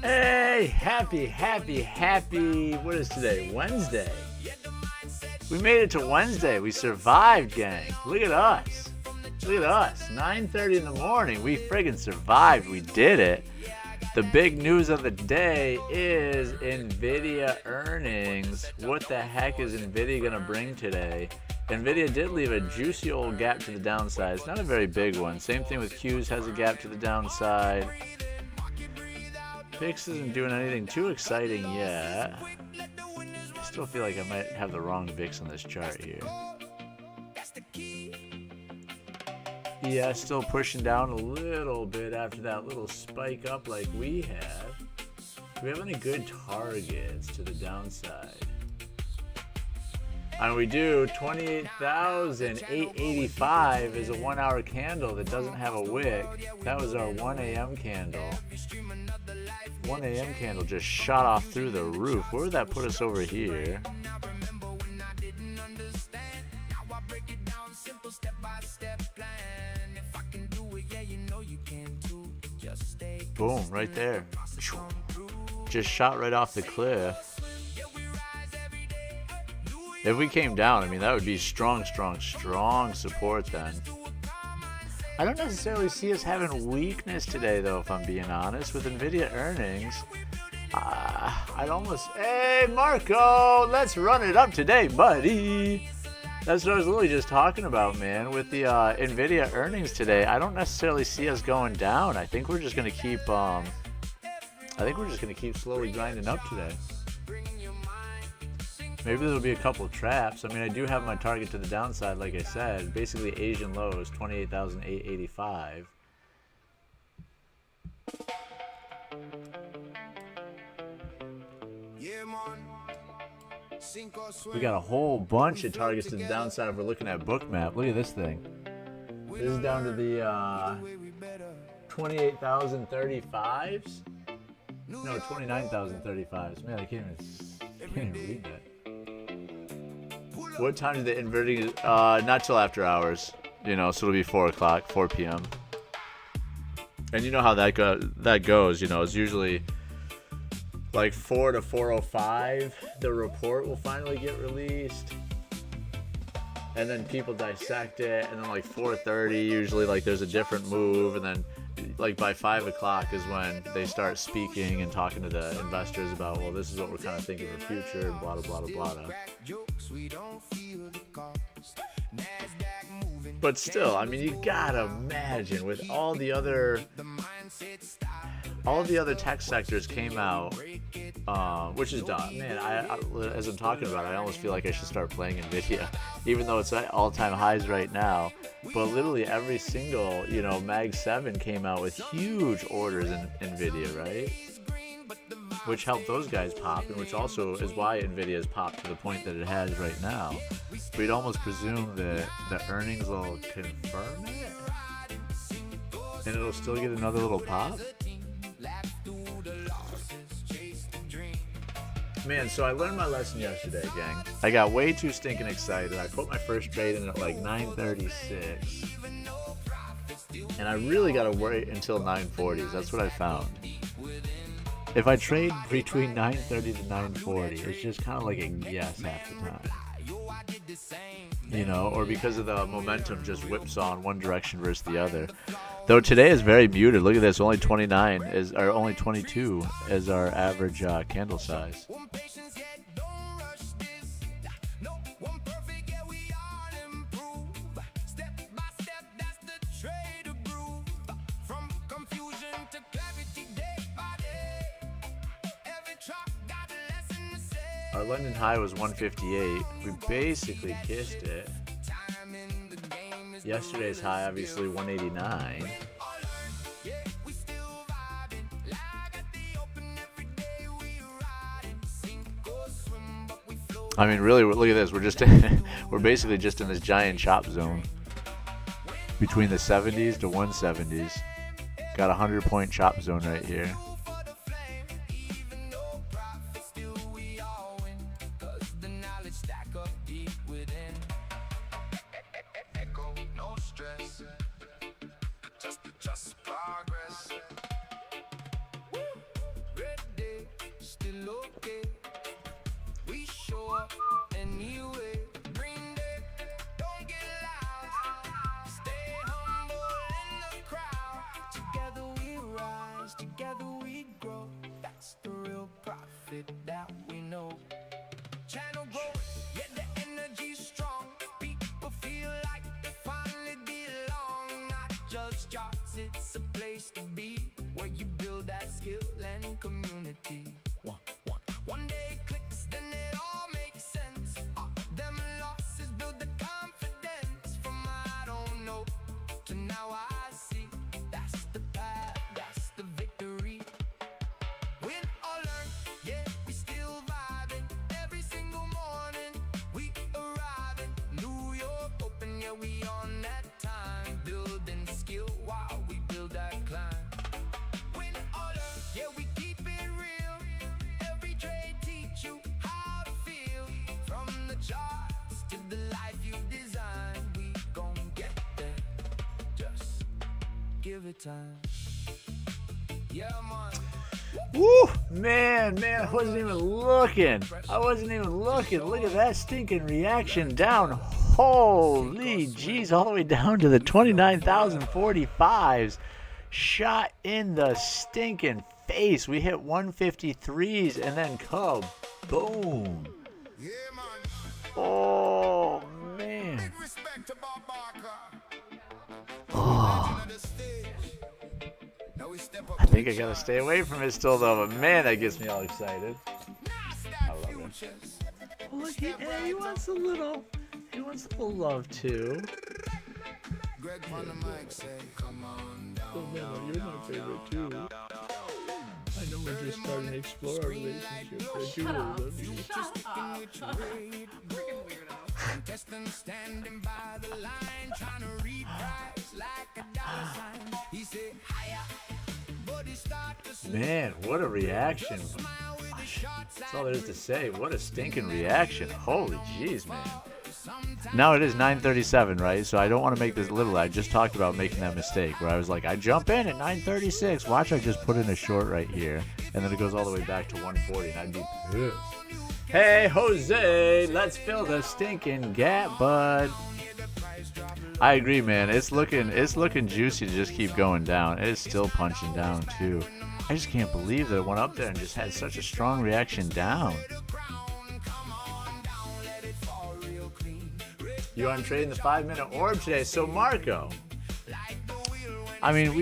Hey, happy, what is today? Wednesday. We made it to Wednesday. We survived, gang. Look at us. 9:30 in the morning. We friggin' survived. We did it. The big news of the day is NVIDIA earnings. What the heck is NVIDIA going to bring today? NVIDIA did leave a juicy old gap to the downside. It's not a very big one. Same thing with Q's, has a gap to the downside. VIX isn't doing anything too exciting yet. I still feel like I might have the wrong VIX on this chart here. Yeah, still pushing down a little bit after that little spike up like we have. Do we have any good targets to the downside? And we do. 28,885 is a 1 hour candle that doesn't have a wick. That was our 1 a.m. candle. 1 a.m. candle just shot off through the roof. Where would that put us over here? Boom, right there. Just shot right off the cliff. If we came down, I mean, that would be strong support then. I don't necessarily see us having weakness today, though, if I'm being honest. With NVIDIA earnings, I'd almost... Hey, Marco, let's run it up today, buddy. That's what I was literally just talking about, man. With the NVIDIA earnings today, I don't necessarily see us going down. I think we're just going to keep... slowly grinding up today. Maybe there'll be a couple traps. I mean, I do have my target to the downside, like I said. Basically, Asian lows, 28,885. We got a whole bunch of targets to the downside if we're looking at Bookmap. Look at this thing. This is down to the 28,035s. No, 29,035s. Man, I can't even read that. What time did the inverting? Not till after hours. You know, so it'll be 4 o'clock, 4 p.m. And you know how that goes. You know, it's usually like 4 to 4:05. The report will finally get released, and then people dissect it, and then like 4:30, usually like there's a different move, and then like by 5 o'clock is when they start speaking and talking to the investors about, well, this is what we're kind of thinking for the future, and blah blah blah blah. But still, I mean, you gotta imagine with all the other tech sectors came out, which is dumb. Man, I as I'm talking about it, I almost feel like I should start playing NVIDIA, even though it's at all-time highs right now. But literally every single, you know, Mag 7 came out with huge orders in NVIDIA, right? Which helped those guys pop, and which also is why NVIDIA has popped to the point that it has right now. We'd almost presume that the earnings will confirm it, and it'll still get another little pop. Man, so I learned my lesson yesterday, gang. I got way too stinking excited. I put my first trade in at like 9:36, and I really got to wait until 9:40s. That's what I found. If I trade between 9:30 to 9:40, it's just kind of like a guess half the time. You know, or because of the momentum just whipsaw in one direction versus the other. Though today is very muted. Look at this, only 22 is our average candle size. Our London high was 158. We basically kissed it. Yesterday's high, obviously, 189. I mean, really, look at this. We're basically just in this giant chop zone between the 70s to 170s. Got a 100-point chop zone right here. together we grow. That's the real profit that we know. Channel growth, yet the energy's strong. People feel like they finally belong. Not just charts, it's a place to be where you build that skill and community. One day it clicks, then it all makes sense. Them losses build the confidence. From I don't know to now I see. That's the path, that's the victory. Win or learn, yeah, we still vibing. Every single morning we arriving. New York open, yeah, we on that time. Building skill while we build that climb. Win or learn, yeah, we keep it real. Every trade teach you how to feel. From the charts to the life you design, we gon' get there. Just give it time. Yeah, man. Woo! Man, I wasn't even looking. Look at that stinking reaction down. Holy jeez, all the way down to the 29,045s. Shot in the stinking face. We hit 153s and then boom. Yeah, man. Oh, man. Big respect to Bob Barker. Oh. Now we step up I think I gotta stay away from it still, though. But man, that gets me all excited. I love it. Look, he wants a little love too. Greg on the mic say, come on down. Oh, man, you're my favorite too. I know we're just starting to explore our relationship. I do really love you. Contestant standing by the line, trying to read price like a dollar sign. He said, higher, but he start to slip. Man, what a reaction. That's all there is to say. What a stinking reaction. Holy jeez, man. Now it is 9:37, right? So I don't want to make this little. I just talked about making that mistake where I was like, I jump in at 9:36. Watch, I just put in a short right here. And then it goes all the way back to 140. And I'd be pissed. Hey, Jose, let's fill the stinking gap, bud. I agree, man. It's looking juicy to just keep going down. It is still punching down, too. I just can't believe that it went up there and just had such a strong reaction down. You on trading the 5-minute orb today? So Marco, I mean,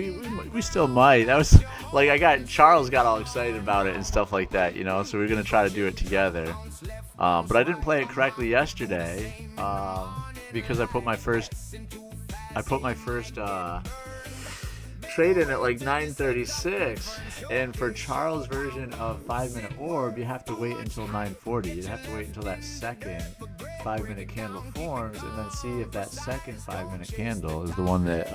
we still might. That was like Charles got all excited about it and stuff like that, you know. So we're gonna try to do it together. But I didn't play it correctly yesterday because I put my first trade in at like 9:36, and for Charles' version of 5-minute orb, you have to wait until 9:40. You have to wait until that second 5-minute candle forms, and then see if that second 5-minute candle is the one that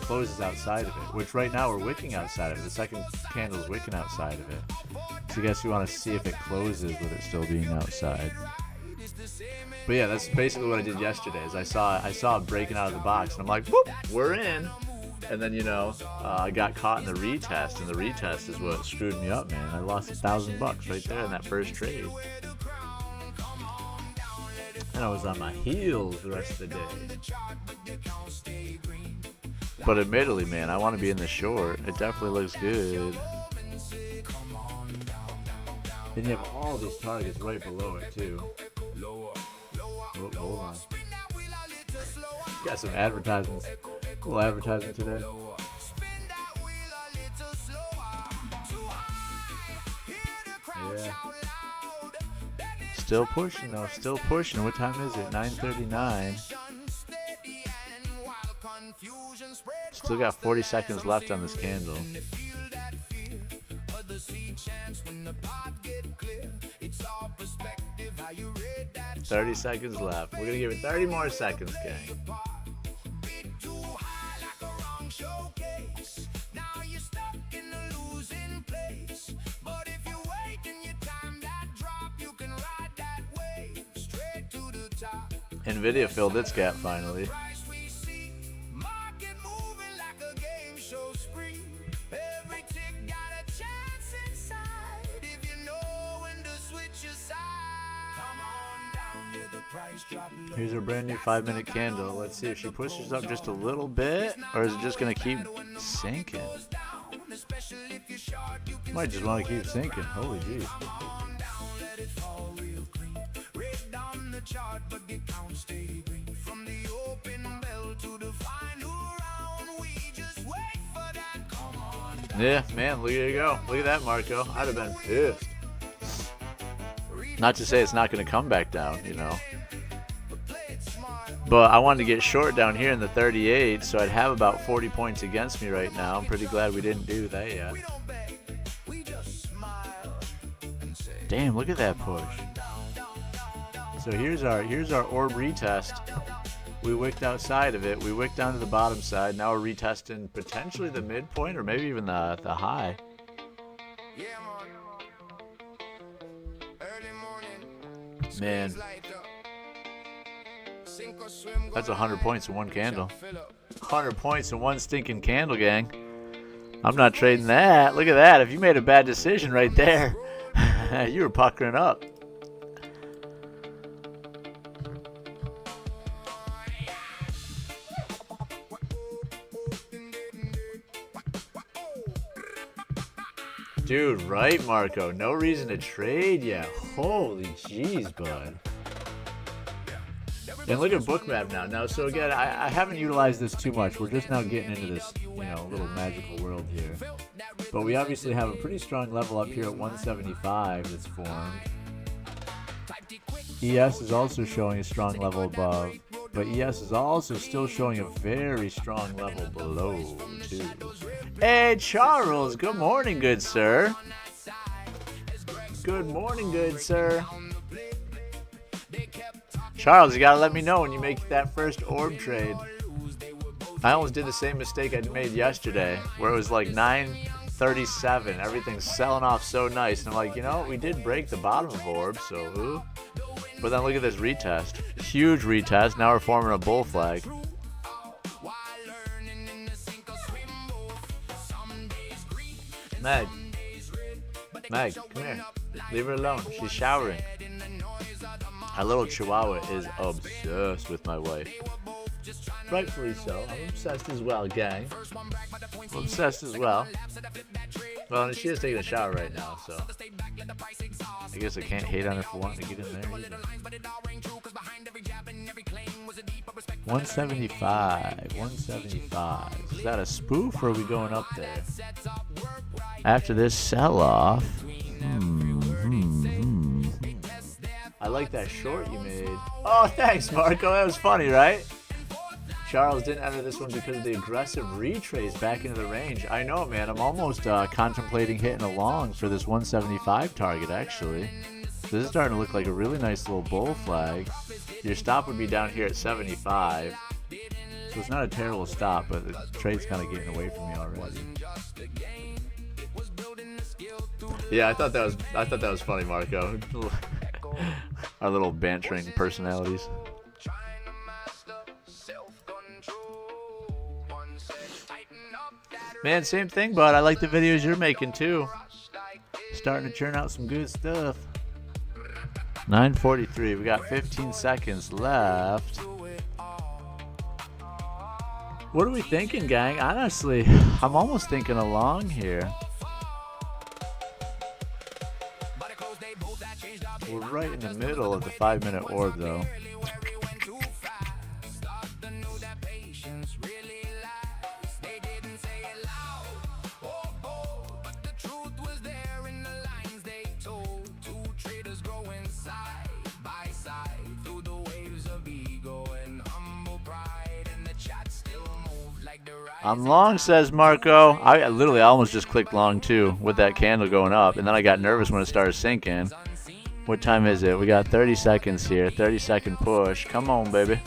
closes outside of it. Which right now we're wicking outside of it. The second candle is wicking outside of it. So I guess you want to see if it closes with it still being outside. But yeah, that's basically what I did yesterday. Is I saw it breaking out of the box, and I'm like, whoop, we're in. And then I got caught in the retest, and the retest is what screwed me up, man. I lost $1,000 right there in that first trade, and I was on my heels the rest of the day. But admittedly, man, I want to be in the short. It definitely looks good. Then you have all these targets right below it too. Oh, hold on. Got some advertisements. Cool advertisement today. Yeah. Still pushing though. Still pushing. What time is it? 9:39. Still got 40 seconds left on this candle. 30 seconds left. We're gonna give it 30 more seconds, gang. Nvidia filled its gap finally. Here's our brand new 5-minute candle. Let's see if she pushes up just a little bit, or is it just gonna keep sinking? Might just want to keep sinking. Holy jeez. Yeah, man, look at you go. Look at that, Marco. I'd have been pissed. Not to say it's not going to come back down, you know. But I wanted to get short down here in the 38, so I'd have about 40 points against me right now. I'm pretty glad we didn't do that yet. Damn, look at that push. So here's our orb retest. We wicked outside of it. We wicked down to the bottom side. Now we're retesting potentially the midpoint or maybe even the high. Man, that's 100 points in one candle. 100 points in one stinking candle, gang. I'm not trading that. Look at that. If you made a bad decision right there, you were puckering up. Dude, right, Marco? No reason to trade yet. Holy jeez, bud. And look at Bookmap now. So again, I haven't utilized this too much. We're just now getting into this, you know, little magical world here. But we obviously have a pretty strong level up here at 175 that's formed. ES is also showing a strong level above, but ES is also still showing a very strong level below, too. Hey, Charles, good morning, good sir. Good morning, good sir. Charles, you gotta let me know when you make that first orb trade. I almost did the same mistake I made yesterday, where it was like 937. Everything's selling off so nice. And I'm like, you know, we did break the bottom of orb, so ooh. But then look at this retest. Huge retest. Now we're forming a bull flag. Meg, come here. Leave her alone. She's showering. Our little chihuahua is obsessed with my wife. Rightfully so. I'm obsessed as well, gang. I'm obsessed as well. Well, she is taking a shower right now, so I guess I can't hate on her for wanting to get in there either. 175. Is that a spoof or are we going up there? After this sell-off. I like that short you made. Oh, thanks, Marco. That was funny, right? Charles didn't enter this one because of the aggressive retrace back into the range. I know, man. I'm almost contemplating hitting a long for this 175 target, actually. This is starting to look like a really nice little bull flag. Your stop would be down here at 75. So it's not a terrible stop, but the trade's kind of getting away from me already. Yeah, I thought that was funny, Marco. Our little bantering personalities. Man, same thing, bud. I like the videos you're making too. Starting to churn out some good stuff. 9:43. We got 15 seconds left. What are we thinking, gang? Honestly, I'm almost thinking along here. We're right in the middle of the 5-minute orb, though. I'm long, says Marco. I literally almost just clicked long too with that candle going up, and then I got nervous when it started sinking. What time is it? We got 30 seconds here. 30-second push. Come on, baby.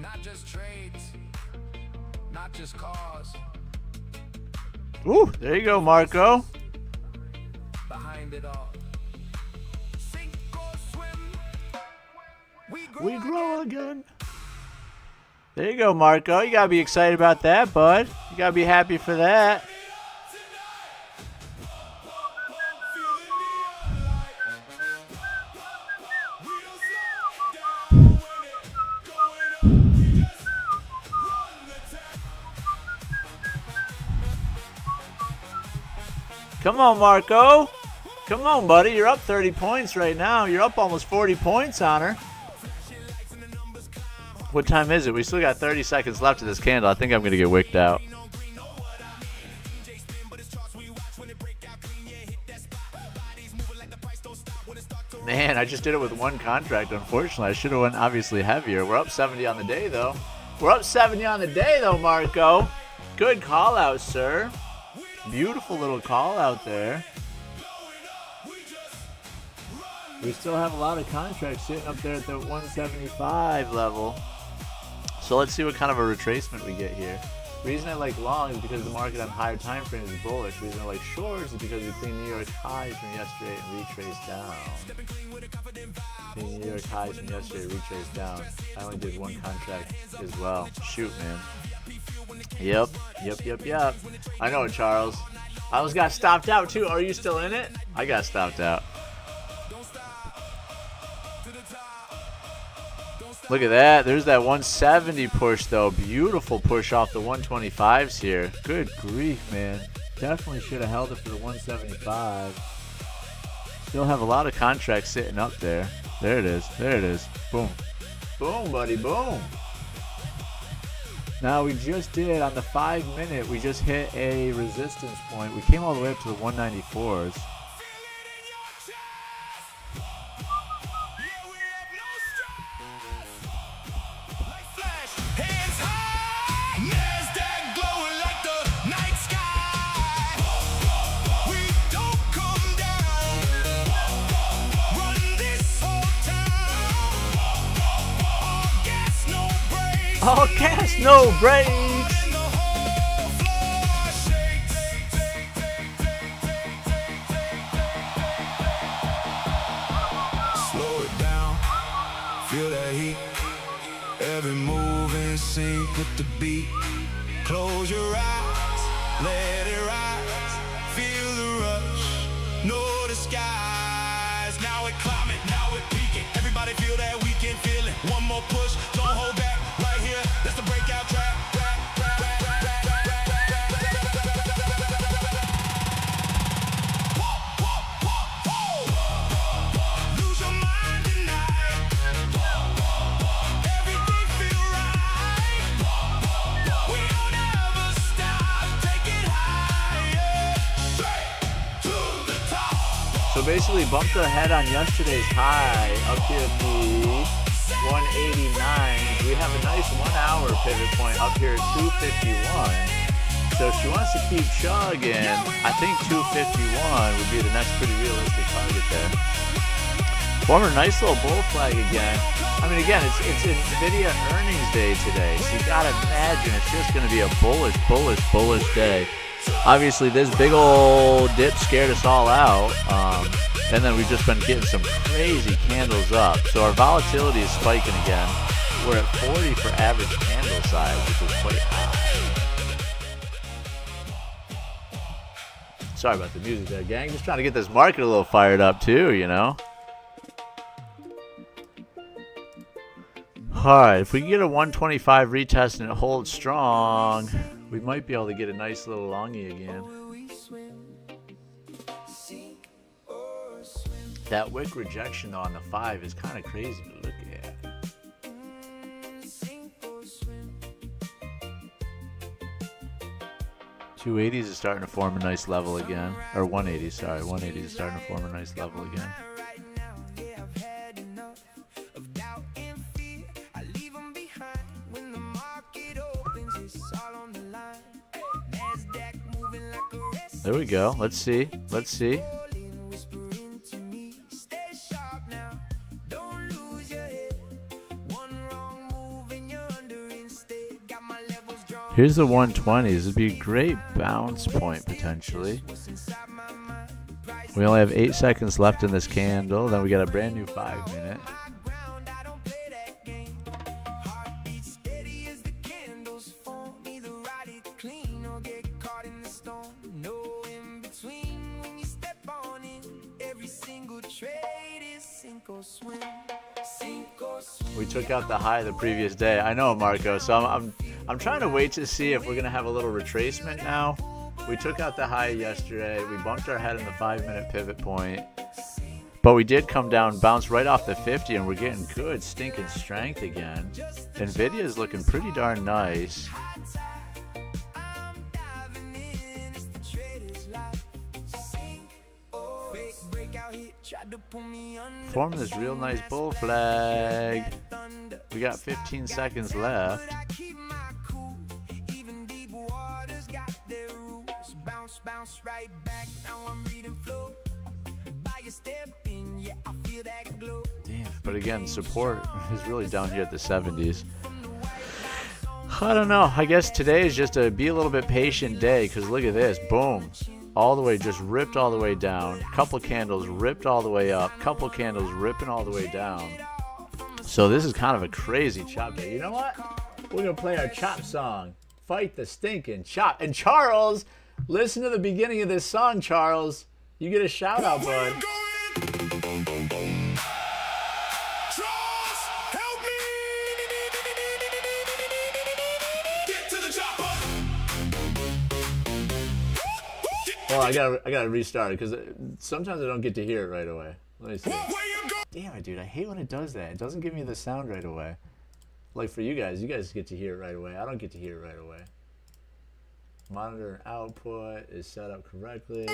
Not just trades, not just cars. Ooh, there you go, Marco. Behind it all. Sink or swim. We grow again. There you go, Marco. You gotta be excited about that, bud. You gotta be happy for that. Come on, Marco. Come on, buddy. You're up 30 points right now. You're up almost 40 points on her. What time is it? We still got 30 seconds left of this candle. I think I'm going to get wicked out. Man, I just did it with one contract, unfortunately. I should have went obviously heavier. We're up 70 on the day, though. We're up 70 on the day, though, Marco. Good call out, sir. Beautiful little call out there. We still have a lot of contracts sitting up there at the 175 level. So let's see what kind of a retracement we get here. The reason I like long is because the market on higher time frames is bullish. The reason I like shorts is because we clean New York highs from yesterday and retrace down. Clean New York highs from yesterday, retrace down. I only did one contract as well. Shoot, man. Yep. I know it, Charles. I almost got stopped out too. Are you still in it? I got stopped out. Look at that. There's that 170 push, though. Beautiful push off the 125s here. Good grief, man. Definitely should have held it for the 175. Still have a lot of contracts sitting up there. There it is. There it is. Boom. Boom, buddy. Boom. Now, we just did, on the 5-minute, we just hit a resistance point. We came all the way up to the 194s. All gas, no brakes. Slow it down, feel that heat. Every move in sync with the beat. Close your eyes, let it rise. Feel the rush, know the skies. Now it climbing, now it peaking. Everybody feel that we can feel it. One more push, don't hold back. Right here, that's the breakout track. Lose your mind tonight. Everything feel right. We don't ever stop. Take it higher. Straight to the top. So basically bumped ahead on yesterday's high up here at the 189. We have a nice 1 hour pivot point up here at 251. So if she wants to keep chugging, I think 251 would be the next pretty realistic target there. Former nice little bull flag again. I mean, again, it's NVIDIA earnings day today, so you gotta imagine it's just gonna be a bullish day. Obviously, this big old dip scared us all out. And then we've just been getting some crazy candles up. So our volatility is spiking again. We're at 40 for average candle size, which is quite high. Sorry about the music there, gang. Just trying to get this market a little fired up too, you know. Alright, if we can get a 125 retest and it holds strong, we might be able to get a nice little longie again. That wick rejection though on the 5 is kind of crazy to look at. $280s is starting to form a nice level again. Or 180, sorry. 180 is starting to form a nice level again. There we go. Let's see. Let's see. Here's the 120s. It'd be a great bounce point potentially. We only have 8 seconds left in this candle. Then we got a brand new 5-minute. swim, sink or swim. We took out the high the previous day. I know, Marco. So I'm trying to wait to see if we're gonna have a little retracement now. We took out the high yesterday. We bumped our head in the 5-minute pivot point. But we did come down, bounce right off the 50, and we're getting good stinking strength again. Nvidia is looking pretty darn nice. Forming this real nice bull flag. We got 15 seconds left. Damn, but again, support is really down here at the 70s. I don't know. I guess today is just a be a little bit patient day, because look at this. Boom. All the way, just ripped all the way down. Couple candles ripped all the way up. Couple candles ripping all the way down. So this is kind of a crazy chop day. You know what? We're going to play our chop song. Fight the stinking chop. And Charles, listen to the beginning of this song, Charles. You get a shout out, bud. Well, I gotta restart it because sometimes I don't get to hear it right away. Let me see. Damn it, dude! I hate when it does that. It doesn't give me the sound right away. Like for you guys get to hear it right away. I don't get to hear it right away. Monitor and output is set up correctly.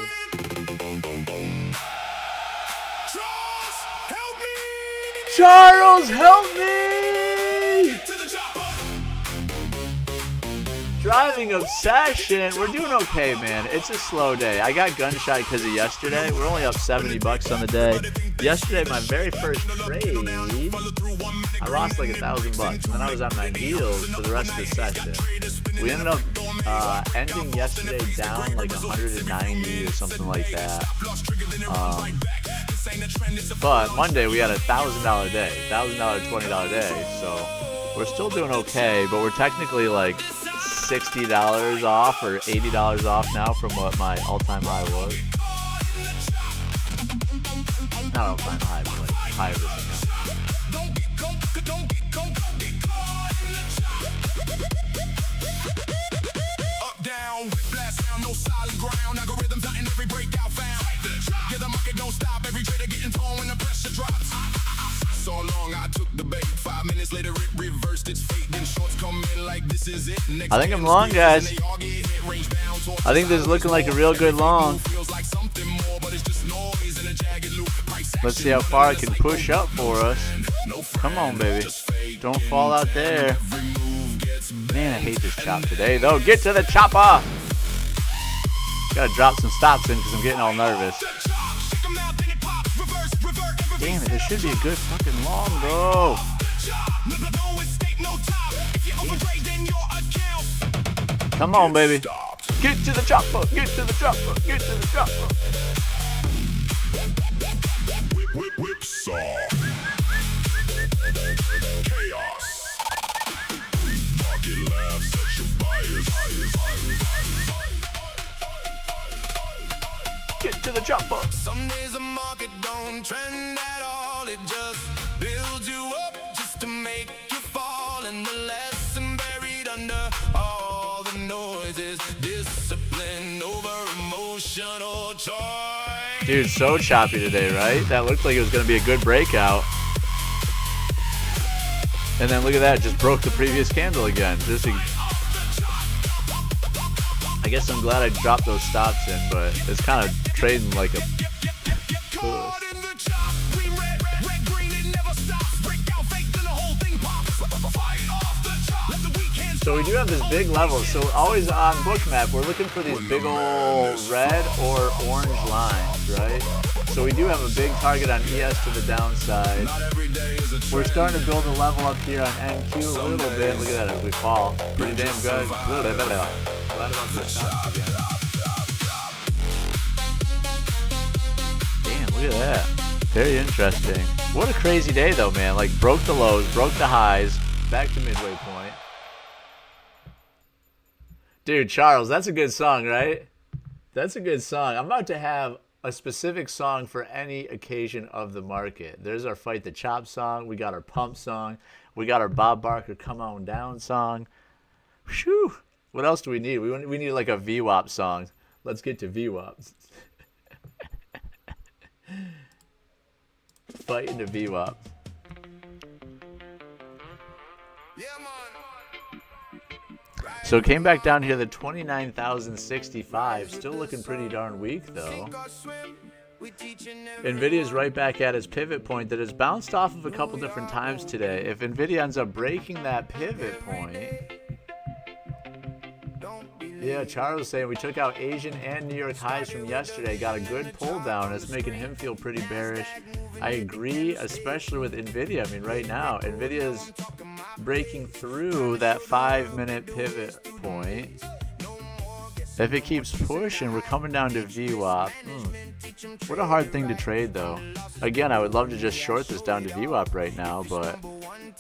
Charles, help me! Driving obsession. We're doing okay, man. It's a slow day. I got gun shy because of yesterday. We're only up 70 bucks on the day. Yesterday, my very first trade, I lost like $1,000 and then I was on my heels for the rest of the session. We ended up ending yesterday down like 190 or something like that. But Monday we had $1,000 day, $1,000, $20 day. So we're still doing okay, but we're technically like $60 off or $80 off now from what my all-time high was. Not all-time high, but like high of this account. Up, down, blast sound, no solid ground. Algorithms out in every breakout found. Yeah, the market don't stop. Every trader getting torn when the pressure drops. So long, I took the bait. 5 minutes later, it reversed its fate. Then shorts come in like this is it. I think I'm long, guys. I think this is looking like a real good long. Let's see how far I can push up for us. Come on, baby. Don't fall out there. Man, I hate this chop today, though. Get to the chopper! Gotta drop some stops in because I'm getting all nervous. Damn it, this should be a good fucking long, bro. Come on, baby. Get to the chopper, get to the chopper, get to the chopper. Whipsaw. Chaos. Market laughs at your buyers. Get to the chopper. Some days the market don't trend at all. It just builds you up just to make you fall. And the lesson buried under all the noise is discipline over emotional choice. Dude, so choppy today, right? That looked like it was going to be a good breakout. And then look at that, just broke the previous candle again. I guess I'm glad I dropped those stops in, but it's kind of trading like a push. So we do have this big level. So always on Bookmap, we're looking for these big old red or orange lines, right? So we do have a big target on ES to the downside. We're starting to build a level up here on NQ a little bit. Look at that as we fall. Pretty damn good. Damn, look at that. Very interesting. What a crazy day though, man. Like broke the lows, broke the highs, back to midway point. Dude, Charles, that's a good song, right? That's a good song. I'm about to have a specific song for any occasion of the market. There's our Fight the Chop song. We got our Pump song. We got our Bob Barker Come On Down song. Whew. What else do we need? We need like a VWAP song. Let's get to VWAP. Fighting the VWAP. So it came back down here to 29,065. Still looking pretty darn weak though. Nvidia's right back at its pivot point that has bounced off of a couple different times today. If Nvidia ends up breaking that pivot point, yeah, Charles was saying we took out Asian and New York highs from yesterday, got a good pull down. It's making him feel pretty bearish. I agree, especially with Nvidia. I mean, right now, Nvidia's breaking through that 5-minute pivot point. If it keeps pushing, we're coming down to VWAP. What a hard thing to trade, though. Again, I would love to just short this down to VWAP right now, but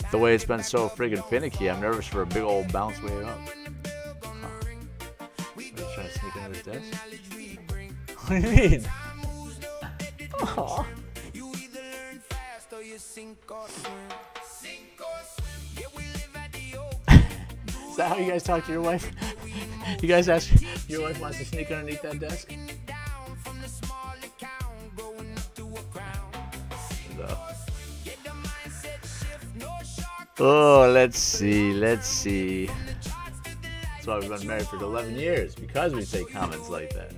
the way it's been so friggin' finicky, I'm nervous for a big old bounce way up. Trying to sneak under his desk? What do you mean? Aww. Is that how you guys talk to your wife? You guys ask your wife wants to sneak underneath that desk? No. Oh, let's see. That's why we've been married for 11 years, because we say comments like that.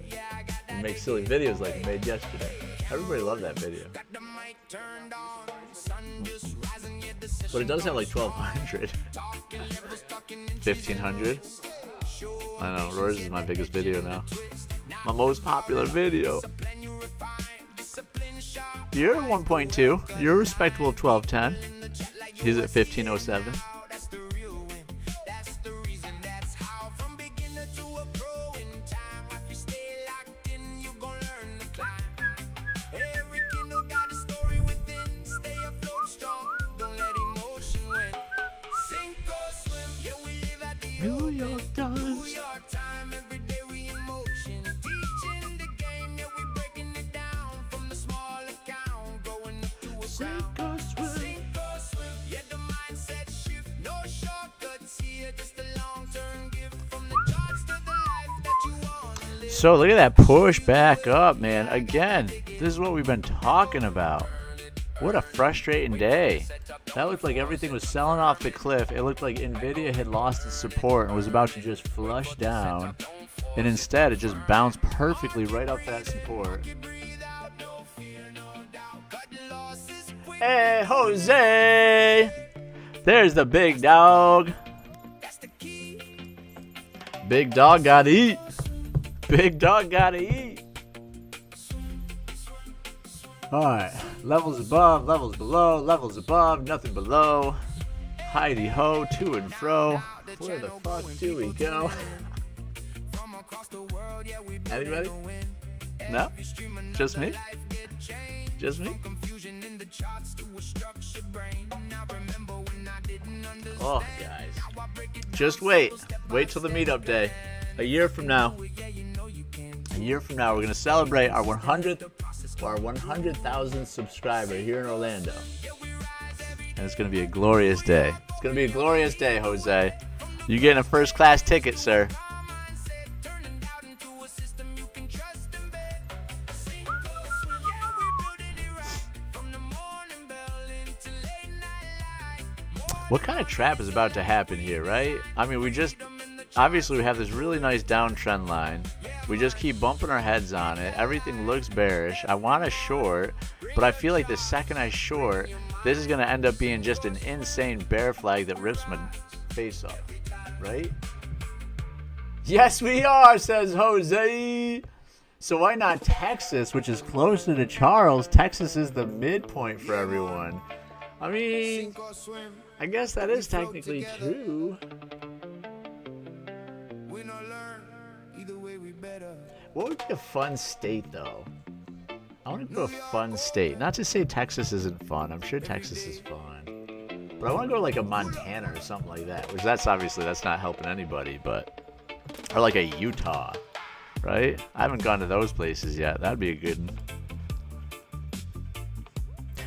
We make silly videos like we made yesterday. Everybody loved that video. But it does have like 1,200. 1,500. I know, Roars is my biggest video now. My most popular video. You're at 1.2. You're a respectable 1210. He's at 1507. New York Times. Sink or swim. Yeah, the mindset shift. No shortcuts here. Just a long-term gift from the charts to the life that you want. So look at that push back up, man. Again, this is what we've been talking about. What a frustrating day. That looked like everything was selling off the cliff. It looked like Nvidia had lost its support and was about to just flush down. And instead, it just bounced perfectly right up that support. Hey, Jose! There's the big dog. Big dog gotta eat. Big dog gotta eat. Alright, levels above, levels below, levels above, nothing below. Heidi ho, to and fro. Where the fuck do we go? Anybody? No? Just me? Just me? Oh, guys. Just wait. Wait till the meetup day. A year from now, we're going to celebrate our 100th or our 100,000th subscriber here in Orlando. And it's going to be a glorious day. It's going to be a glorious day, Jose. You're getting a first class ticket, sir. What kind of trap is about to happen here, right? I mean, obviously we have this really nice downtrend line. We just keep bumping our heads on it. Everything looks bearish. I want to short, but I feel like the second I short, this is going to end up being just an insane bear flag that rips my face off, right? Yes, we are, says Jose. So why not Texas, which is closer to Charles? Texas is the midpoint for everyone. I mean, I guess that is technically true. What would be a fun state, though? I want to go to a fun state. Not to say Texas isn't fun. I'm sure Texas is fun. But I want to go to like a Montana or something like that. Which that's not helping anybody, but... Or like a Utah. right? I haven't gone to those places yet. That'd be a good one.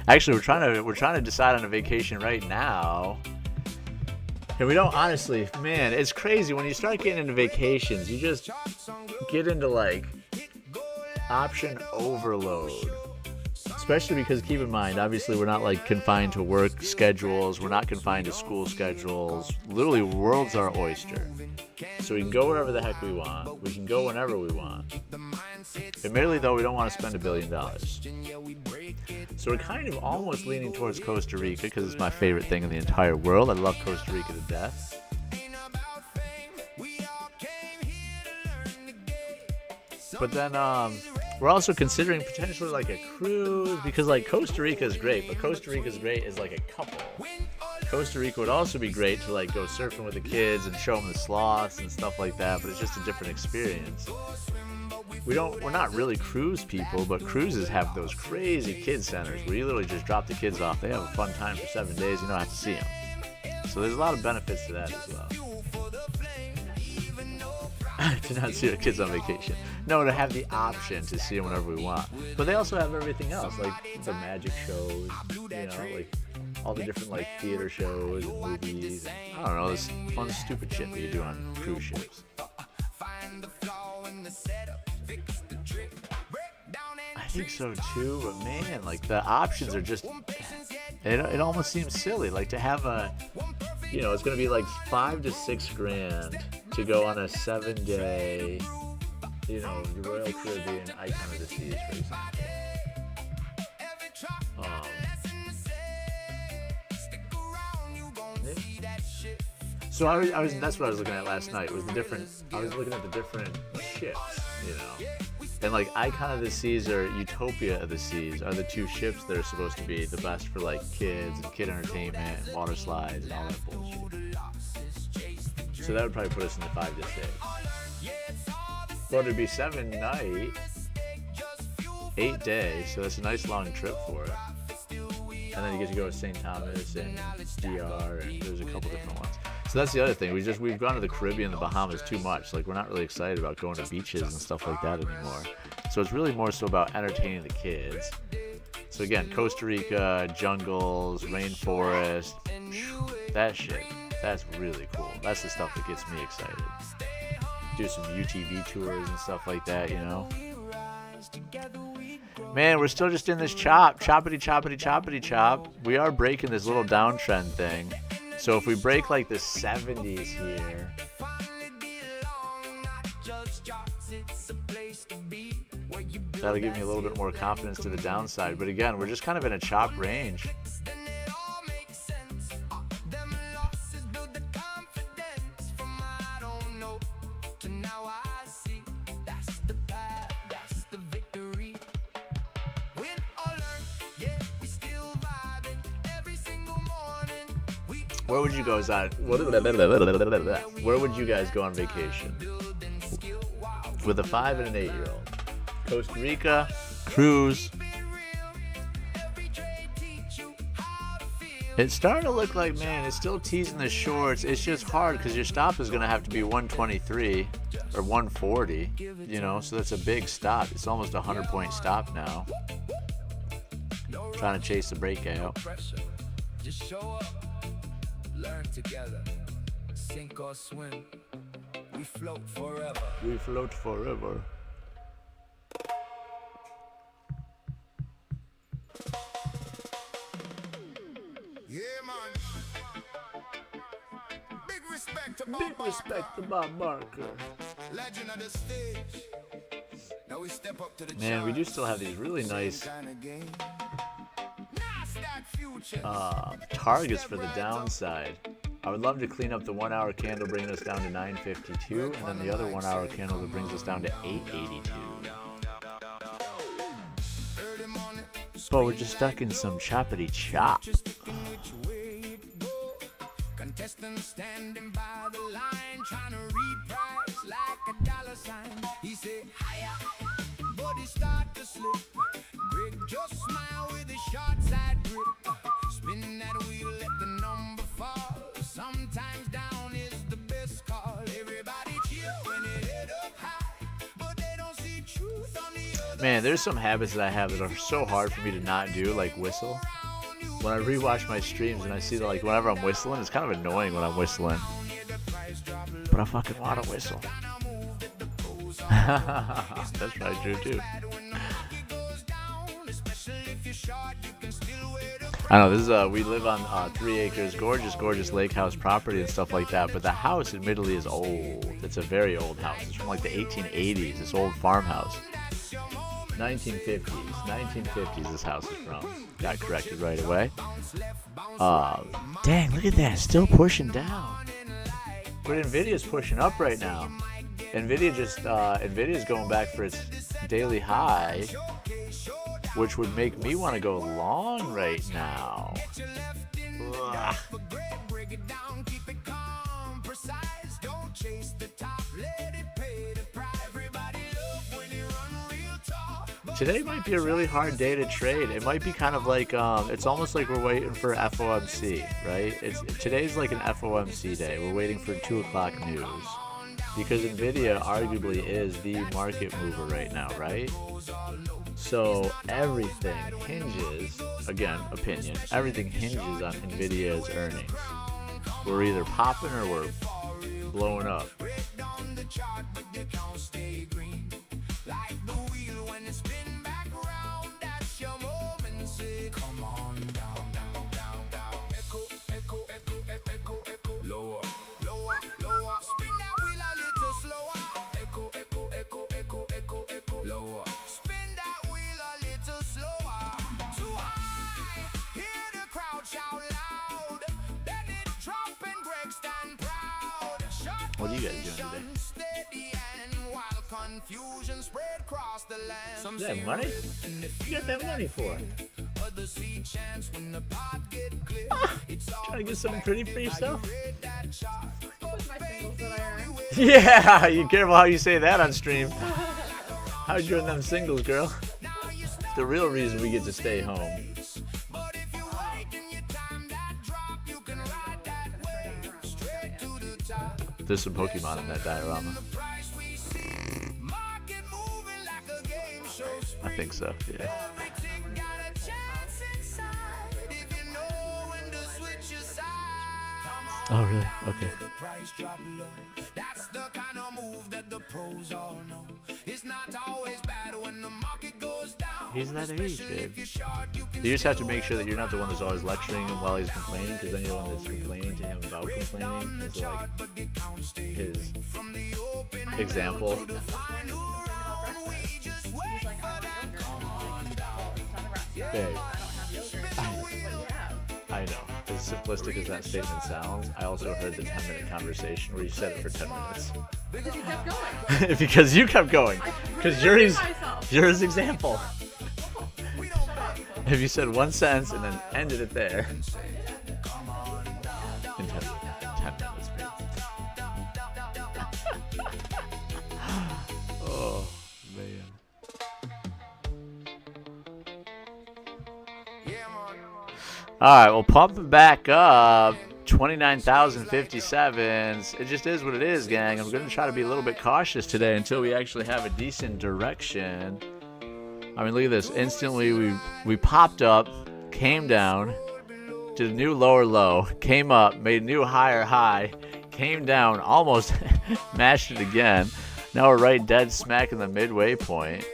Actually, we're trying to decide on a vacation right now. And we don't honestly, man, it's crazy when you start getting into vacations, you just get into like option overload. Especially because keep in mind, obviously we're not like confined to work schedules, we're not confined to school schedules. Literally, world's our oyster. So we can go wherever the heck we want. We can go whenever we want. Admittedly though, we don't want to spend $1 billion. So we're kind of almost leaning towards Costa Rica because it's my favorite thing in the entire world. I love Costa Rica to death. But then we're also considering potentially like a cruise because like Costa Rica is great, but Costa Rica is great as like a couple. Costa Rica would also be great to like go surfing with the kids and show them the sloths and stuff like that, but it's just a different experience. We're not really cruise people, but cruises have those crazy kid centers where you literally just drop the kids off. They have a fun time for 7 days. You don't have to see them. So there's a lot of benefits to that as well. To not see our kids on vacation. No, to have the option to see them whenever we want. But they also have everything else, like the magic shows, you know, like all the different like theater shows and movies. And, I don't know, this fun, stupid shit that you do on cruise ships. I think so too, but man, like the options are just, it almost seems silly. Like to have a, you know, it's going to be like $5 to $6 grand to go on a 7-day, you know, Royal Caribbean Icon of the Seas, for example. So I was that's what I was looking at last night. Was the different. I was looking at the different ships, you know, and like Icon of the Seas or Utopia of the Seas are the two ships that are supposed to be the best for like kids and kid entertainment and water slides and all that bullshit. So that would probably put us in the 5 to 6. But it'd be 7 nights, 8 days, so that's a nice long trip for it. And then you get to go to St. Thomas and DR, and there's a couple different ones. So that's the other thing. We've gone to the Caribbean, the Bahamas too much. Like we're not really excited about going to beaches and stuff like that anymore. So it's really more so about entertaining the kids. So again, Costa Rica, jungles, rainforest, that shit. That's really cool. That's the stuff that gets me excited. Do some UTV tours and stuff like that, you know. Man, we're still just in this choppity chop. We are breaking this little downtrend thing. So if we break like the 70s here, that'll give me a little bit more confidence to the downside. But again, we're just kind of in a chop range. Where would you go? Where would you guys go on vacation? With a 5 and an 8-year-old. Costa Rica, cruise. It's starting to look like, man, it's still teasing the shorts. It's just hard because your stop is going to have to be 123 or 140, you know, so that's a big stop. It's almost a 100-point stop now. Trying to chase the breakout. Just show up. Learn together, sink or swim, we float forever. We float forever. Yeah, man. Big respect to Bob Big respect to Bob Barker. Legend of the stage. Now we step up to the Man, we do still have these really nice targets for the downside. I would love to clean up the 1-hour candle, bringing us down to 952, and then the other 1-hour candle that brings us down to 882. But we're just stuck in some choppity chop. Contestant standing by the line, trying to read price like a dollar sign. He said higher, but he start to slip. Greg just smile with his short side grip. Spin that wheel, let the number fall. Sometimes down is the best call. Everybody cheer when it hit up high, but they Man, there's some habits that I have that are so hard for me to not do, like whistle. When I rewatch my streams and I see that, like, whenever I'm whistling, it's kind of annoying when I'm whistling. But I fucking want to whistle. That's probably true too. I know this is we live on 3 acres, gorgeous lake house property and stuff like that. But the house, admittedly, is old. It's a very old house. It's from like the 1880s. This old farmhouse, 1950s. This house is from. Got corrected right away. Dang, look at that, still pushing down. But Nvidia's pushing up right now. Nvidia's going back for its daily high, which would make me want to go long right now. Ugh. Today might be a really hard day to trade. It might be kind of like, it's almost like we're waiting for FOMC, right? Today's like an FOMC day. We're waiting for 2 o'clock news. Because Nvidia arguably is the market mover right now, right? So everything hinges, again, opinion, everything hinges on Nvidia's earnings. We're either popping or we're blowing up. What are you guys doing today? Is that money? You got that money for? Trying to get something pretty for yourself? Yeah, you careful how you say that on stream. How'd you earn them singles, girl? The real reason we get to stay home. There's some Pokemon in that diorama. I think so, yeah. Oh, really? Okay. He's that age, babe. You just have to make sure that you're not the one that's always lecturing him while he's complaining, because then you're the one that's complaining to him about complaining. It's like his example. Babe, I know. As simplistic as that statement sounds, I also heard the 10-minute conversation where you said it for 10 minutes. Because you kept going. Because you kept going. Because you're his example. If you said one sentence and then ended it there. In 10 minutes, babe. Oh, man. Alright, well, pumping back up. 29,057s. It just is what it is, gang. I'm going to try to be a little bit cautious today until we actually have a decent direction. I mean, look at this. Instantly, we popped up, came down, did a new lower low, came up, made a new higher high, came down, almost mashed it again. Now we're right dead smack in the midway point.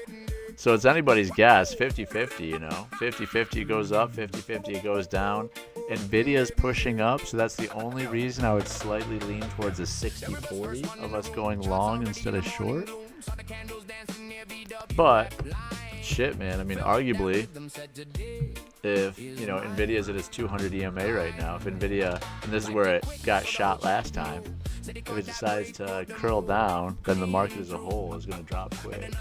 So it's anybody's guess, 50-50, you know. 50-50 it goes up, 50-50 it goes down. Nvidia's pushing up, so that's the only reason I would slightly lean towards a 60-40 of us going long instead of short. But shit, man, I mean, arguably, if, you know, Nvidia's at its 200 EMA right now, if Nvidia, and this is where it got shot last time, if it decides to curl down, then the market as a whole is going to drop quick.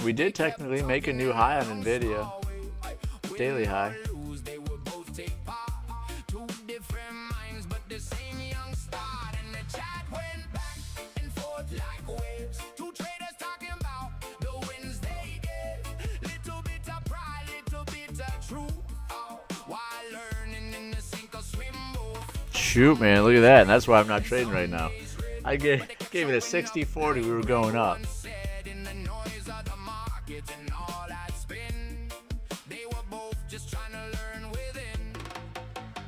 We did technically make a new high on Nvidia, daily high. Shoot, man, look at that. And that's why I'm not trading right now. I gave it a 60-40. We were going up. In the noise of the market and all that spin, they were both just trying to learn within.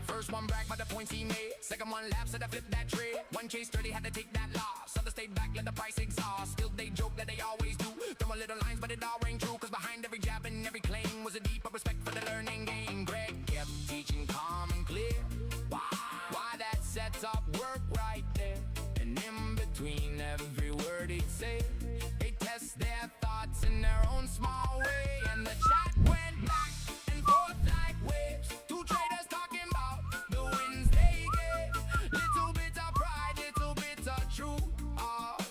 First one bragged by the points he made. Second one laughed, said I flipped that trade. One chased 30, had to take that loss. Other stayed back, let the price exhaust. Still they joke that they always do. Throw a little lines, but it all rang true. Cause behind every jab and every claim was a deeper respect for the learning game. Greg kept teaching calm and clear. Why that sets up work right there. And in between every word he'd say, they test their thoughts in their own small way. And the chat went back and forth like waves. Two traders talking about the wins they get. Little bit of pride, little bit of truth.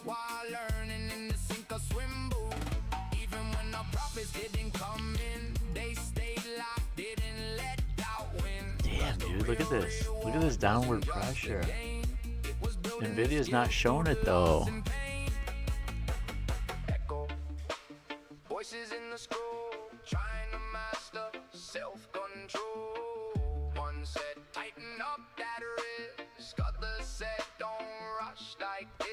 While learning in the sink or swim booth. Even when the profits didn't come in, they stayed locked, didn't let doubt win. Damn, dude, look at this. Look at this downward pressure. Nvidia's not showing it though. Echo. Voices in the scroll, trying to master self-control. One said, tighten up that wrist. Other said, don't rush like this.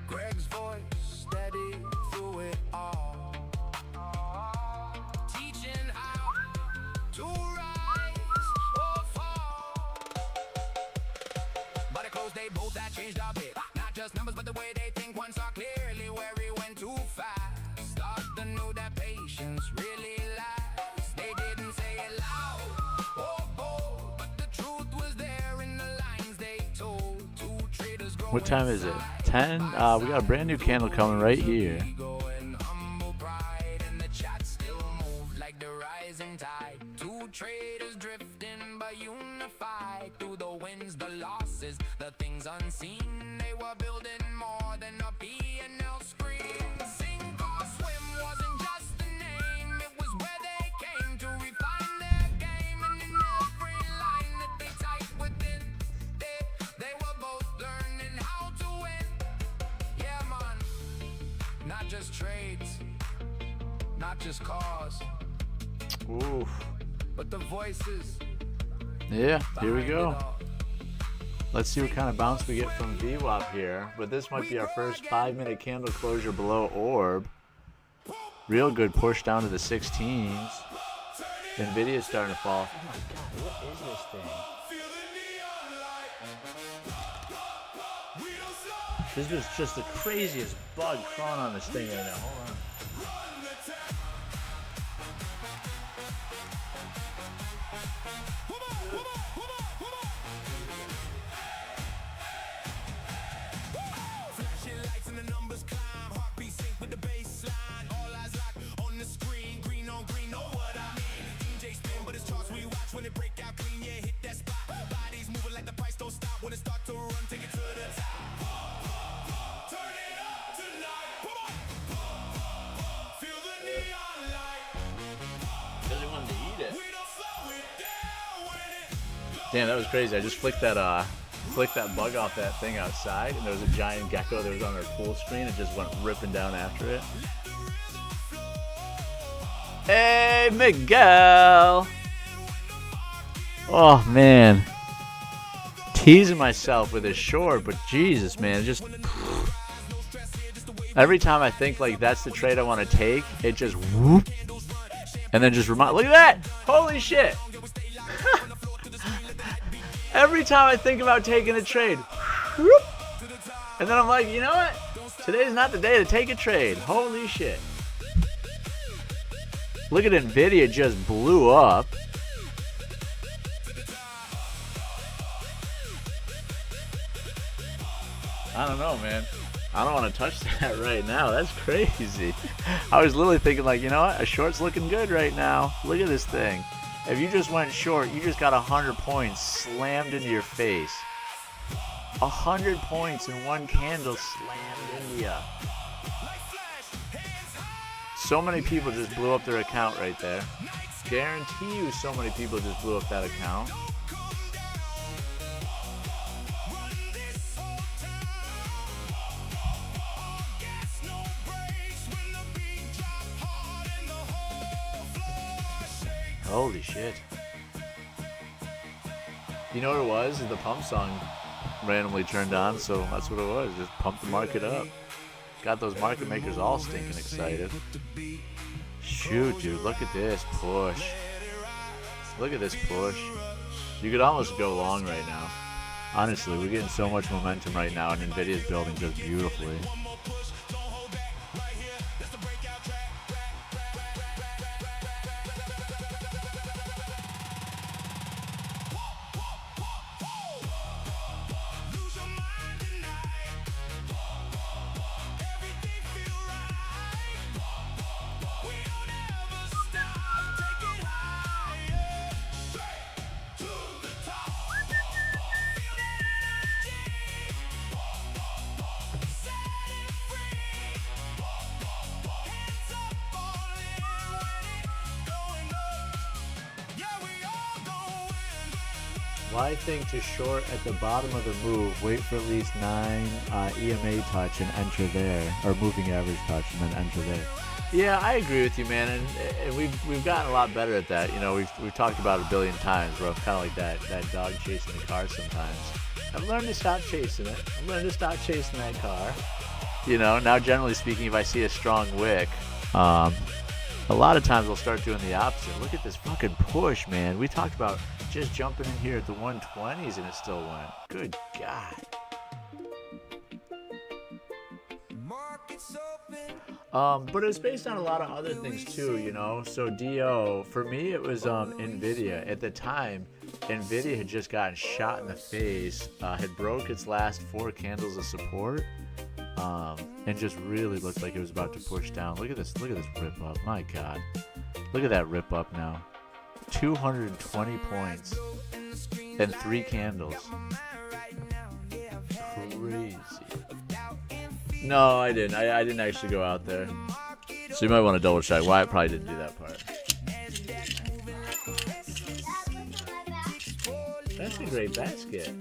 Greg's voice steady through it all, teaching how to rise or fall. But at close they both had changed a bit. Not just numbers, but the way they think. One saw clearly where he went too fast. Other knew that patience really lasts. They didn't say it loud, but the truth was there in the lines they told. Two traders growing. What time is it? 10? We got a brand new candle coming right here. Humble pride and the chat still moved like the rising tide. Two traders drifting but unified through the wins, the losses, the things unseen. They were building more than a P&L screen. Sink or swim wasn't just a name, it was where they came to refine their game. And in every line that they typed within, they were both learning how to win. Yeah, man. Not just trades, not just cause, Oof. but the voices. Yeah, here we behind go. it all. Let's see what kind of bounce we get from VWAP here. But this might be our first 5-minute candle closure below orb. Real good push down to the 16s. Nvidia's starting to fall. Oh my god, what is this thing? This was just the craziest bug crawling on this thing right now. Hold on. Flashing lights and the numbers climb, heartbeat sync with the baseline. All eyes locked on the screen, green on green, know what I mean. DJ spin, but it's charts we watch when it break out clean. Yeah, hit that spot. Bodies moving like the price don't stop when it start to run. Take it to the top. Turn it up tonight. Feel the neon light. Because he wanted to eat it. We don't slow it down when it Damn, that was crazy. I just flicked that bug off that thing outside, and there was a giant gecko that was on our full screen. It just went ripping down after it. Hey, Miguel! Oh, man. Teasing myself with his short, but Jesus, man. Just every time I think, like, that's the trade I want to take, it just whoop. And then just remind. Look at that! Holy shit! Every time I think about taking a trade, whoop, and then I'm like, you know what? Today's not the day to take a trade. Holy shit. Look at Nvidia just blew up. I don't know, man. I don't want to touch that right now. That's crazy. I was literally thinking, like, you know what? A short's looking good right now. Look at this thing. If you just went short, you just got 100 points slammed into your face. 100 points in one candle slammed into you. So many people just blew up their account right there. Guarantee you so many people just blew up that account. Holy shit. You know what it was? The pump song randomly turned on, so that's what it was. Just pump the market up. Got those market makers all stinking excited. Shoot, dude, look at this push. Look at this push. You could almost go long right now. Honestly, we're getting so much momentum right now, and Nvidia's building just beautifully. Why think to short at the bottom of the move, wait for at least 9 EMA touch and enter there, or moving average touch and then enter there? Yeah, I agree with you, man, and we've gotten a lot better at that. You know, we've talked about it a billion times, where I'm kind of like that dog chasing the car sometimes. I've learned to stop chasing it. I've learned to stop chasing that car. You know, now generally speaking, if I see a strong wick, a lot of times I'll start doing the opposite. Look at this fucking push, man. We talked about just jumping in here at the 120s and it still went. Good God. But it was based on a lot of other things too, you know. So DO, for me, it was Nvidia. At the time, Nvidia had just gotten shot in the face, had broke its last 4 candles of support, and just really looked like it was about to push down. Look at this rip up. My God, look at that rip up now. 220 points and 3 candles. Crazy. No, I didn't. I didn't actually go out there. So you might want to double check. Wyatt probably didn't do that part. That's a great basket.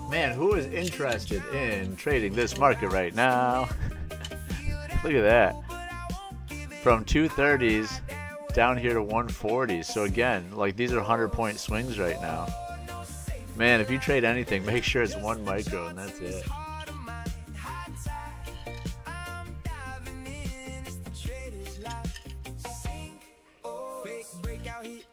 Man, who is interested in trading this market right now? Look at that. From 230s down here to 140s. So again, like these are 100-point swings right now. Man, if you trade anything, make sure it's 1 micro and that's it.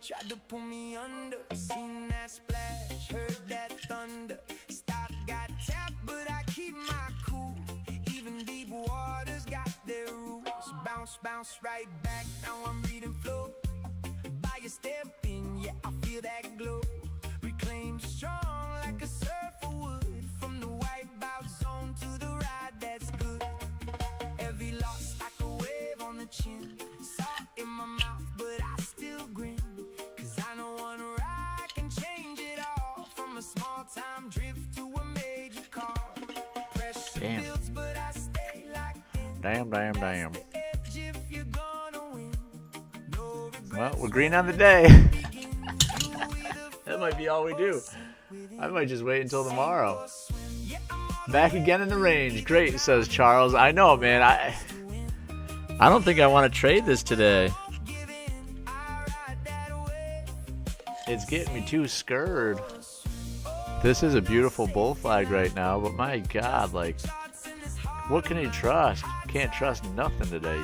Tried to pull me under, seen that splash, heard that thunder. Stock got tapped, but I keep my cool. Even deep waters got their rules. Bounce, bounce right back, now I'm reading flow. By your step in, yeah, I feel that glow. Reclaim strong like a surfer would. From the wipeout zone to the ride that's good. Every loss like a wave on the chin. Salt in my mouth, but I still grin. Damn. Well, we're green on the day. That might be all we do. I might just wait until tomorrow. Back again in the range. Great, says Charles. I know, man. I don't think I want to trade this today. It's getting me too scared. This is a beautiful bull flag right now, but my God, like, what can you trust? Can't trust nothing today.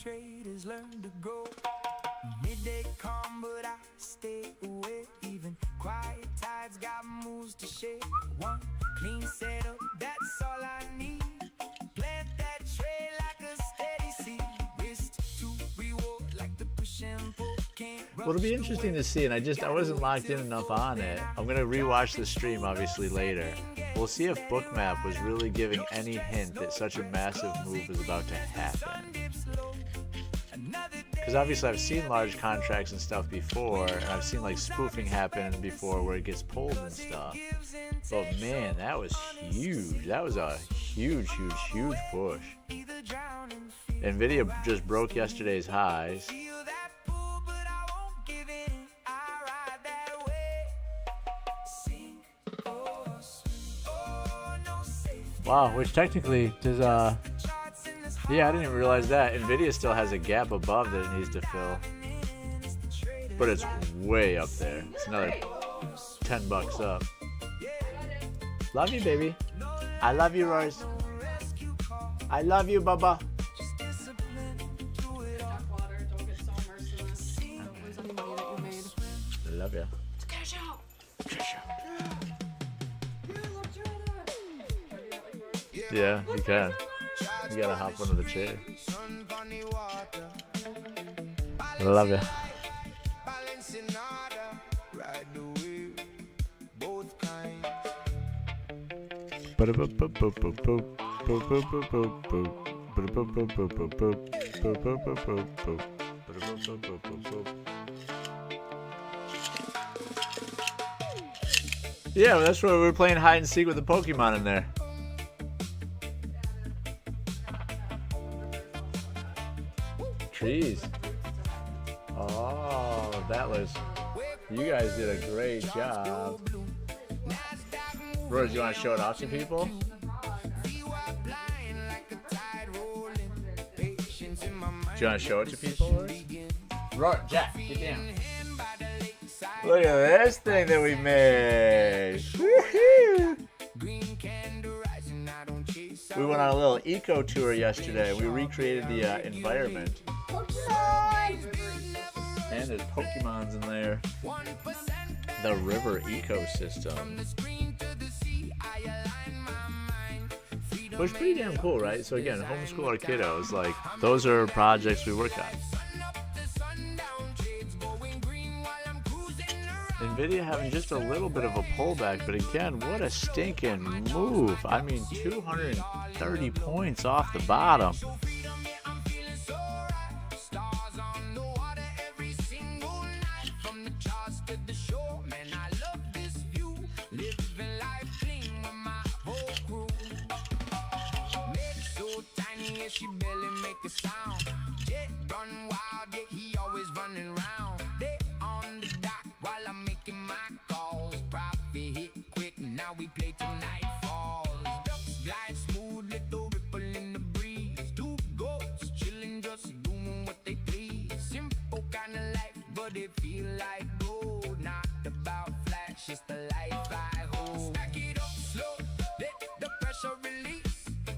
Traders learn to grow. Well, it'll be interesting to see, and I wasn't locked in enough on it. I'm gonna rewatch the stream obviously later. We'll see if Bookmap was really giving any hint that such a massive move is about to happen. Because obviously I've seen large contracts and stuff before, and I've seen like spoofing happen before where it gets pulled and stuff. But man, that was huge. That was a huge, huge, huge push. Nvidia just broke yesterday's highs. Wow, which technically does yeah, I didn't even realize that. Nvidia still has a gap above that it needs to fill. But it's way up there. It's another $10 up. Love you, baby. I love you, Royce. I love you, Bubba. I love you. Cash out. Cash out. Yeah, you can. You gotta hop onto the chair. I love you. Yeah, well, that's where we were playing hide and seek with the Pokemon in there. Trees. Oh, that was. You guys did a great job. Rose, you want to show it off to people? Do you want to show it to people? Roy, Jack, get down. Look at this thing that we made. Woo-hoo. We went on a little eco tour yesterday. We recreated the environment. And there's Pokemons in there. The river ecosystem. Which is pretty damn cool, right? So again, homeschool our kiddos, like, those are projects we work on. Nvidia having just a little bit of a pullback, but again, what a stinking move. I mean, 230 points off the bottom. She barely make a sound. Jet run wild, yeah, he always running round. They on the dock while I'm making my calls. Profit hit quick, now we play till night falls. Ducks glide smooth, little ripple in the breeze. Two goats chilling, just doing what they please. Simple kind of life, but it feel like gold. Not about flash, it's the life I hold. Stack it up slow, let the pressure release.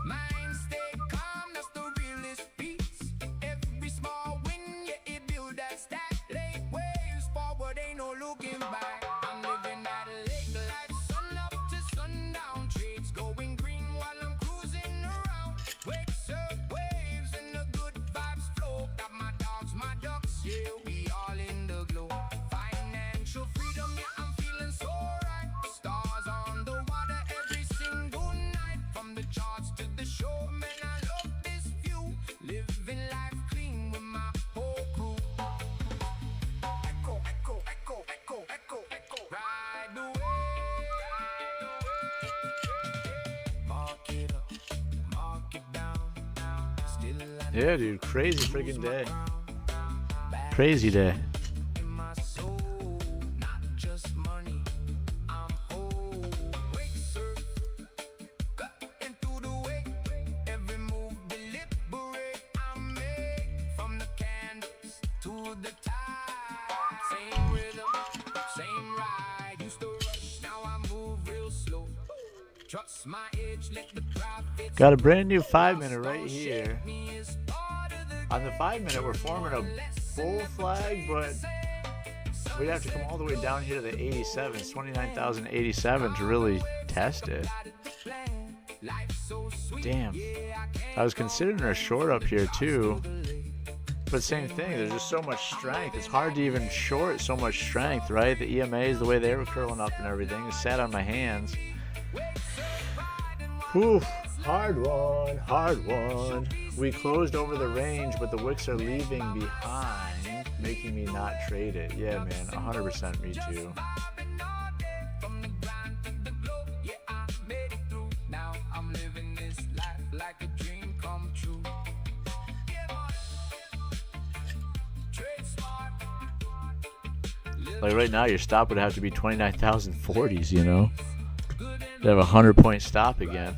Mind stay calm, that's the realest piece. Every small win, yeah, it build that stack. Late waves forward, ain't no looking back. I'm living that lake life, sun up to sundown. Trades going green while I'm cruising around. Wakes up waves and the good vibes flow. Got my dogs, my ducks, yeah, we all in the glow. Financial freedom, yeah, I'm feeling so right. Stars on the water every single night. From the charts to the show, man, I love this view. Living life clean with my whole crew. Echo, echo, echo, echo, echo, echo. Ride the wave. Mark it up, mark it down. Still I Yeah, dude, crazy freaking day. Crazy day. in my soul, not just money. I'm whole. Wake surf, cutting through the wake. Every move deliberate. I make from the candles to the tide. Same rhythm, same ride. Used to rush, now I move real slow. Trust my edge, let the profits. Got a brand new 5-minute right here. On the 5-minute, we're forming a bull flag, but we'd have to come all the way down here to the 87s, 29,087 to really test it. Damn. I was considering a short up here too. But same thing, there's just so much strength. It's hard to even short so much strength, right? The EMAs, the way they were curling up and everything, it sat on my hands. Whew, hard one, hard one. We closed over the range, but the wicks are leaving behind, making me not trade it. Yeah, man, 100% me too. Like right now, your stop would have to be 29,040s, you know? To have a 100-point stop again.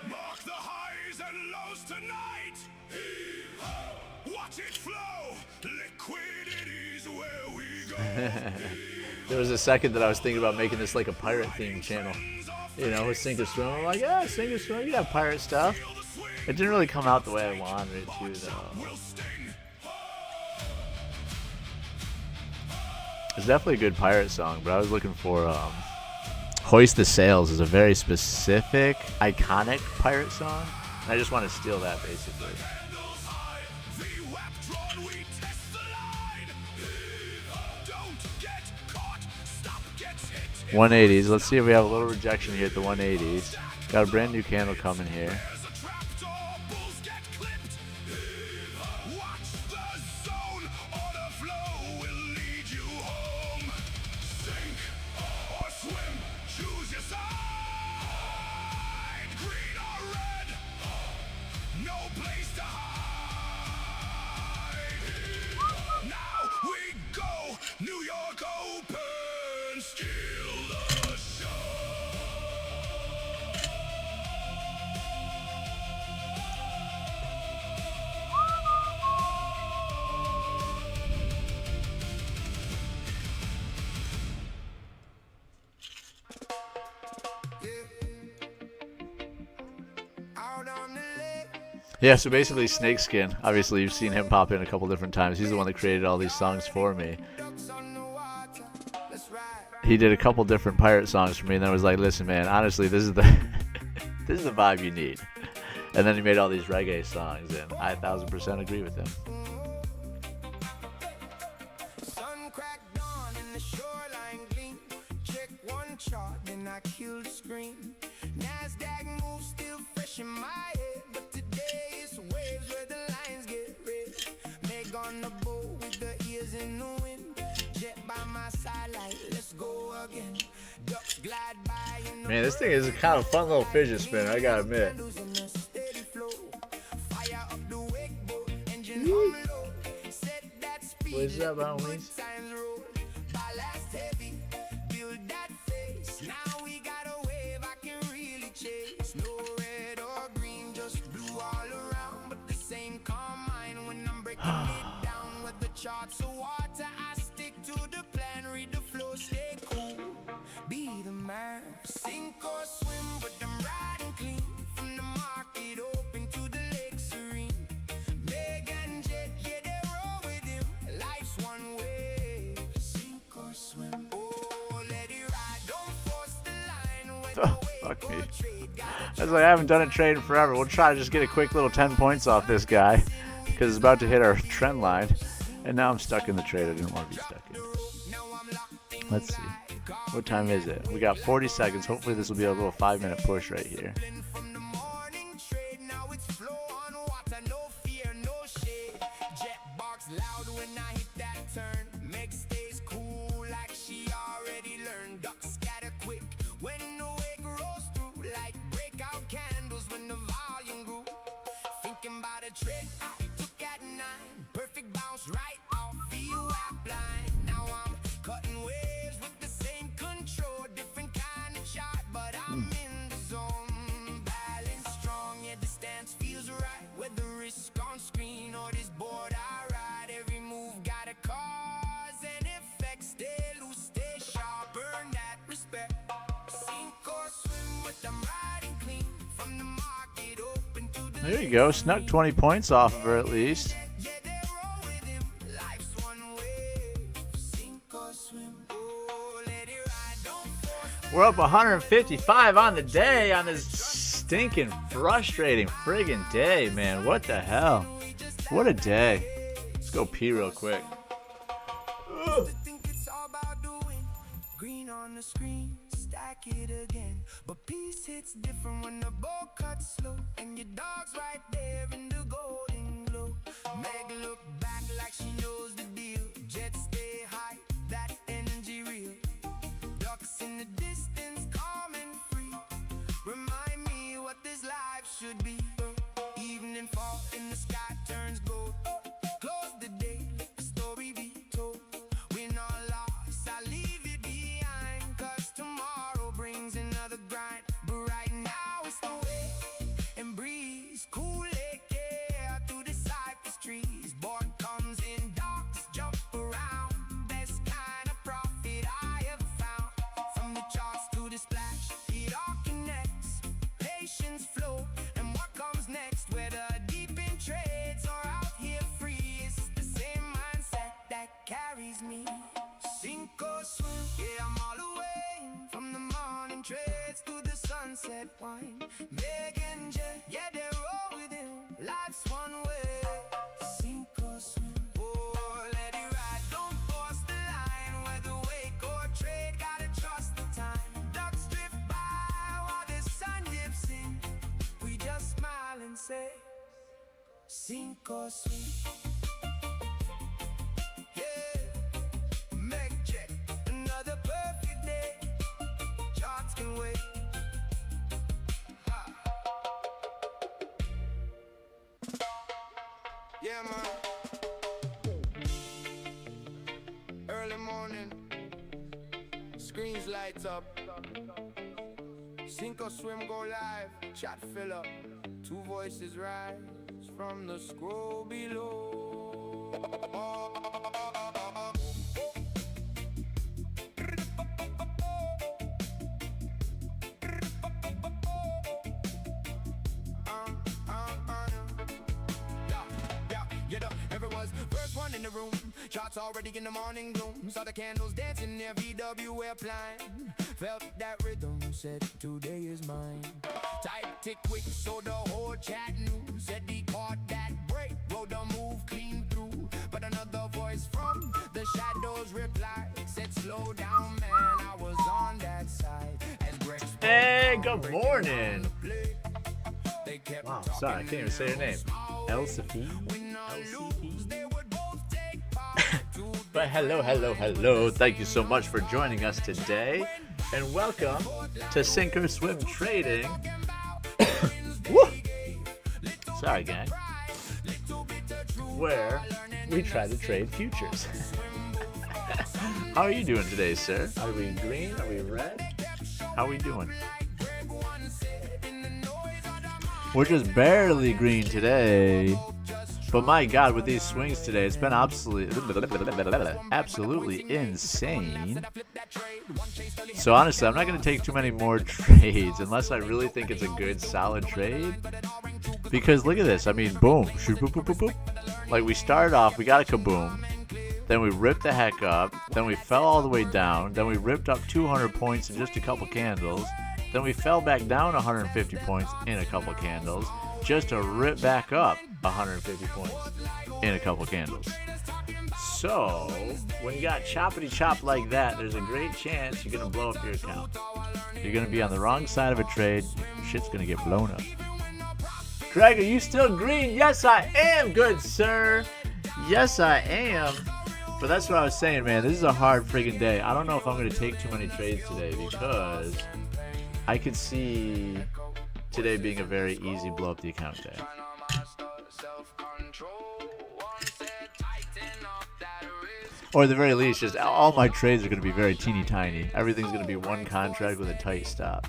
Mark the highs and lows tonight. Watch it flow. Liquidity's where we go. There was a second that I was thinking about making this like a pirate themed channel. You know, with Sink or Swim. I'm like, yeah, Sink or Swim, you have pirate stuff. It didn't really come out the way I wanted it to, though. It's definitely a good pirate song, but I was looking for Hoist the Sails is a very specific, iconic pirate song. And I just want to steal that, basically. 180s. Let's see if we have a little rejection here at the 180s. Got a brand new candle coming here. Yeah, so basically Snakeskin, obviously you've seen him pop in a couple different times. He's the one that created all these songs for me. He did a couple different pirate songs for me, and then I was like, listen man, honestly, this is the this is the vibe you need. And then he made all these reggae songs, and I 1000% agree with him. Sun cracked dawn in the shoreline gleam. Check one chart, then I kill the screen. Nasdaq moves still fresh in my head, but today it's waves where the lines get red. Meg on the boat with the ears in the wind. Jet by my side like let's go again. Ducks glide by in the Man, this thing is a kind of fun little fidget spinner, I gotta admit. What's up, homies? Charts of water, I stick to the plan, read the flow, stay cool, be the man, sink or swim, but I'm riding clean, from the market open to the lake serene, Meg and Jet, yeah, they roll with him, life's one way, sink or swim, oh, let it ride, don't force the line, when Oh, fuck me. I was like, I haven't done a trade in forever. We'll try to just get a quick little 10 points off this guy, because it's about to hit our trend line. And now I'm stuck in the trade I didn't want to be stuck in. Let's see. What time is it? We got 40 seconds. Hopefully this will be a little 5-minute push right here. There you go. Snuck 20 points off of her at least. We're up 155 on the day on this stinking, frustrating friggin' day, man. What the hell? What a day. Let's go pee real quick. Ugh. Think it's all about doing green on the screen, stack it again. But peace hits different when the ball cuts slow, and your dog's right there in the golden glow. Meg look back like she knows the deal. Jets stay high, that energy real. Ducks in the distance, calm and free. Remind me what this life should be. Evening fall in the sky turns gold. Close the day, let the story be told. Win or loss, I leave it behind. Cause tomorrow brings another grind. But right now it's the way and breeze. Cool it, yeah, through the cypress trees. Board comes in docks, jump around. Best kind of profit I have found. From the charts to the splash, it all connects. Patience flow, and what comes next? Whether deep in trades or out here free, it's the same mindset that carries me. Sink or swim, yeah, I'm all away. From the morning trades to the sunset wine. Meg and Jet, yeah, they roll with him. Life's one way. Sink or swim, oh, let it ride. Don't force the line. Whether wake or trade, gotta trust the time. Ducks drift by while the sun dips in. We just smile and say, sink or swim. Yeah, Meg Jet, another perfect day. Charts can wait. Ha. Yeah, man. Early morning, screens lights up. Sink or swim, go live. Chat fill up. Two voices rise from the scroll below. Get up, everyone's first one in the room. Charts already in the morning gloom. Saw the candles dancing near VW airplane. Felt that rhythm, said today is mine. Type tick quick, so the whole chat knew. Said he caught that break, rode the move clean through. But another voice from the shadows replied, said slow down, man, I was on that side. As Greg spoke, Hey, good morning. they kept Wow, sorry, I can't even say your name. LCP? But hello. Thank you so much for joining us today. And welcome to Sink or Swim Trading. Woo! Sorry, gang. Where we try to trade futures. How are you doing today, sir? Are we green? Are we red? How are we doing? We're just barely green today. But my God, with these swings today, it's been absolutely insane. So honestly, I'm not going to take too many more trades unless I really think it's a good, solid trade. Because look at this. I mean, boom. Shoot, boop, boop, boop, boop. Like we started off, we got a kaboom. Then we ripped the heck up. Then we fell all the way down. Then we ripped up 200 points in just a couple candles. Then we fell back down 150 points in a couple candles. Just to rip back up 150 points in a couple candles. So, when you got choppity chop like that, there's a great chance you're going to blow up your account. You're going to be on the wrong side of a trade, shit's going to get blown up. Craig, are you still green? Yes, I am, good sir. Yes, I am. But that's what I was saying, man. This is a hard friggin' day. I don't know if I'm going to take too many trades today because I could see today being a very easy blow up the account day. Or at the very least, just all my trades are going to be very teeny tiny. Everything's going to be one contract with a tight stop.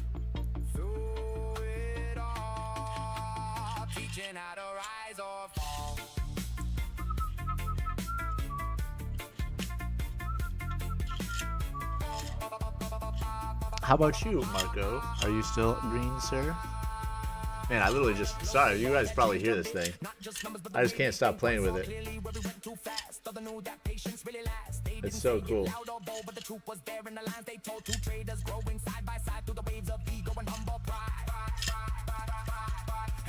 How about you, Marco? Are you still green, sir? Man, I literally just... Sorry, you guys probably hear this thing. I just can't stop playing with it. It's so cool. But the truth was there in the lines they told. Two traders growing side by side through the waves of ego and humble pride.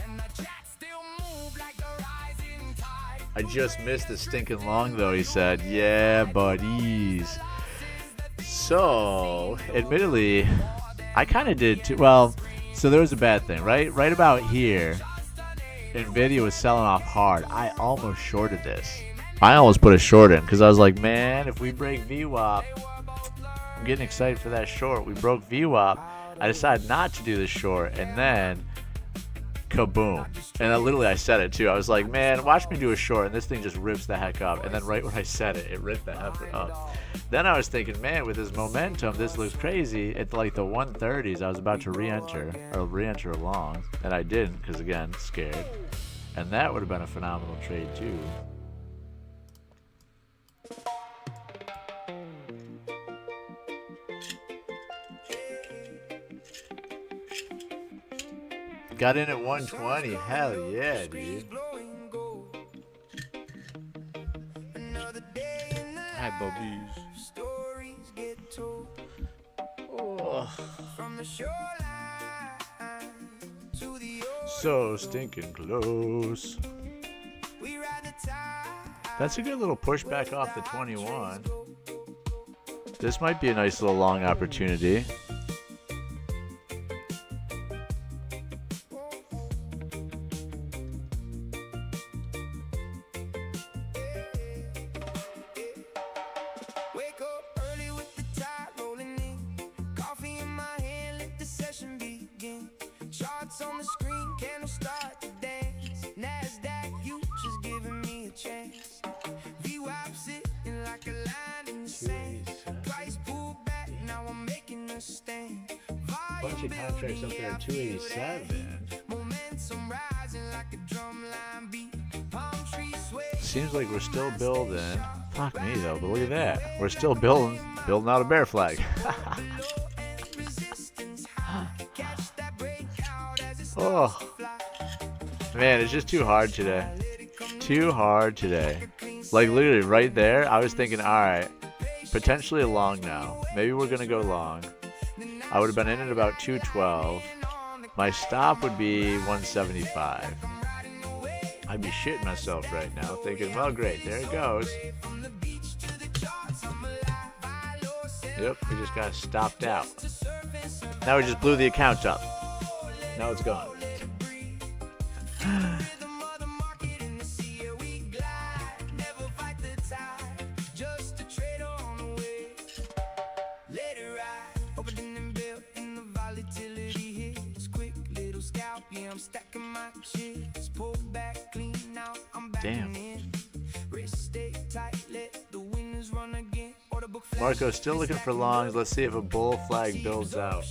And the chat still move like a rising tide. I just missed the stinking long though, he said. Yeah, buddies. So, admittedly, I kind of did too. Well, so there was a bad thing, right? Right about here, Nvidia was selling off hard. I almost shorted this. I almost put a short in because I was like, man, if we break VWAP, I'm getting excited for that short. We broke VWAP. I decided not to do the short, and then kaboom. And I said it too. I was like, man, watch me do a short, and this thing just rips the heck up. And then right when I said it, it ripped the heck up. Then I was thinking, man, with this momentum, this looks crazy. At like the 130s, I was about to re-enter long, and I didn't because, again, scared. And that would have been a phenomenal trade too. Got in at 120. Hell yeah, dude. Hi, Bobbies. Oh. So stinking close. That's a good little pushback off the 21. This might be a nice little long opportunity. Charts on the screen, candle start to dance. Nasdaq Futures giving me a chance. VWAP sitting like a line in the sand. Price pulled back, now I'm making a stand. Bunch of contracts up there at 287. Momentum rising like a drum line beat. Palm tree sway. Seems like we're still building. Fuck me though, but look at that. We're still building out a bear flag. Oh, man, it's just too hard today. Too hard today. Like, literally right there, I was thinking, all right, potentially a long now. Maybe we're going to go long. I would have been in at about 212. My stop would be 175. I'd be shitting myself right now thinking, well, great, there it goes. Yep, we just got stopped out. Now we just blew the account up. Now it's gone. Damn. Marco's still looking for longs. Let's see if a bull flag builds out.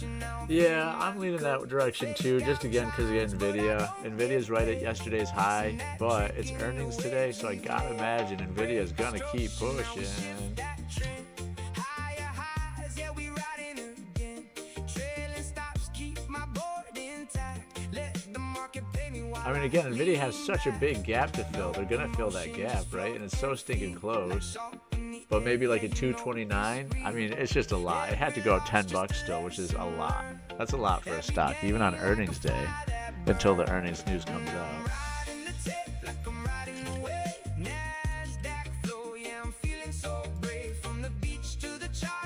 Yeah, I'm leaning that direction too, just again because of Nvidia. Nvidia's right at yesterday's high, but it's earnings today, so I gotta imagine Nvidia's gonna keep pushing. I mean, again, Nvidia has such a big gap to fill. They're gonna fill that gap, right? And it's so stinking close. But maybe like a 229. I mean, it's just a lot. It had to go up $10 still, which is a lot. That's a lot for a stock, even on earnings day, until the earnings news comes out.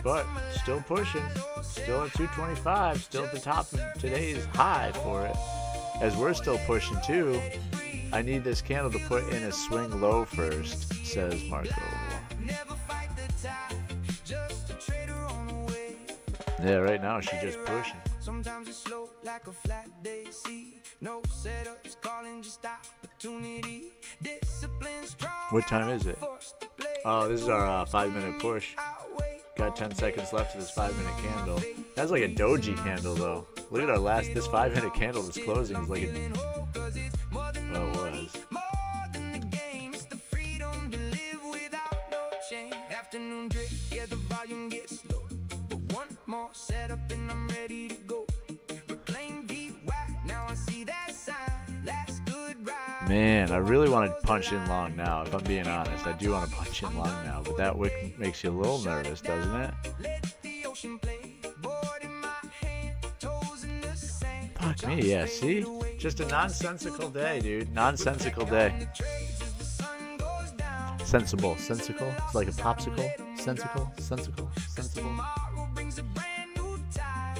But still pushing, still at 225, still at the top of today's high for it. As we're still pushing too, I need this candle to put in a swing low first, says Marco. Yeah, right now she's just pushing. Sometimes it's slow like a flat day sea. No setups, calling just opportunity. Discipline strong. What time is it? Oh, this is our 5-minute push. Got 10 seconds left of this 5-minute candle. That's like a doji candle though. Look at our last, this 5-minute candle that's closing is like a, well, it was. Afternoon drip, yeah, the volume gets low. But one more setup and I'm ready to go. Reclaim VWAP, now I see that sign. Last good ride. Man, I really want to punch in long now. If I'm being honest, I do want to punch in long now. But that wick makes you a little nervous, doesn't it? Fuck me, yeah. See, just a nonsensical day, dude. Nonsensical day. Sensible, sensical. It's like a popsicle. Sensical, sensical, sensible. Brings a brand new tide,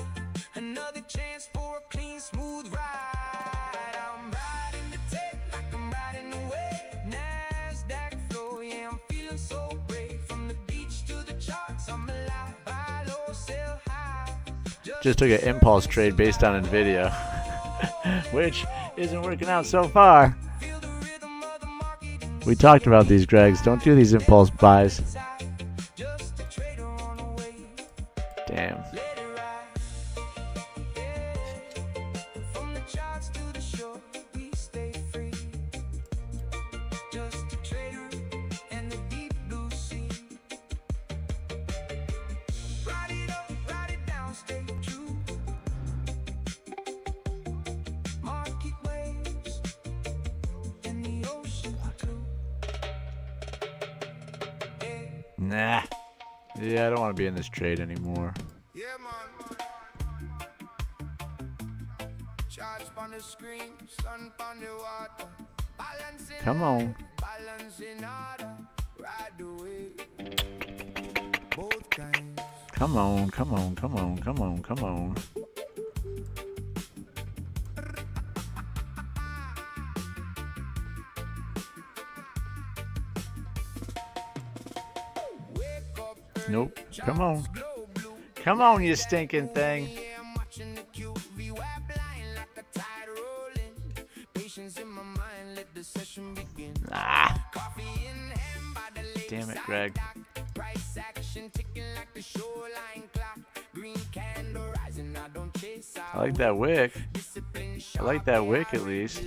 another chance for a clean, smooth ride. I'm riding the tape like I'm riding the wave. Nasdaq flow, yeah, I'm feeling so brave. From the beach to the charts, I'm alive. Buy low, sell high. Just took an impulse trade based on Nvidia, which isn't working out so far. Feel the rhythm of the market. We talked about these, Gregs. Don't do these impulse buys. Just a trader on a wave. Damn. Let it ride. Yeah. From the charts to the shore, we stay free. Just a trader and the deep blue sea. Ride it up, ride it down, stay true. Market waves in the ocean too. Yeah. Nah. Yeah, I don't want to be in this trade anymore. Yeah, man. Charts on the screen, sun on the water. Balancing Come on. balancing order. Ride the wave. Both kinds. Come on, come on, come on, come on, come on. Wake up, Nope. Come on. glow blue. Come on, you stinking thing. Yeah, I'm watching the QV web line like a tide rolling. Patience in my mind, let the session begin. Ah, Coffee in hand by the lake. damn it, Greg. Price action ticking like the shoreline clock. Green candle rising, I don't chase. I like that wick. Discipline I like that wick at least.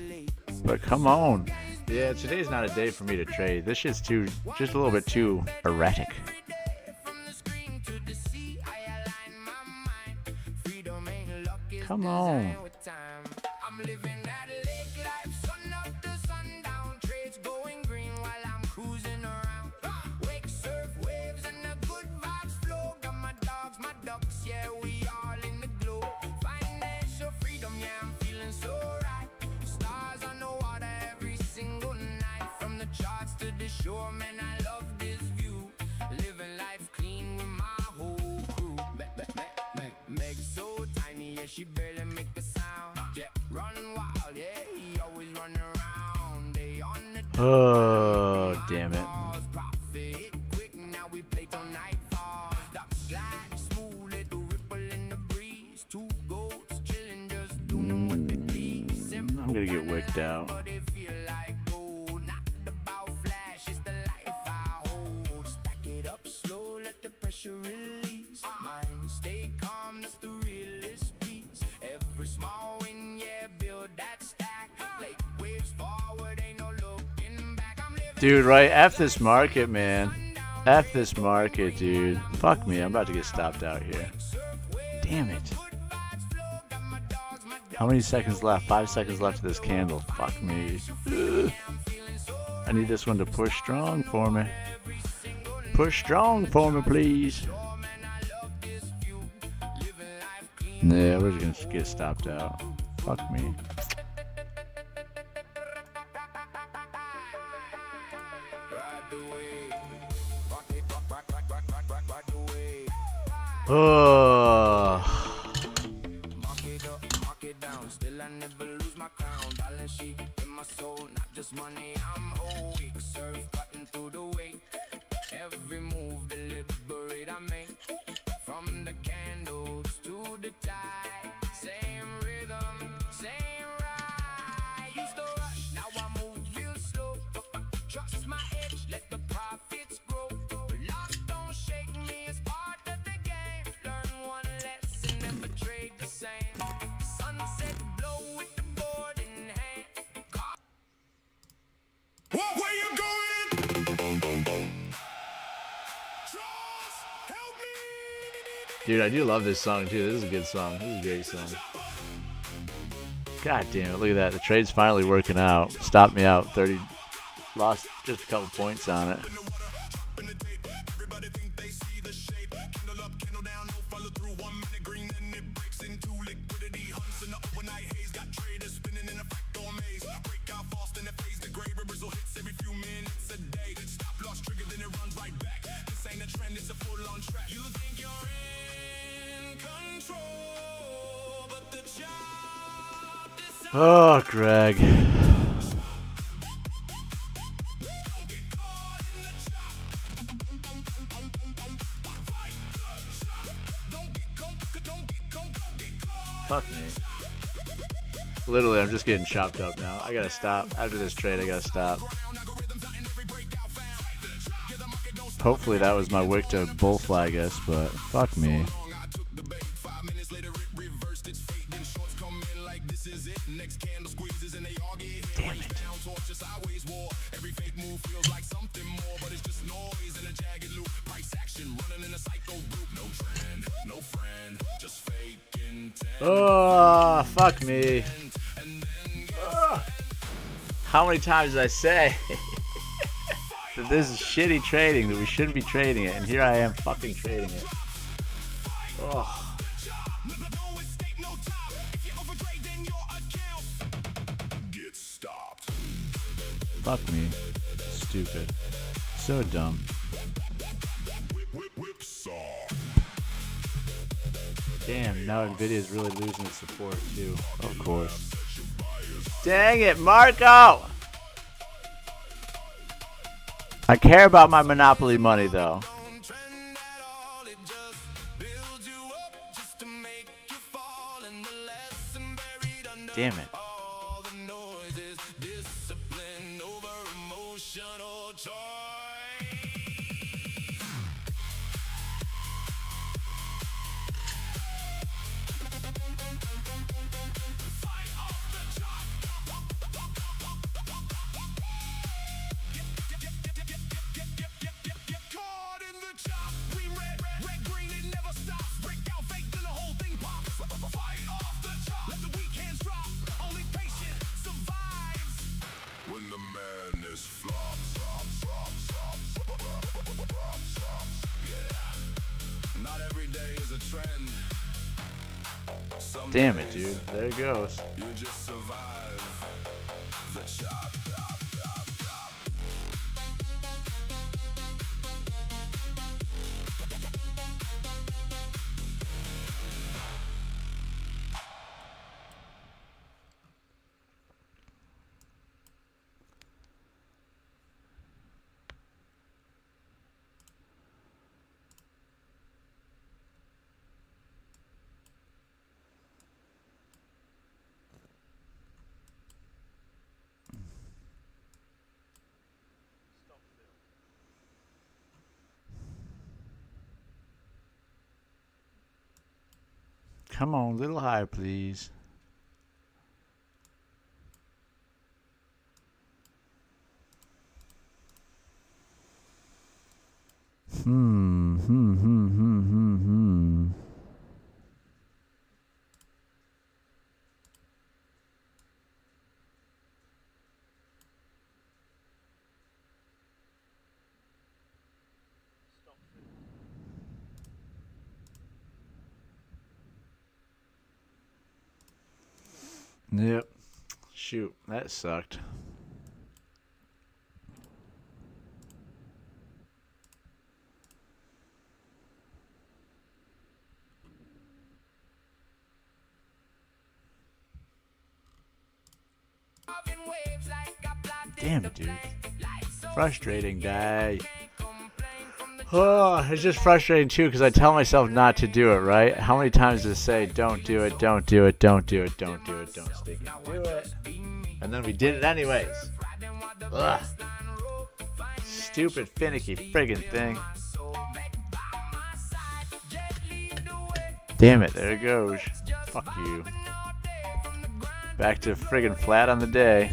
But come on. Yeah, today's not a day for me to trade. This shit's just a little bit too erratic. From the screen to the sea, I align my mind. Freedom ain't luck, it's Come on. designed with time. I'm living that lake life, sun up to sundown. Trades going green while I'm cruising around. Wake, surf, waves, and the good vibes flow. Got my dogs, my ducks, yeah, we all in the glow. Financial freedom, yeah, I'm feeling so right. Stars on the water every single night. From the charts to the shore, man, I love this view. Living life clean with my whole crew. Meg so tiny, yeah, she barely make a sound. Yeah, run wild, yeah, he always run around. They on the Oh, damn it. cause, profit hit quick, now we play till nightfall. Duck slide smooth, little ripple in the breeze. Two goats chilling, just doing what they please. Simple, I'm gonna get wicked out. but it feel like gold. Not about flash, it's the life I hold. Stack it up slow, let the pressure release. Mind stay calm, that's the realest piece. Every small win, yeah, build that stack. Lake waves forward, ain't no looking back. I'm living Dude, right? F this market, man. F this market, dude. Fuck me. I'm about to get stopped out here. Damn it. How many seconds left? 5 seconds left of this candle. Fuck me. Ugh. I need this one to push strong for me. Push strong for me, please. Yeah, we're just gonna get stopped out. Fuck me. Oh. Mark it up, mark it down. Still I never lose my crown. Balance sheet in my soul, not just money. I'm awake. Surf cutting through the wake. Every move deliberate I make. From the candles to the tide. Same rhythm, same ride. Used to rush, now I move real slow. Trust my edge, let the profits grow. Loss don't shake me, it's part of the game. Learn one lesson, never trade the same. Sunset blow with the board in hand. Where you going? Help me! Dude, I do love this song too. This is a good song. This is a great song. God damn it, look at that. The trade's finally working out. Stopped me out. 30. Lost just a couple points on it. Oh, Greg. Fuck me. Literally, I'm just getting chopped up now. I gotta stop. After this trade, I gotta stop. Hopefully that was my wick to bull flag us, but fuck me. Damn it. Oh, fuck me. How many times did I say that this is shitty trading, that we shouldn't be trading it, and here I am fucking trading it. Oh. Fuck me. Stupid. So dumb. Damn, now Nvidia's really losing its support too. Of course. Dang it, Marco! I care about my Monopoly money though. Damn it. Damn it, dude. There it goes. You just survive the chop. Come on, a little higher, please. Yep. Shoot, that sucked. Damn it, dude. Frustrating day. Oh, it's just frustrating too because I tell myself not to do it, right? How many times does it say, don't do it, don't do it, don't do it, don't do it, don't stick it, do it. And then we did it anyways. Ugh. Stupid, finicky, friggin' thing. Damn it, there it goes. Fuck you. Back to friggin' flat on the day.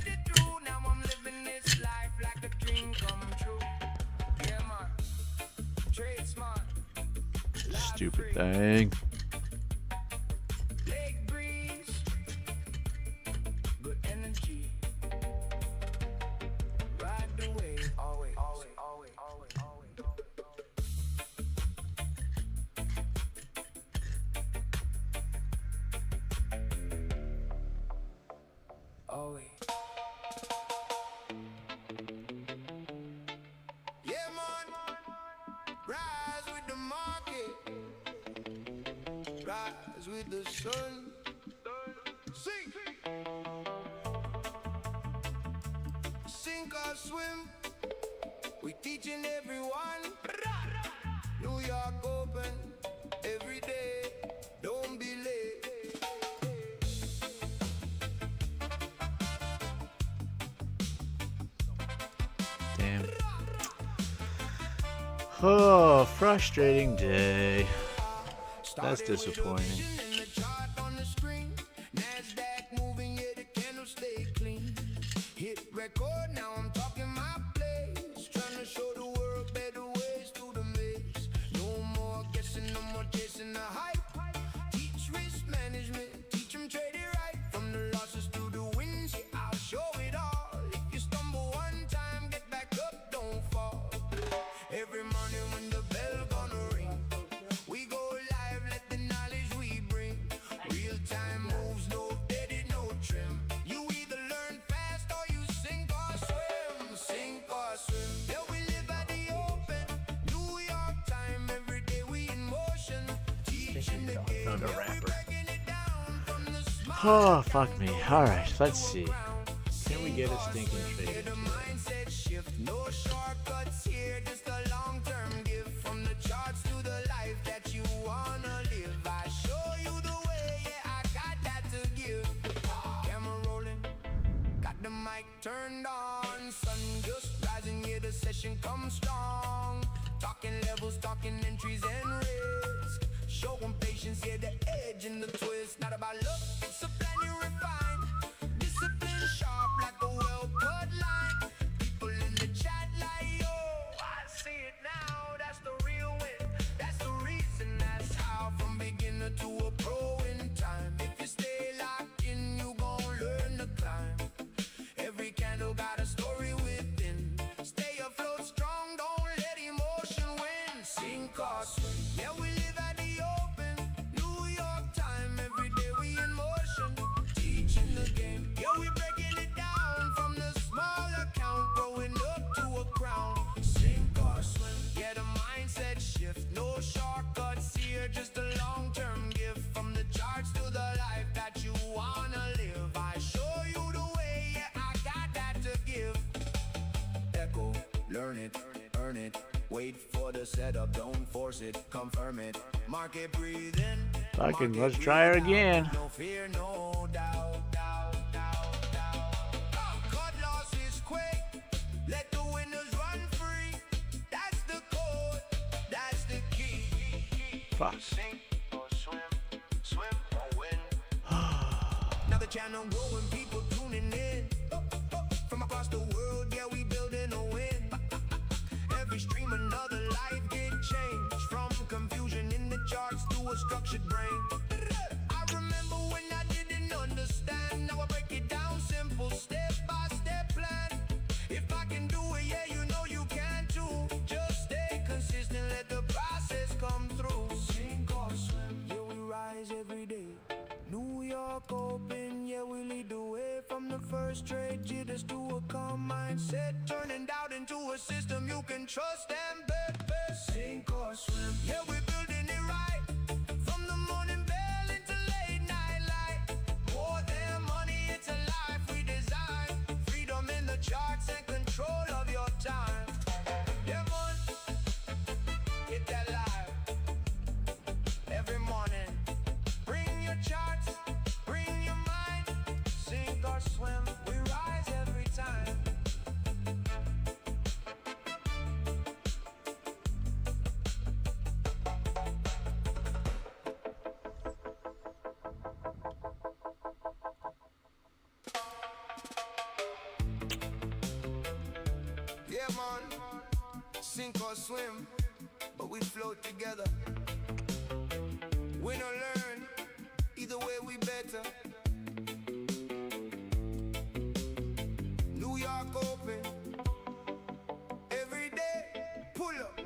Stupid thing. way. Yeah, man, rise with the market, rise with the sun. Sink, sink or swim. We teaching everyone. New York open every day. Don't be late. Damn. Oh, frustrating day. That's disappointing. In the chart on the screen. Nasdaq moving, yeah, the candles stay clean. Hit record, now I'm talking my place. Trying to show the world better ways through the maze. No more guessing, no more chasing the hype. Teach risk management, teach them trade it right. From the losses to the wins, yeah, I'll show it all. If you stumble one time, get back up, don't fall. Every morning when the bell gonna ring, we go live, let the knowledge we bring. Real time moves, no edit, no trim. You either learn fast or you sink or swim. Sink or swim. Yeah, we live at the open. New York time, every day we in motion. Teaching the game, Found a yeah, we rapper. breaking it down from the small Oh, fuck me. Alright, let's see. Can we get a stinking trade? the mindset shift, no shortcuts here, just a long-term gift. From the charts to the life that you wanna live, I show you the way, yeah, I got that to give. Camera rolling, got the mic turned on, sun just rising, yeah, the session comes strong. Talking levels, talking entries and risk, showing patience, yeah, the edge and the twist. Not about luck, it's a plan you refine. Discipline sharp like a well-cut line. People in the chat like, yo, I see it now. That's the real win. That's the reason. That's how from beginner to a pro in time. If you stay locked in, you gon' learn to climb. Every candle got a story within. Stay afloat strong, don't let emotion win. Sink or swim. Yeah, we live at the open. New York time, every day we in motion. Teaching the game. Yeah, we breaking it down from the small account, growing up to a crown. Sink or swim. Yeah, the mindset shift. No shortcuts here, just a long-term gift. From the charts to the life that you wanna live, I show you the way, yeah, I got that to give. Echo, learn it, earn it. Wait for the setup, don't force it, confirm it. Market breathe in. Fucking, market let's try her breathe out. again. No fear, no doubt. Cut losses quick, let the winners run free. That's the code, that's the key. Fuck. Sink or swim, swim or win. Now the channel growing, people tuning in. From across the world, yeah, we building a win. Every stream, another life get changed. From confusion in the charts to a structured brain. I remember when I didn't understand. Now I break it down simple, step-by-step plan. If I can do it, yeah, you know you can too. Just stay consistent, let the process come through. Sink or swim, yeah, we rise every day. New York open, yeah, we lead the way. From the first trade, jitters to a calm mindset. Turning doubt into a system you can trust and bet. Sink or swim, yeah, we're building it right. From the morning bell into late night light. More than money, it's a life we design. Freedom in the charts and control of your time. Yeah, man, hit that live every morning. Bring your charts, bring your mind. Sink or swim, we rise every time. Yeah, man, sink or swim, but we float together. Win or learn, either way we better. New York open, every day, pull up.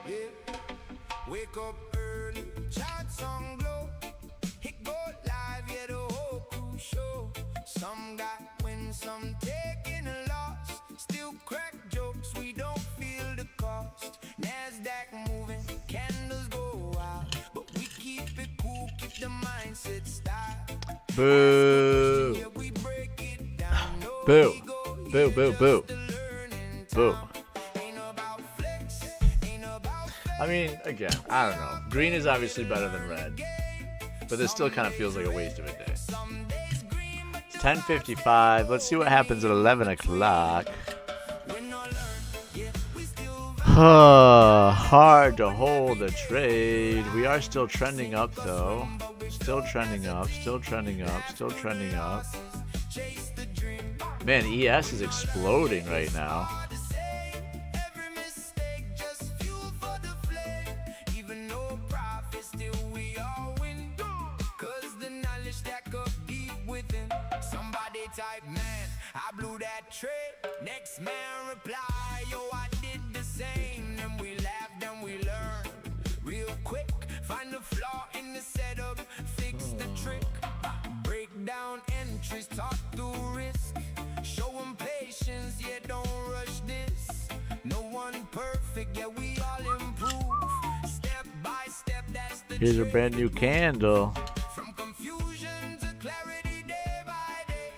Yeah, wake up early, charts on glow. Some got wins, some taking a loss. Still crack jokes, we don't feel the cost. Nasdaq moving, candles go out, but we keep it cool, keep the mindset style. Boo. We break it down. No Boo. ego, Boo, boo, boo. the learning Boo. time. Ain't about flex, ain't about I mean, again, I don't know. Green is obviously better than red, but this still kind of feels like a waste of a day. some days green, but It's 10:55. Let's see what happens at 11 o'clock. we no learn. Yeah, we still Hard to hold a trade. We are still trending up, though. Still trending up, still trending up, still trending up. chase the dream. Man, ES is exploding right now. To say every mistake just fuel for the flame. Even no profit, still we all win. Cause the knowledge stack up deep within. Somebody type, man, I blew that trade. Next man reply, yo, I did the same. Then we laugh, then we learn. Real quick, find the flaw in the setup, fix the trick. Break down entries, talk through risk. Show 'em patience, yeah, don't rush this. No one perfect, yeah, we all improve. Step by step, that's the Here's a trick. brand new candle. From confusion to clarity day by day.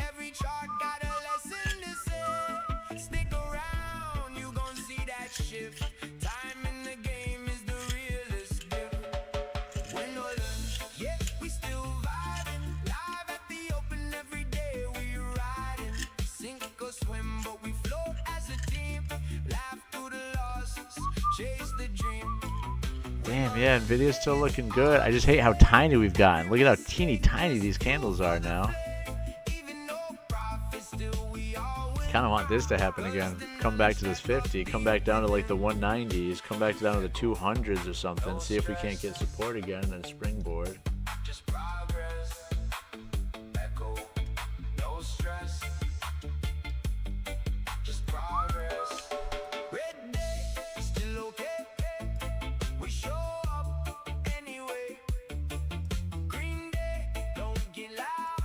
Every chart got a lesson to say. Stick around, you gon' see that shift. Time in the game is the realest gift. Win or learn, yeah, we still vibing. Live at the open every day, we riding. Sink or swim, but we float as a team. Laugh through the losses, chase the dream. Damn, yeah, Nvidia's still looking good. I just hate how tiny we've gotten. Look at how teeny tiny these candles are now. Even no profit, still we all win. Kind of want this to happen again. Come back to this 50, come back down to like the 190s, come back down to the 200s or something. See if we can't get support again and then springboard. Just progress. Echo. No stress. Just progress. Red day, still okay. We show up anyway. Green day, don't get loud.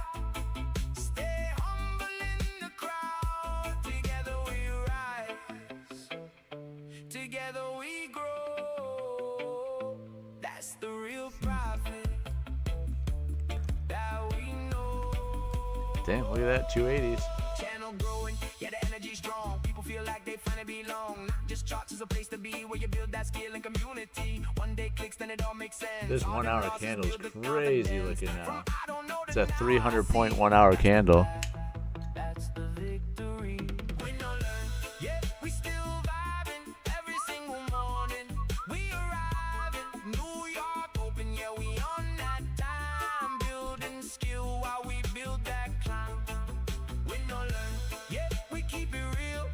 Stay humble in the crowd. Together we rise. Together we grow. That's the real profit that we know. Damn, look at that, 280s. Channel growing, yeah, the energy strong. People feel like they finally belong. Not just charts is a place to be where you build that skill and community. One day clicks, then it all makes sense. This All 1 them hour losses candle is build the crazy confidence. looking now. From I don't know It's to a now, 300-point I 1 hour candle. that's the victory. We no learn, yeah, we still vibing every single morning. We arriving, New York open, yeah, we on that time. Building skill while we build that climb. We no learn, yeah, we keep it real.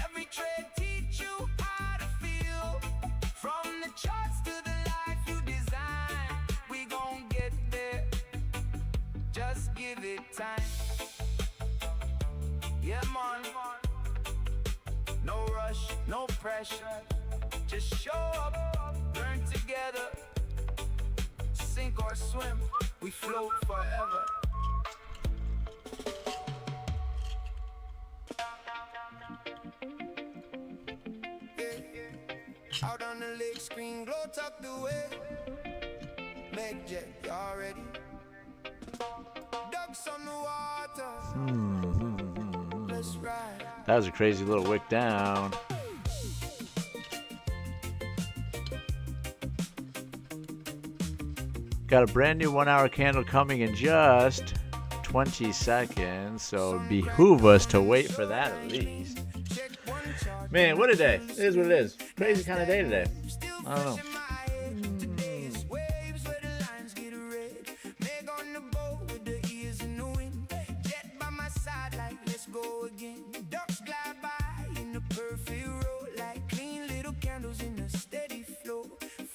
Every trade teach you how to feel. From the charts to the life you design, we gon' get there. Just give it time. Yeah, man. No rush, no pressure. Just show up, learn together. Sink or swim, we float forever. Out on the lake, screen glow tucked away. Leg jet, y'all ready? Ducks on the water. Let's ride. That was a crazy little wick down. Got a brand new 1 hour candle coming in just 20 seconds, so it behoove us to wait for that at least. Check one chart. Man, what a day. It is what it is. Crazy kind of day today. Still I don't know. pushing my to pace waves where the lines get red. Meg on the boat with the ears in the wind. Jet by my side like let's go again. Ducks glide by in the perfect row like clean little candles in a steady flow.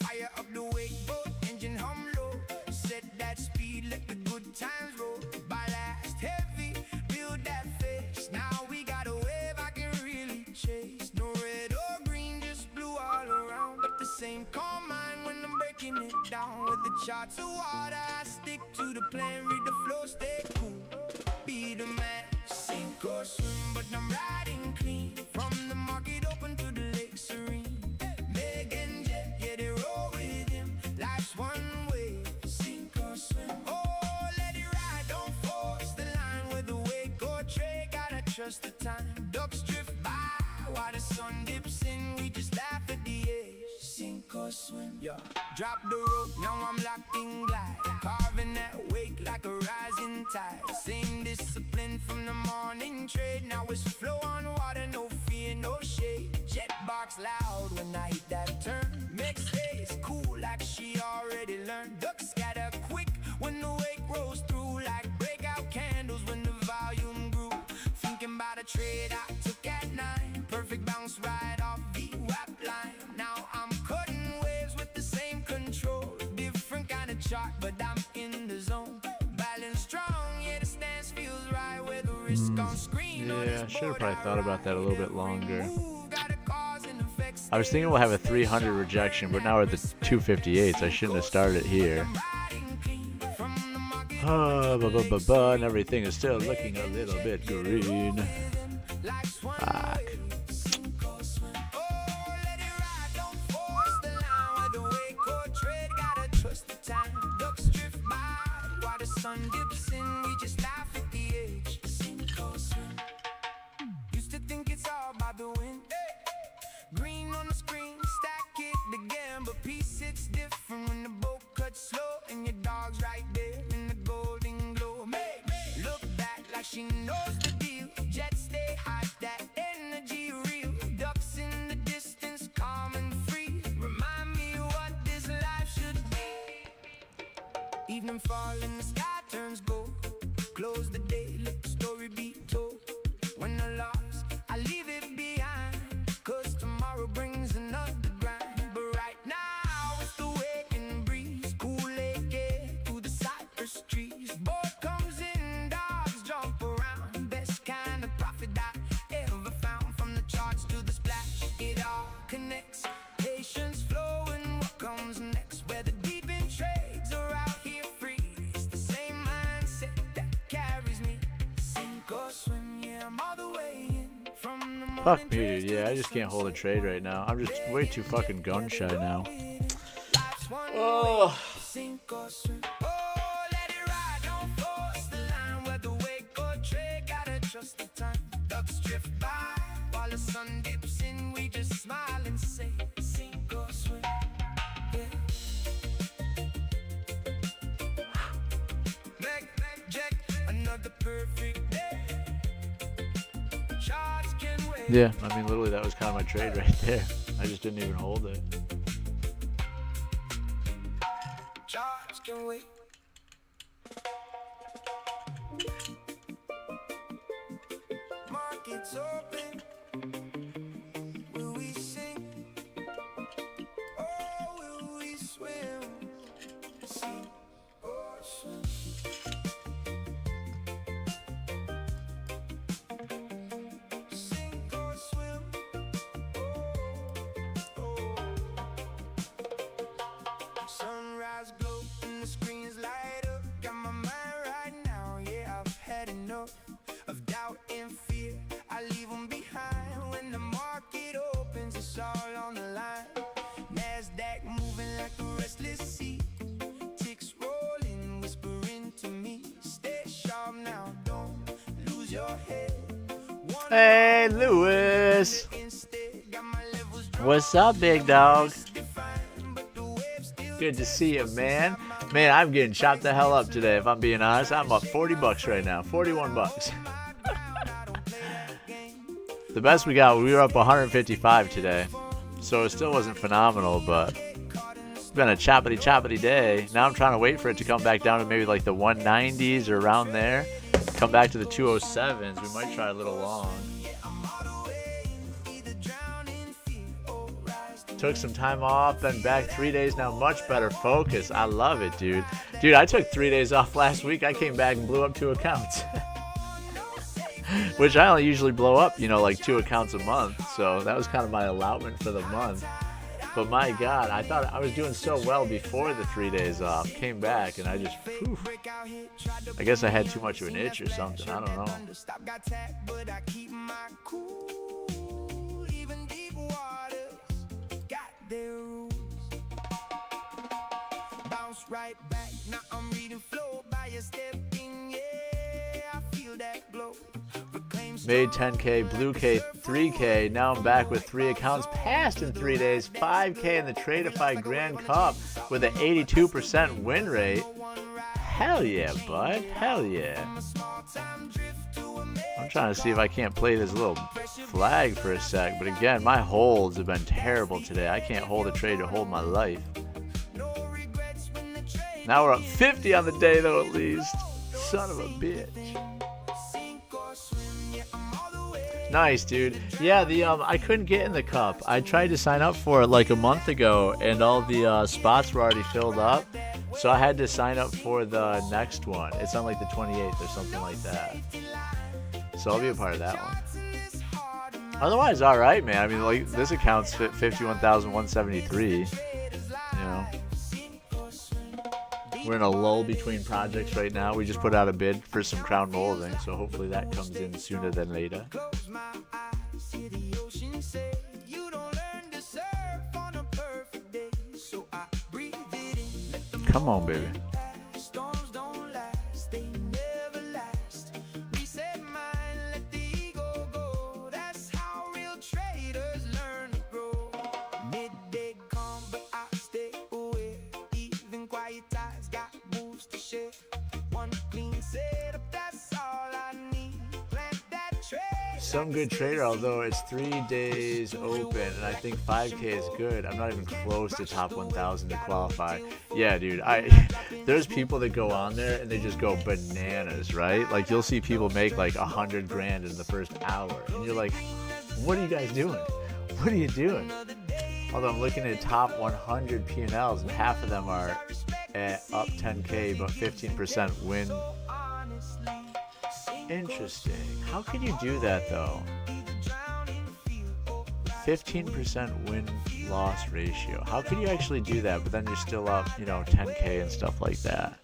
Fire up the wake boat, engine hum low. Set that speed, let the good times roll. Ballast heavy, build that face. Now we got a wave I can really chase. No red or green, just blue all around. But the same calm mind when I'm breaking it down. With the charts of water, I stick to the plan, read the flow, stay cool. be the man. Sink or swim, but I'm riding clean. From the market open to the lake serene. Meg and Jet, yeah, they roll with him. Life's one way, sink or swim. Oh, let it ride, don't force the line. With the wake or trade, gotta trust the time. Ducks drift by while the sun dips in. We just laugh at the edge, sink or swim. Yeah. Drop the rope, now I'm locked in glide. Carving that wake like a rising tide. Same discipline from the morning trade. Now it's flow on water, no fear, no shade. Jet barks loud when I hit that turn. Makes days cool like she already learned. Ducks scatter quick when the wake rolls through. Like breakout candles when the volume grew. Thinking about a trade I took at 9. Perfect bounce right off the WAP line. Now I'm cutting waves with the same control. Different kind of chart, but I'm in the zone. Balance strong, yeah, the stance feels right. With the risk on screen. Yeah, I should have probably thought about that a little bit longer. I was thinking we'll have a 300 rejection, but now we're at the 258s. I shouldn't have started here. And everything is still looking a little bit green. Fuck. Sun dips in, we just laugh at the edge. Sink or swim. Used to think it's all by the wind. Green on the screen, stack it again. But peace hits different when the boat cuts slow. And your dog's right there in the golden glow. Look back like she knows the deal. Jets stay high, that energy real. Ducks in the distance, calm and free. Remind me what this life should be. Evening fall in the sky turns gold. Close the day, let the story be told. When I lost, I leave it behind. Cause tomorrow brings another grind. But right now, it's the waking breeze. Kool-Aid air through the cypress trees. Boat comes in, dogs jump around. Best kind of profit I ever found. From the charts to the splash, it all connects. Patience flowing, what comes next? Where the deep in trades are out here free. It's the same mindset that carries me. Sink or swim, yeah, I'm all the way in. From the morning Fuck me, dude. Yeah, I just can't hold a trade right now. I'm just way too fucking gun shy now. Oh. Sink or swim. Oh, let it ride, don't force the line. Whether wake or trade, gotta trust the time. Ducks drift by while the sun dips in. We just smile and say, sink or swim. Yeah. Jack, another perfect day. Charts can wait. Yeah, I mean, literally, that was kind of my trade right there. I just didn't even hold it. Charts can wait. Markets open. Will we sink? Or will we swim? Sink or swim. Sink or swim. Sunrise glow and the screens light up. Got my mind right now, yeah, I've had enough of doubt and fear. I leave them behind when the market opens. It's all on the line. Nasdaq moving like a restless sea. Ticks rolling, whispering to me. Stay sharp now, don't lose your head. Hey, Lewis. What's up, big dog? Good to see you, man. Man, I'm getting chopped the hell up today, if I'm being honest. I'm up 40 bucks right now. 41 bucks. The best we got, we were up 155 today. So it still wasn't phenomenal, but it's been a choppity day. Now I'm trying to wait for it to come back down to maybe like the 190s or around there. Come back to the 207s. We might try a little long. Took some time off, been back 3 days now, much better focus. I love it, dude. Dude, I took 3 days off last week. I came back and blew up 2 accounts. Which I only usually blow up, you know, like 2 accounts a month. So that was kind of my allotment for the month. But my God, I thought I was doing so well before the 3 days off. Came back and I just, whew, I guess I had too much of an itch or something. I don't know. Right back, now I'm reading flow by a stepping, yeah, I feel that glow. Made 10K, Blue K, 3K. Now I'm back with 3 accounts passed in 3 days. 5K in the Tradeify Grand Cup with an 82% win rate. Hell yeah, bud. Hell yeah. I'm trying to see if I can't play this little flag for a sec. But again, my holds have been terrible today. I can't hold a trade to hold my life. Now we're up 50 on the day, though, at least. Son of a bitch. Nice, dude. Yeah, the I couldn't get in the cup. I tried to sign up for it like a month ago, and all the spots were already filled up. So I had to sign up for the next one. It's on like the 28th or something like that. So I'll be a part of that one. Otherwise, all right, man. I mean, like this account's 51,173. You know. We're in a lull between projects right now. We just put out a bid for some crown molding, so hopefully that comes in sooner than later. Come on, baby. Some good trader, although it's 3 days open, and I think 5K is good. I'm not even close to top 1,000 to qualify. Yeah, dude, there's people that go on there and they just go bananas, right? Like you'll see people make like 100 grand in the first hour, and you're like, what are you guys doing? What are you doing? Although I'm looking at top 100 P&Ls, and half of them are at up 10K, but 15% win. Interesting. How can you do that though? 15% win-loss ratio. How can you actually do that? But then you're still up, 10K and stuff like that.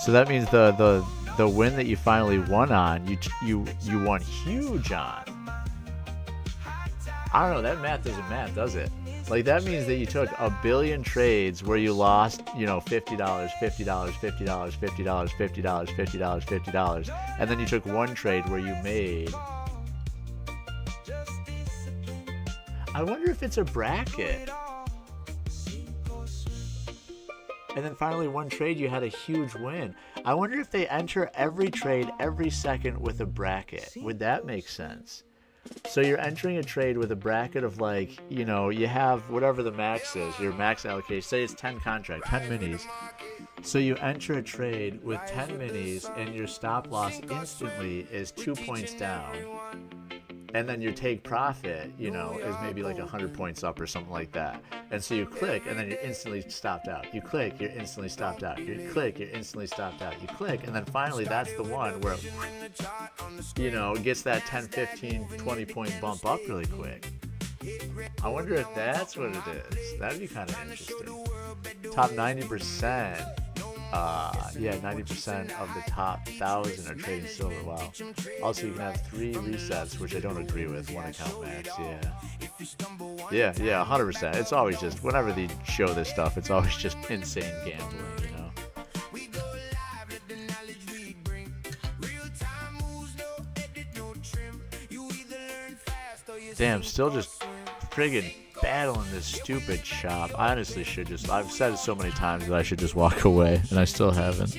So that means the win that you finally won on, you won huge on. I don't know. That math doesn't math, does it? Like that means that you took a billion trades where you lost, $50, $50, $50, $50, $50, $50, $50, and then you took one trade where you made. I wonder if it's a bracket. And then finally one trade you had a huge win. I wonder if they enter every trade every second with a bracket. Would that make sense? So you're entering a trade with a bracket of like, you have whatever the max is, your max allocation. Say it's 10 contract, 10 minis. So you enter a trade with 10 minis and your stop loss instantly is 2 points down. And then your take profit, is maybe like 100 points up or something like that. And so you click and then you're instantly stopped out. You click, you're instantly stopped out. You click, you're instantly stopped out. You click, and then finally that's the one where, gets that 10, 15, 20 point bump up really quick. I wonder if that's what it is. That'd be kind of interesting. Top 90%. 90% of the top 1,000 are trading silver. Wow. Also, you can have 3 resets, which I don't agree with. 1 account max. Yeah, 100%. It's always just, whenever they show this stuff, it's always just insane gambling, Damn, still just friggin' battling this stupid shop. I honestly should just, I've said it so many times that I should just walk away, and I still haven't.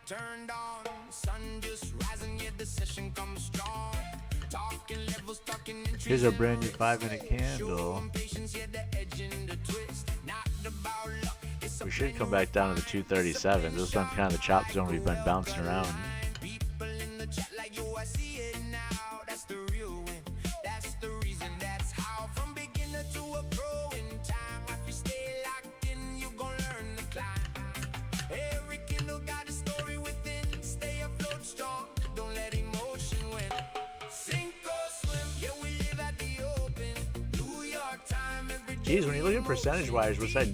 Turned on, sun just rising, yet the session comes strong. Talking levels, talking interest. Here's a brand new 5-minute candle. We should come back down to the 237. This has been kind of the chop zone we've been bouncing around. People in the chat like, yo, I see it now. Geez, when you look at percentage-wise, which I,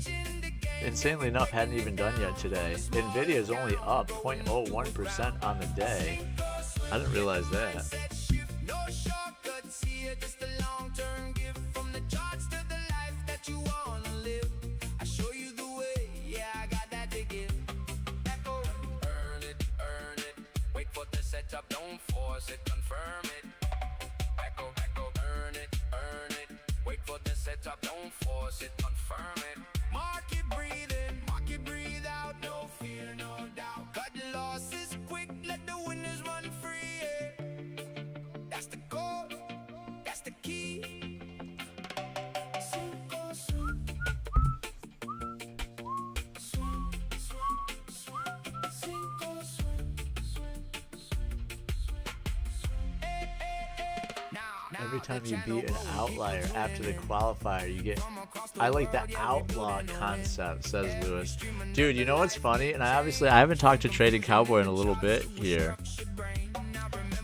insanely enough, hadn't even done yet today, NVIDIA is only up 0.01% on the day. I didn't realize that. No shortcuts here, just a long-term gift from the charts to the life that you wanna live. I show you the way, yeah, I got that to give. Echo, earn it, wait for the setup, don't force it, confirm it. Echo, earn it, wait for the setup, don't force it, confirm it. Market breathe in, market breathe out, no fear, no doubt. Cut the losses quick, let the winners run free, yeah. That's the goal, that's the key. Sink or swim. Swim, swim, swim. Sink or swim. Swim, swim. Hey, hey, hey. Now, Every time you beat an outlier after the qualifier, you get... I like the outlaw concept, says Lewis. Dude, you know what's funny? And I haven't talked to Trading Cowboy in a little bit here.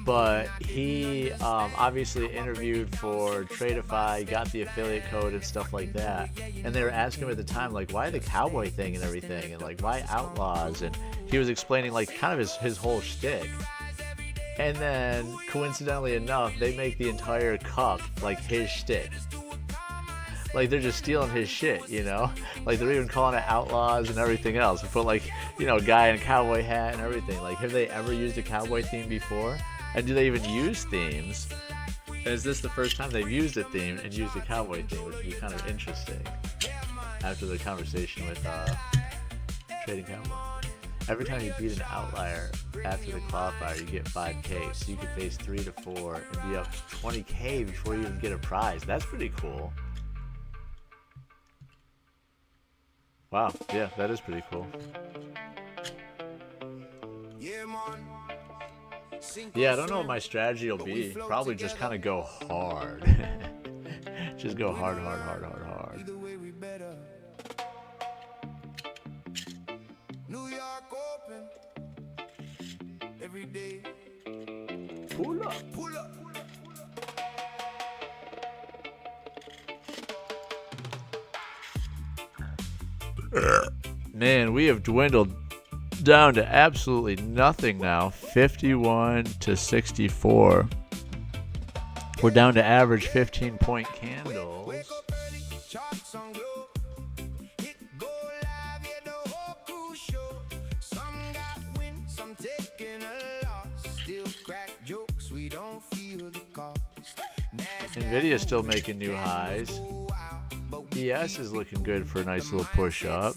But he obviously interviewed for Tradeify, got the affiliate code and stuff like that. And they were asking him at the time, like, why the cowboy thing and everything? And, like, why outlaws? And he was explaining, like, kind of his whole shtick. And then, coincidentally enough, they make the entire cup, like, his shtick. Like, they're just stealing his shit, you know? Like, they're even calling it outlaws and everything else. They put, like, you know, guy in a cowboy hat and everything. Like, have they ever used a cowboy theme before? And do they even use themes? And is this the first time they've used a theme and used a cowboy theme, which would be kind of interesting after the conversation with Trading Cowboy. Every time you beat an outlier after the qualifier, you get 5K. So you could face 3 to 4 and be up 20K before you even get a prize. That's pretty cool. Wow, yeah, that is pretty cool. Yeah, I don't know what my strategy will be. Probably just kind of go hard. Just go hard. New York open every day. Pull up. Man, we have dwindled down to absolutely nothing now. 51 to 64. We're down to average 15-point candles. NVIDIA is still making new highs. ES is looking good for a nice little push up.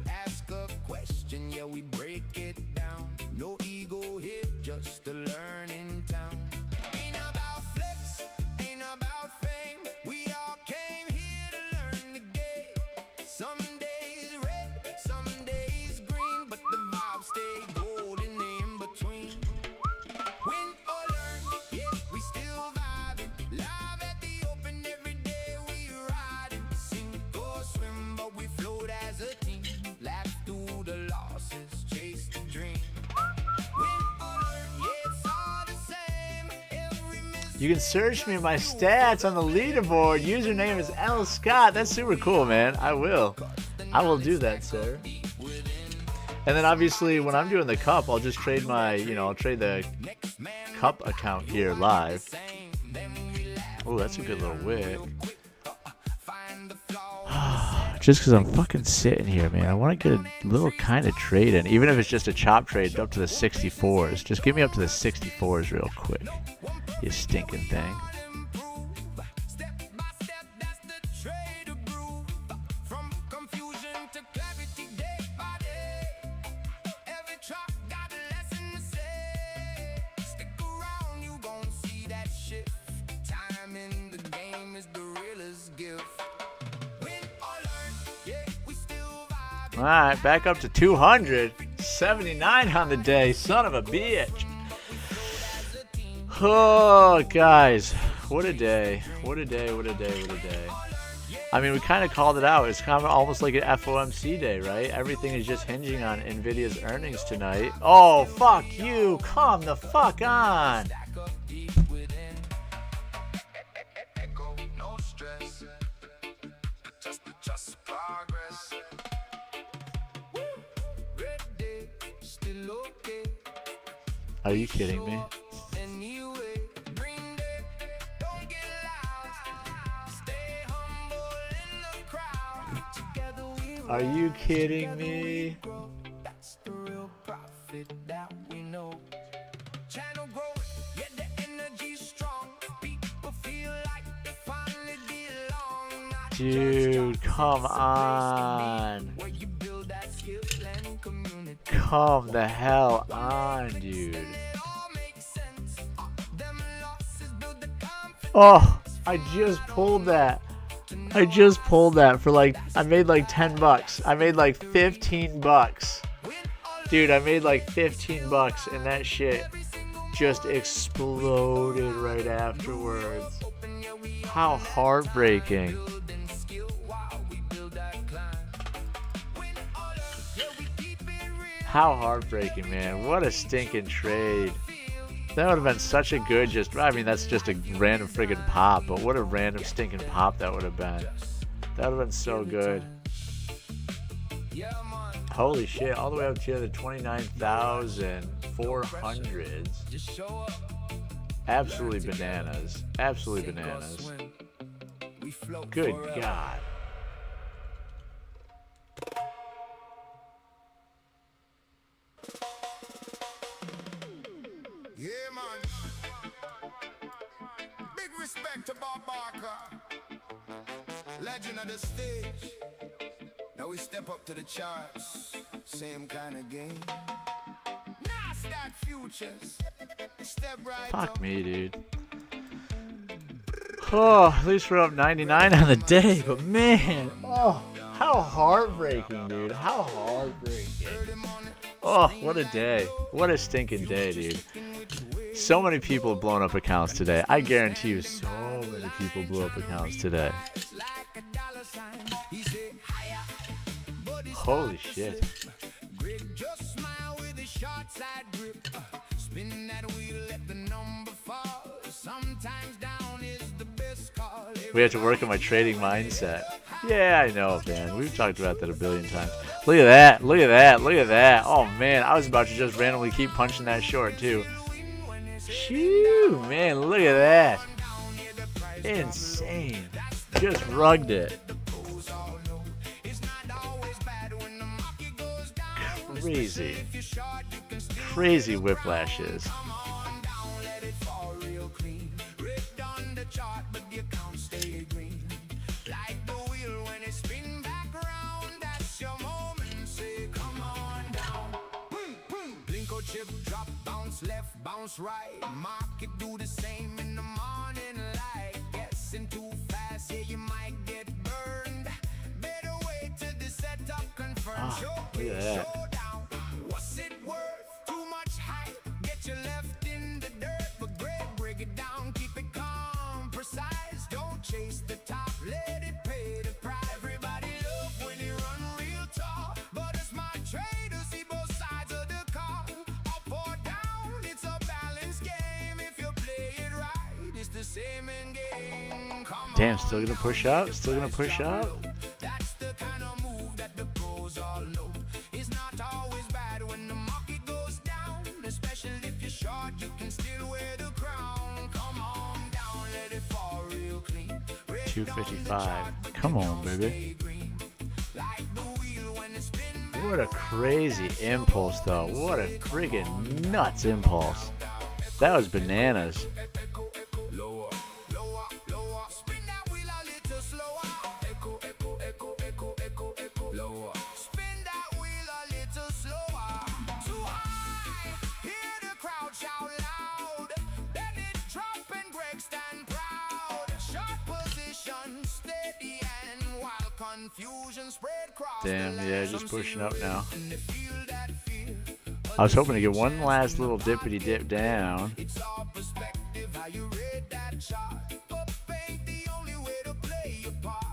Ask a question, yeah, we break it down. No ego here, just a learning town. Ain't about flex, ain't about fame. We all came here to learn the game. Some days red, some days green, but the vibes stay gold in the in-between. Win or learn, yeah, we still vibing. Live at the open every day, we riding. Sink or swim, but we float as a team. Laugh through the losses, chase the dream. Win or learn, yeah, it's all the same. Every miss. You can search me my stats on the leaderboard. Username is L Scott. That's super cool, man. I will do that, sir. And then obviously when I'm doing the cup, I'll just trade I'll trade the cup account here live. Oh, that's a good little wick. Just because I'm fucking sitting here, man. I want to get a little kind of trade in. Even if it's just a chop trade up to the 64s. Just get me up to the 64s real quick. You stinking thing. Step by step, that's the trade of brew. From confusion to clarity, day by day. Every track got a lesson to say. Stick around, you gon' see that shift. Time in the game is the realest gift. Win or learn, yeah, we still vibe. Alright, back up to 279 on the day. Son of a bitch. Oh, guys. What a day. What a day. I mean, we kind of called it out. It's kind of almost like an FOMC day, right? Everything is just hinging on NVIDIA's earnings tonight. Oh, fuck you. Come the fuck on. Stack up deep within. Echo, no stress. The Are you kidding me? Anyway, bring it, don't get loud. Stay humble in the crowd. Together we Are you kidding me? grow. That's the real profit that we know. Channel growth, yet the energy's strong. People feel like they finally belong. Not Dude, come on. where you build that skill and community. Come the hell on, dude. It all makes sense. Them losses build the confidence. Oh, I just pulled that. I just pulled that for like, I made like 10 bucks. I made like 15 bucks. Dude, I made like 15 bucks and that shit just exploded right afterwards. How heartbreaking. How heartbreaking, man. What a stinking trade. That would have been such a good I mean, that's just a random friggin' pop, but what a random stinking pop that would have been. That would have been so good. Holy shit, all the way up to the 29,400s. Absolutely bananas. Absolutely bananas. Good God. Yeah, man. Big respect to Bob Barker, legend of the stage. Now we step up to the charts, same kind of game. Nasdaq Futures, step right Fuck up. me, dude. Oh, at least we're up 99 on the day, but man, oh, how heartbreaking, dude. How heartbreaking. Oh, what a day. What a stinking day, dude. So many people have blown up accounts today. I guarantee you so many people blew up accounts today. Holy shit. Just smile with a short side grip. Spin that wheel, let the number fall. Sometimes down is the best call. We have to work on my trading mindset. Yeah, I know, man. We've talked about that a billion times. Look at that. Look at that. Look at that. Oh, man. I was about to just randomly keep punching that short, too. Shoo, man. Look at that. Insane. Just rugged it. Crazy. Crazy whiplashes. Chip drop, bounce left, bounce right. Market do the same in the morning light. Guessing too fast, yeah, you might get burned. Better wait till the setup confirms. Look at that. Showdown. What's it worth? Too much hype. Get you left in the dirt. But great, break it down, keep it calm, precise. Don't chase the top, let it pay the price. Everybody love when you run real tall. But it's my trade to see both sides of the car. Damn, still gonna push up? Still gonna push up? That's the kind of move that the pros all know. It's not always bad when the market goes down. Especially if you're short, you can still wear the crown. Come on down, let it fall real clean. 255. Come on, baby. What a crazy impulse, though. What a friggin' nuts impulse. That was bananas. Damn, yeah, just pushing up now. I was hoping to get one last little dippity dip down. It's all perspective, how you read that chart. Up ain't the only way to play your part.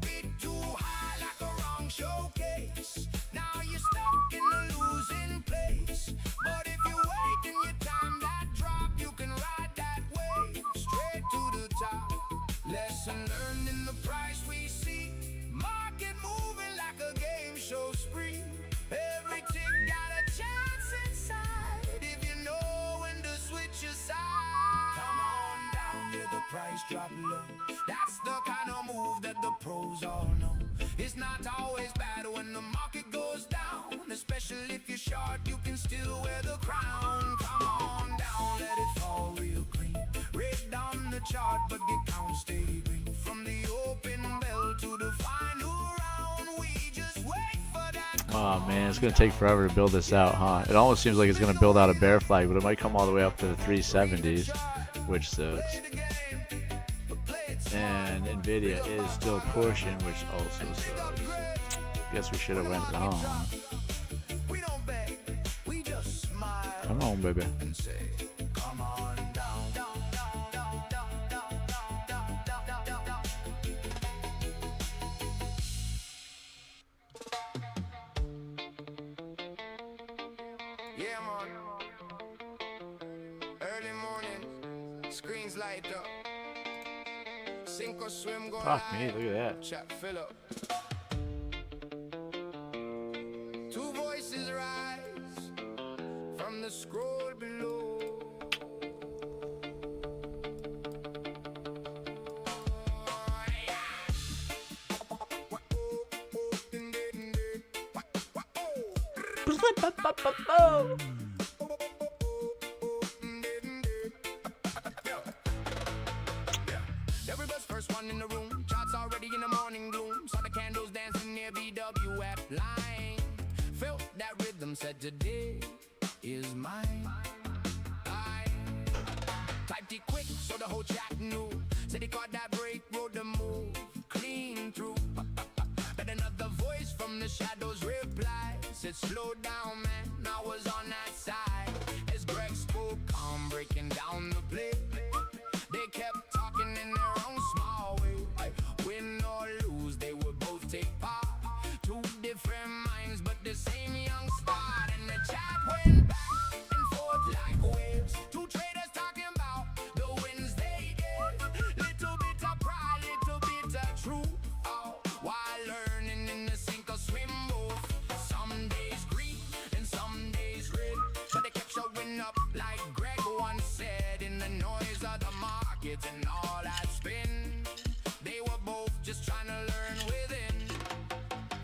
Bid too high like a wrong showcase. Now you're stuck in the losing place. But if you wait and you time that drop, you can ride that wave straight to the top. Lesson learned in the price we see. Market moving like a game show spree. Every tick got a chance inside. If you know price drop low. That's the kind of move that the pros all know. It's not always bad when the market goes down, especially if you're short, you can still wear the crown. Come on down, let it fall real clean. Red down the chart, but get count, stay green. From the open bell to the final round, we just wait for that. Oh man, it's gonna take forever to build this out, huh? It almost seems like it's gonna build out a bear flag, but it might come all the way up to the 370s, which sucks. And Nvidia is still pushing, which also sucks. Guess we should have went long. Come on, baby. Yeah, man. Early morning, screens light up. Sink or swim, go Fuck me, look at that. Chat fill up. Two voices rise from the scroll below. Everybody's first one in the room. Charts already in the morning gloom. Saw the candles dancing near BW at line. Felt that rhythm, said today is mine. I typed it quick so the whole chat knew. Said he caught that break, rode the move clean through. Then another voice from the shadows replied. Said slow down, man, I was on that side. As Greg spoke, I'm breaking down the play. They kept talking in their own small way. Win or lose, they would both take part. Two different minds, but the same young start. And the chat went back and forth like waves. Two traders talking about the wins they get. Little bit of pride, little bit of truth. Oh, while learning in the sink or swim both. Some days green and some days red, but they kept showing up like Greg once said. In the noise of the market and all that spin, they were both just trying to learn within.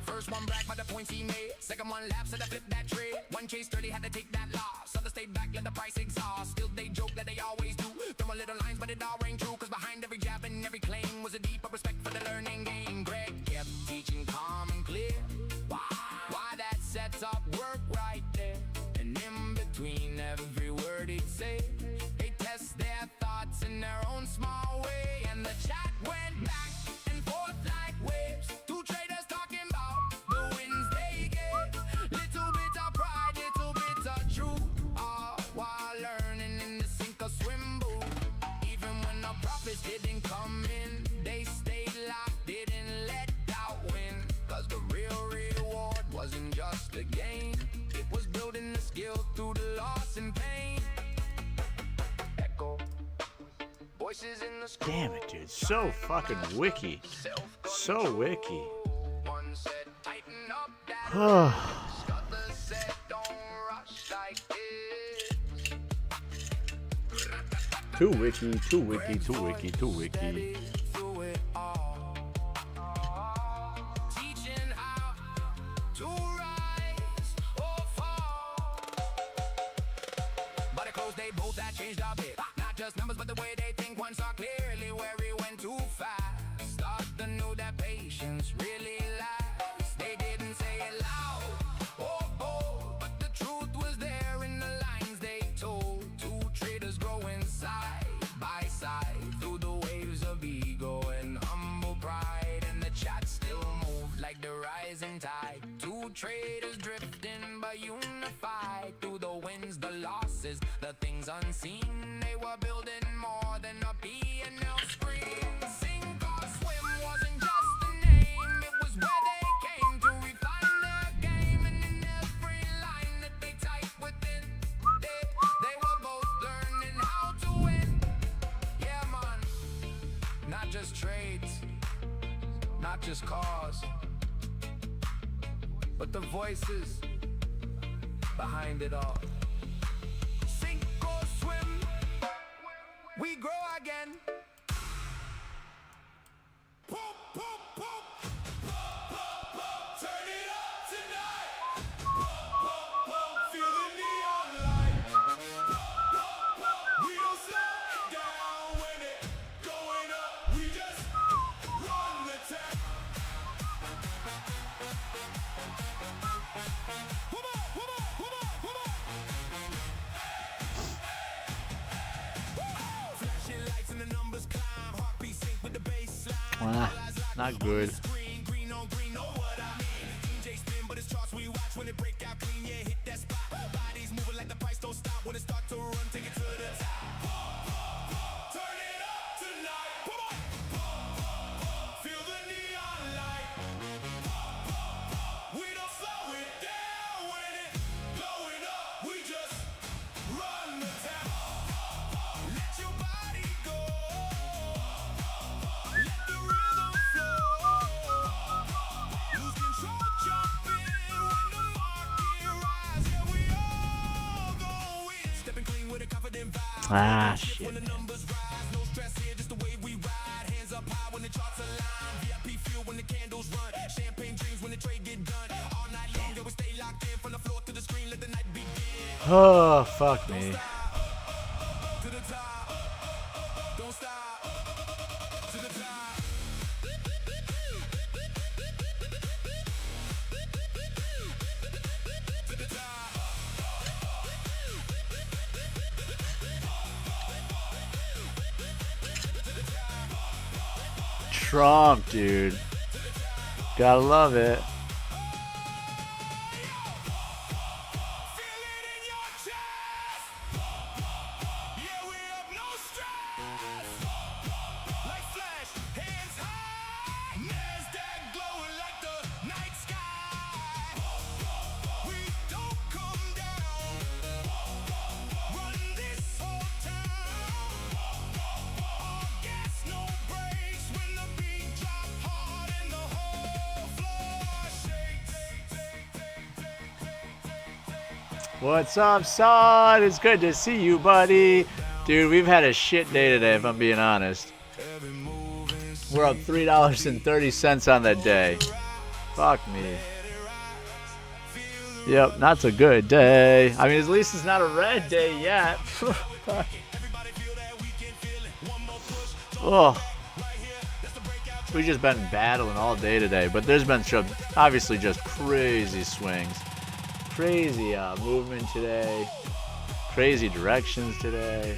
First one bragged by the points he made. Second one laughed, said I flipped that trade. One chased 30, had to take that loss. Other stayed back, let the price exhaust. Still they joke that they always do. Throw a little lines, but it all rang true. Cause behind every jab and every claim was a deeper respect for the learning game. Greg kept teaching calm and clear. Why that sets up work right there. And in between every word he'd say, they test their thoughts in their own small way. And the chat went back and forth like waves. Two traders talking about the wins they get. Little bit of pride, little bit of truth. All while learning in the sink or swim booth. Even when the profits didn't come in, they stayed locked, didn't let doubt win. Cause the real reward wasn't just a gain. It was building the skill through the loss and pain. Echo. Voices in the scroll. Damn it, dude. So fucking wiki. So wiki. One said, tighten up that. Scotland said, don't rush like this. Too wiki, too wiki, too wiki, too wiki. Through it all. Teaching how to rise or fall. By the close, they both had changed a bit. Not just numbers, but the way they think. One saw clearly where he went too fast. Start to know that patience really lasts. They didn't say it loud or bold, but the truth was there in the lines they told. Two traders growing side by side through the waves of ego and humble pride. And the chat still moved like the rising tide. Two traders drifting but unified through the wins, the losses, the things unseen. They were building more than a P&L screen. Sink or swim wasn't just a name, it was where they came to refine their game. And in every line that they typed within, they were both learning how to win. Yeah, man. Not just trades, not just cause, but the voices behind it all. Sink or swim, we grow again. Not good. Shit. Oh, fuck me. Trump, dude. Gotta love it. What's up, son? It's good to see you, buddy. Dude, we've had a shit day today, if I'm being honest. We're up $3.30 on that day. Fuck me. Yep, not so good day. I mean, at least it's not a red day yet. Oh. We've just been battling all day today, but there's been some, obviously just crazy swings. Crazy movement today. Crazy directions today.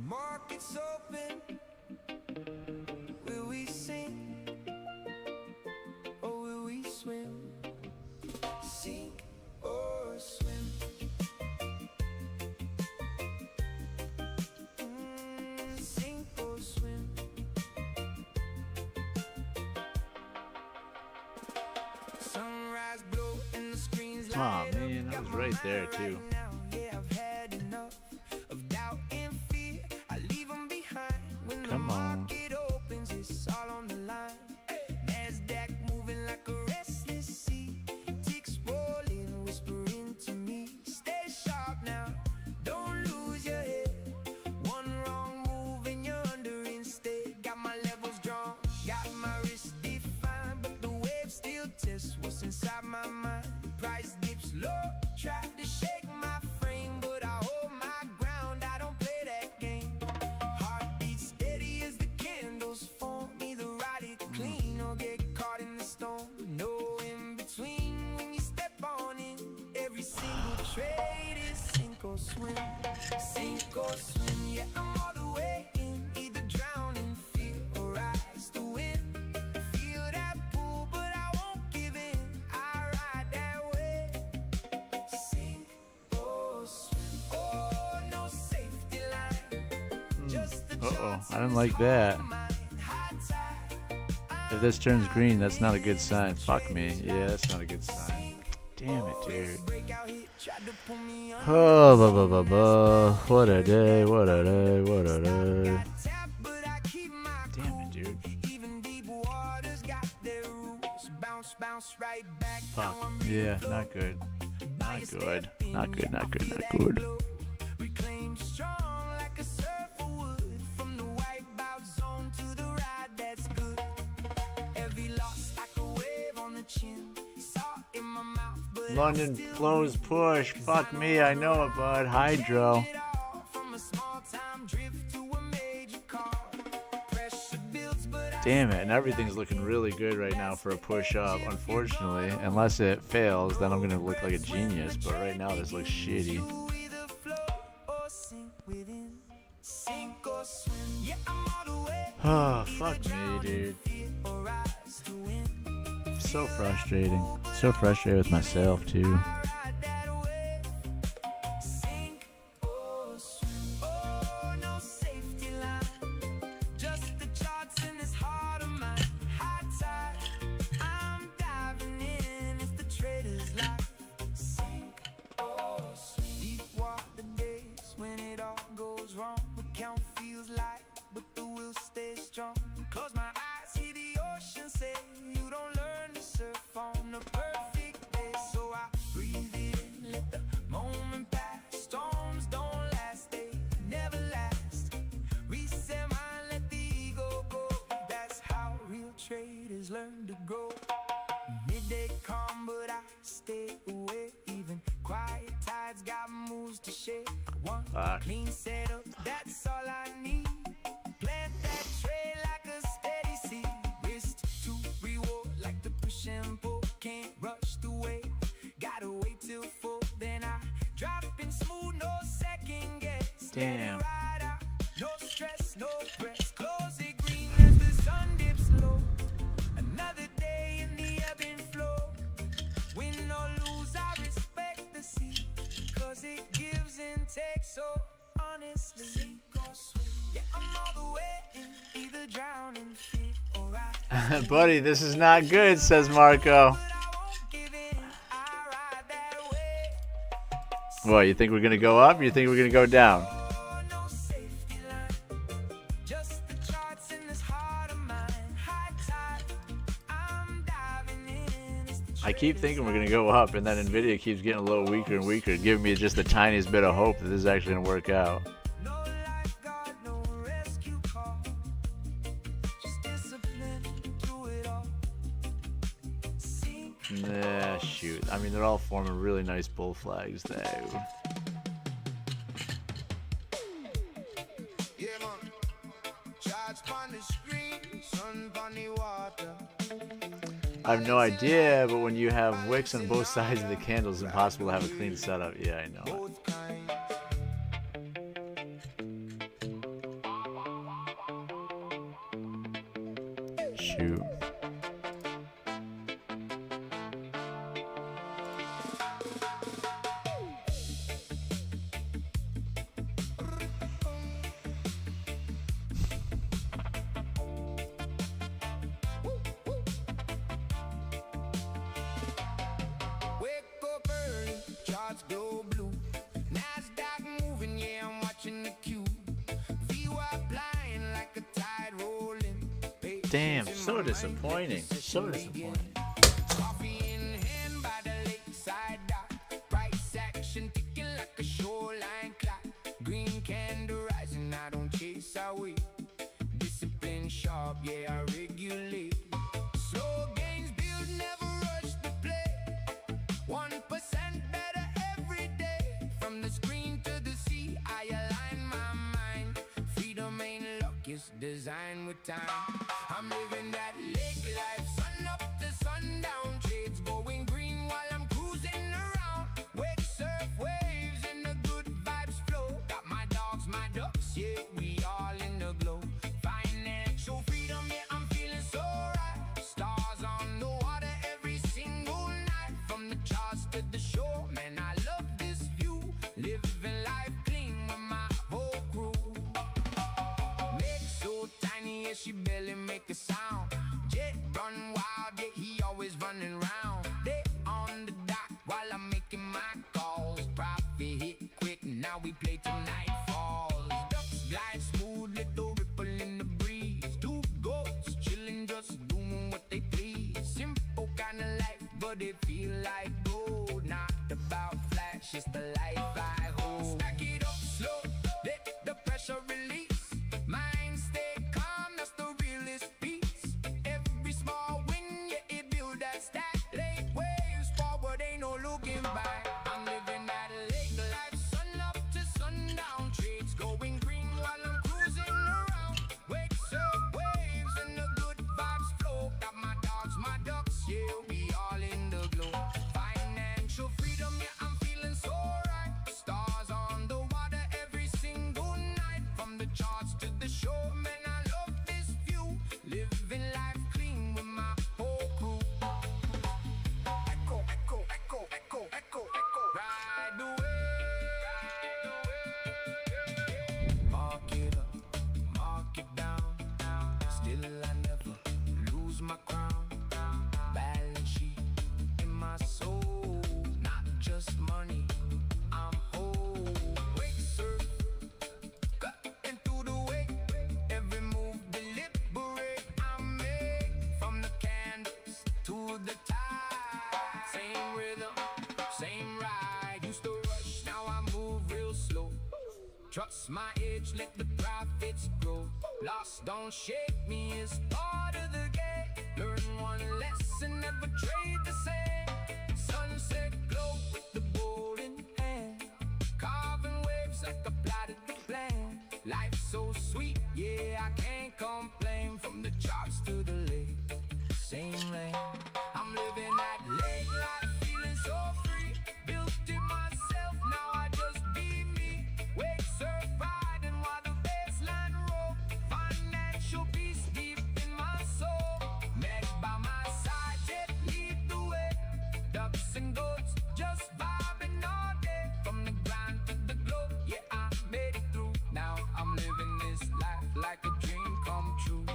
Markets open. Will we sing or will we swim? Sink or swim. Sink or swim. Sunrise glow and the screens Oh man, that was right there too. Come on. It's all on the line. Nasdaq moving like a restless sea. Ticks rolling, whispering to me. Stay sharp now, don't lose your head. One wrong move and you're under instead. Got my levels drawn, got my wrist defined, but the wave still tests what's inside my mind. Price dips low, tried to shake my frame, but I hold my ground. I don't play that game. Heartbeat steady as the Uh-oh, I don't like that. If this turns green, that's not a good sign. Fuck me. Yeah, that's not a good sign. Damn it, dude. Oh, what a day, what a day, what a day. Damn it, dude. Fuck. Yeah, not good. Not good. Not good, not good, not good. London flows push. Fuck me, I know it, bud. Hydro. Damn it, and everything's looking really good right now for a push up. Unfortunately, unless it fails, then I'm gonna look like a genius. But right now, this looks shitty. Oh, fuck me, dude. So frustrating. So frustrated with myself, too. Traders learn to grow. Midday calm, but I stay away. Even quiet tides got moves to shake. One clean setup, that's all I need. Plant that trade like a steady seed. Wrist to reward like the push and pull. Can't rush the wave, gotta wait till full. Then I drop in smooth, no second guess. Damn. No stress, no press. Close it green as the sun dips low. Another day in the ebb and flow. Win or lose, I respect the sea. Cause it gives and takes so honestly. Yeah, I'm all the way in, either drowning, fit or rise. Buddy, this is not good, says Marco. What, you think we're gonna go up? You think we're gonna go down? I keep thinking we're going to go up, and then NVIDIA keeps getting a little weaker and weaker, giving me just the tiniest bit of hope that this is actually going to work out. Nah, shoot. I mean, they're all forming really nice bull flags, though. I have no idea, but when you have wicks on both sides of the candle, it's impossible to have a clean setup. Yeah, I know. Shoot. Go blue. Nasdaq moving, yeah, I'm watching the Q. VY flying like a tide rolling. Damn, so disappointing. So disappointing. Coffee in hand by the lakeside dock. Price action ticking like a shoreline clock. Green candle rising, I don't chase, I wait. Discipline sharp, yeah, I regulate. Slow gains build, never rush the play. 1% better every day. From the screen to the sea, I align my mind. Freedom ain't luck, it's designed with time. I'm living that lake life, sun up to sundown. Trades going green while I'm cruising around. Wake surf waves and the good vibes flow. Got my dogs, my ducks, yeah, we all in the glow. Financial freedom, yeah, I'm feeling so right. Stars on the water every single night. From the charts to the shore, man, I love this view. Living life clean with my whole crew. she barely make a sound. Jet run wild, yeah, he always running round. They on the dock while I'm making my calls. Profit hit quick, now we play till night falls. Ducks glide smooth, little ripple in the breeze. Two goats chilling, just doing what they please. Simple kind of life, but it feel like gold. Not about flash, it's the life I hold. Stack it up slow, let the pressure release. Mind stay calm, that's the realest piece. Every small win, yeah, it build that stack. Lake waves forward, ain't no looking back. I'm living that lake life, sun up to sundown. Trades going green while I'm cruising around. Wakes up waves and the good vibes flow. Got my dogs, my ducks, yeah, we all in the glow. Financial freedom, yeah, I'm feeling so right. Stars on the water every single night. From the charts to the shore, man, I love this view. Living life clean with my whole crew. Echo, echo, echo, echo, echo, echo. Ride the wave. Mark it up, mark it down. Still I never lose my crown. Balance sheet in my soul, not just money. I'm whole. Wake surf, cutting through the wake. Every move deliberate. I make from the candles to the tide. Same rhythm, same ride. Used to rush, now I move real slow. Trust my edge, let the profits grow. Loss don't shake me, it's part of the game. Learn one lesson, never trade the same. Sunset glow with the bowl in hand. Carving waves like a plotted plan. Life so sweet, yeah, I can't complain. From the charts to the lake, same lane. I'm living that lake life, feeling so free. Built it myself, now I just be me. Wake surf riding while the baseline roll. Financial peace deep in my soul. Meg by my side, jet lead the way. Ducks and goats just vibing all day. From the grind to the glow, yeah, I made it through. Now I'm living this life like a dream come true.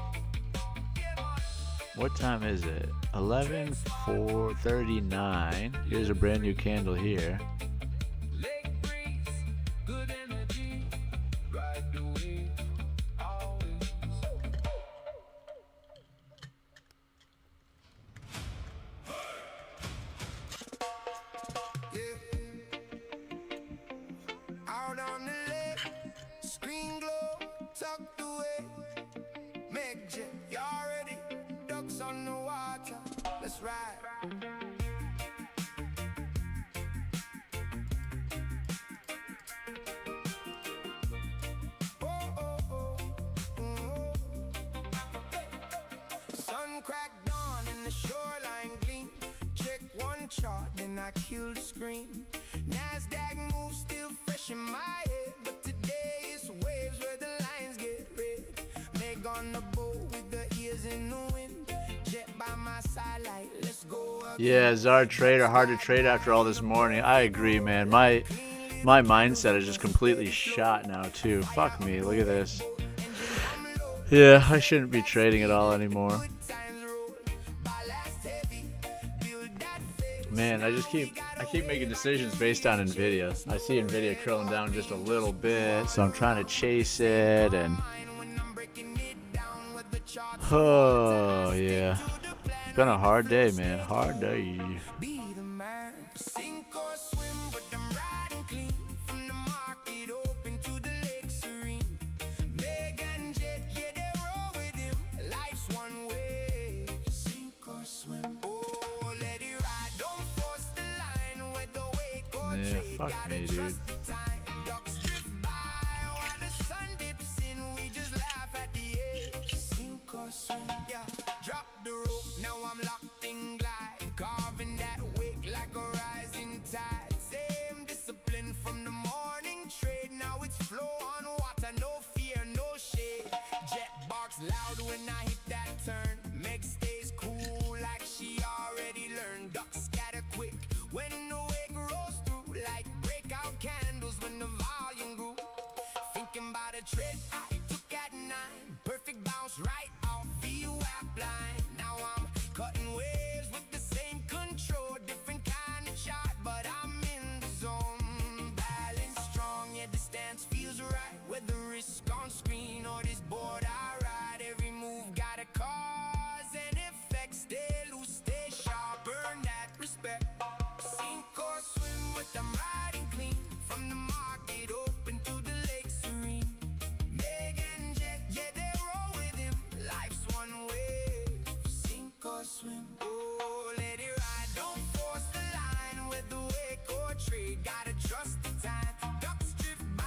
Yeah, boy. What time is it? 11:39. Here's a brand new candle here. Lake breeze, good energy, ride the wave, always. Out on the lake, screen glow, tucked away. Meg jet, y'all ready? Ducks on the water, let's ride. Oh, oh, oh, oh. Sun cracked dawn and the shoreline gleam. Check one chart, then I kill the screen. Nasdaq moves still fresh in my head, but today it's waves where the lines get red. Meg on the boat with the ears in the wind. Jet by my side like, let's go again. Yeah, Czar Trader, hard to trade after all this morning. I agree, man. My mindset is just completely shot now, too. Fuck me. Look at this. Yeah, I shouldn't be trading at all anymore. Man, I keep making decisions based on Nvidia. I see Nvidia curling down just a little bit, so I'm trying to chase it, and oh yeah, it's been a hard day, man. Hard day. Be the man, sink or swim, but I'm riding clean. From the market open to the lake serene. Meg and Jet, yeah, they roll with him. Life's one way, sink or swim. Oh, let it ride, don't force the line. Where the wake or Yeah, trade, fuck gotta me, trust dude. the time. Ducks drift by while the sun dips in. We just laugh at the edge, sink or swim. Yeah, drop the rope, now I'm locked in glide. Carving that wake like a rising tide. Same discipline from the morning trade. Now it's flow on water, no fear, no shade. Jet barks loud when I hit that turn. Meg stays cool like she already learned. Ducks scatter quick when the wake rolls through. Like breakout candles when the volume grew. Thinking about a trade I took at 9. Perfect bounce right blind. Now I'm cutting waves with the same control, different kind of shot, but I'm in the zone. Balance strong, yeah, the stance feels right. Whether it's on screen or this board I ride, every move got a cause and effect. Stay loose, stay sharp, earn that respect. Sink or swim with them riding clean, from the market open to the lake serene. Meg and Jet, yeah, they roll with him. Life's one way, sink or swim. Oh, let it ride, don't force the line. Whether wake or trade, gotta trust the time. Ducks drift by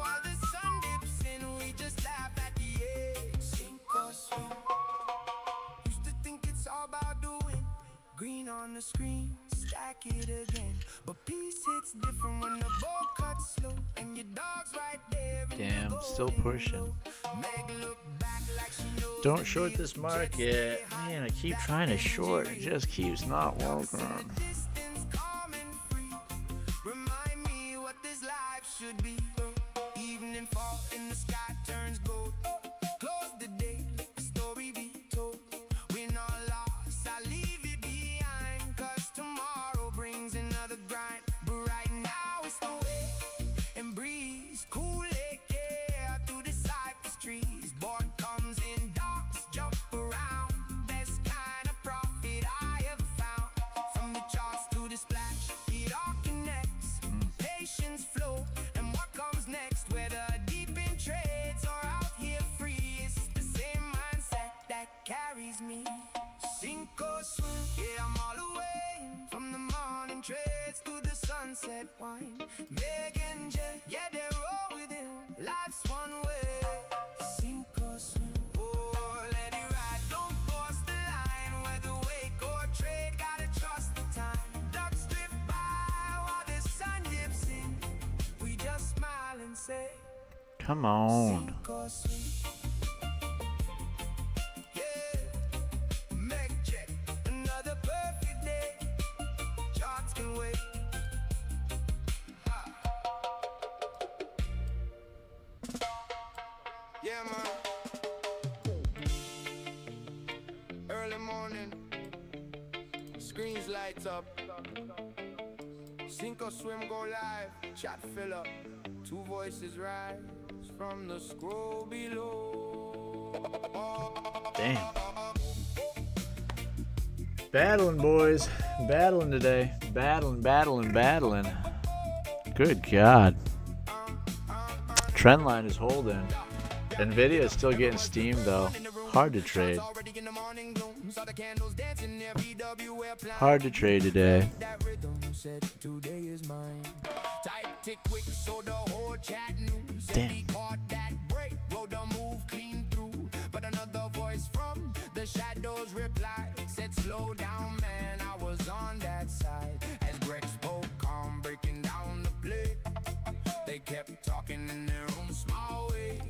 while the sun dips in. We just laugh at the edge, sink or swim. Used to think it's all about doing green on the screen, stack it again. But peace hits different when the ball cuts slow and your dog's right there. Damn, still pushing. Don't short this market. Man, I keep trying to short. It just keeps not working. Remind me what this life should be. Evening fall in the sky turns gold. Close the day, let the story be told. Win or loss, I leave it behind, 'cause tomorrow brings another grind. But right now it's the way and breeze, cool it, yeah, through the cypress trees. Board comes in docks, jump around. Best kind of profit I ever found. From the charts to the splash, it all connects. Patience flow, and what comes next? Whether deep in trades or out here free, it's the same mindset that carries me. Sink or swim, yeah, I'm all the way. From the morning trades to the sunset wine. Meg and Jet, yeah, they roll with him. Life's one way, sink or swim. Oh, let it ride, don't force the line. Whether wake or trade, gotta trust the time. Ducks drift by while the sun dips in. We just smile and say, Come on. sink or swim. Yeah, Meg Jet, another perfect day. Charts can wait. Ha. Yeah, man. Early morning, screens lights up. Sink or swim, go live. Chat fill up. Two voices rise from the scroll below. Damn. Battling, boys. Battling today. Battling. Good God. Trend line is holding. Nvidia is still getting steamed, though. Hard to trade. Hard to trade today. That rhythm said today is mine. Type tick quick so the whole chat knew. Said Damn. he caught that break, rode the move clean through. But another voice from the shadows replied, said slow down man, I was on that side. As Greg spoke calm, breaking down the play. They kept talking in their own small way.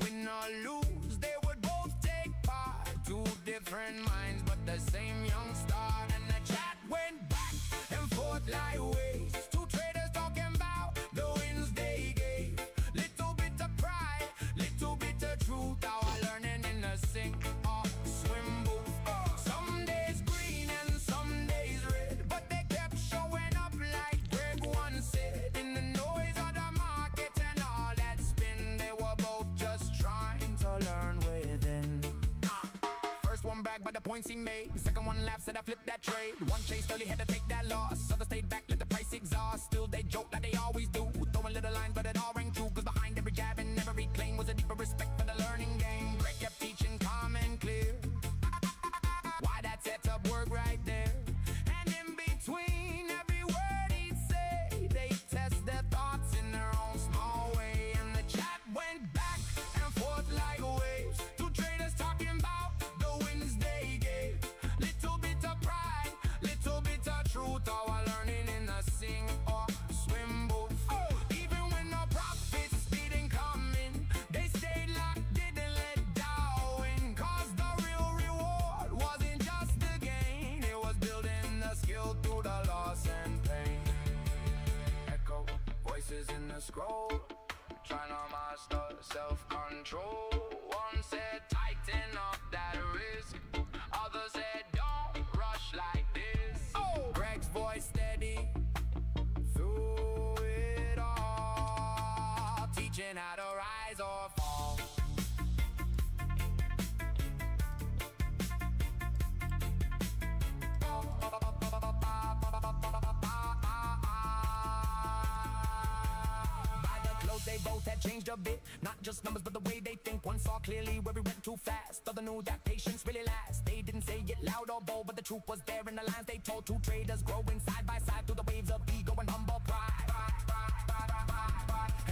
Win or lose, they would both take part. Two different minds, but the same young star. And the chat went back and forth like waves. Two traders talking about the wins they gave. Little bit of pride, little bit of truth. Our learning in the sink or swim booth. Some days green and some days red, but they kept showing up like Greg once said. In the noise of the market and all that spin, they were both just trying to learn within. First one back by the points he made. Second one laughed, said I flipped that trade. One chased early, had to take that loss. Other stayed back, let the price exhaust. Still they joke like they always do. Throwing little lines, but it all rang true. Cause behind every jab and every claim was a deeper respect for the learning game. Greg kept teaching calm and clear. Why that setup work right there. And in between every word he'd say, they test their thoughts in their own small way. And the chat went back and forth like waves. Two traders talking about the wins they gave. Little bit of pride, little bit of truth. Our learning in the sing or swim booth. Even when no profits didn't come in, they stayed locked, didn't let down. Cause the real reward wasn't just the gain, it was building the skill through the loss and pain. Echo voices in the scroll, trying to master self-control. One said tighten up that risk. both had changed a bit. Not just numbers, but the way they think. One saw clearly where we went too fast. Other knew that patience really lasts. They didn't say it loud or bold, but the truth was there in the lines they told. Two traders growing side by side through the waves of ego and humble pride.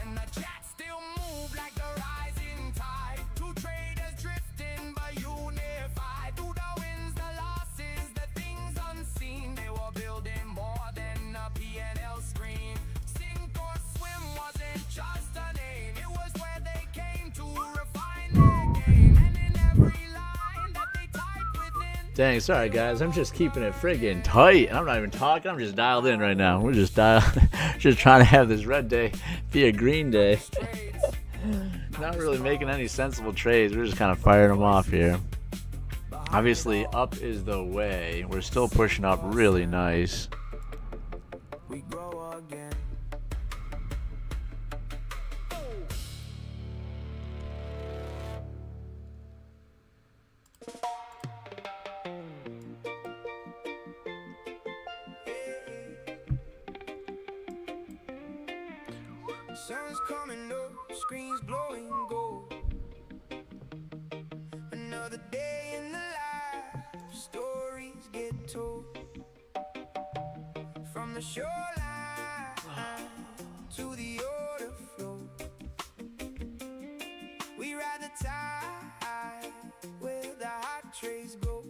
And the chat still move like the rising tide. Two traders drifting but unified. Through the wins, the losses, the things unseen. They were building more than a P&L screen. Sink or swim wasn't just a name. It was where they came to refine their game. And in every line that they typed within. Dang, sorry guys, I'm just keeping it friggin' tight. I'm not even talking, I'm just dialed in right now. We're just just trying to have this red day be a green day. Not really making any sensible trades, we're just kind of firing them off here. Obviously, up is the way. We're still pushing up really nice. We grow again. Sun's coming up, screens glowing gold. Another day in the life, stories get told. From the shoreline to the order flow, we ride the tide where the hot trades go.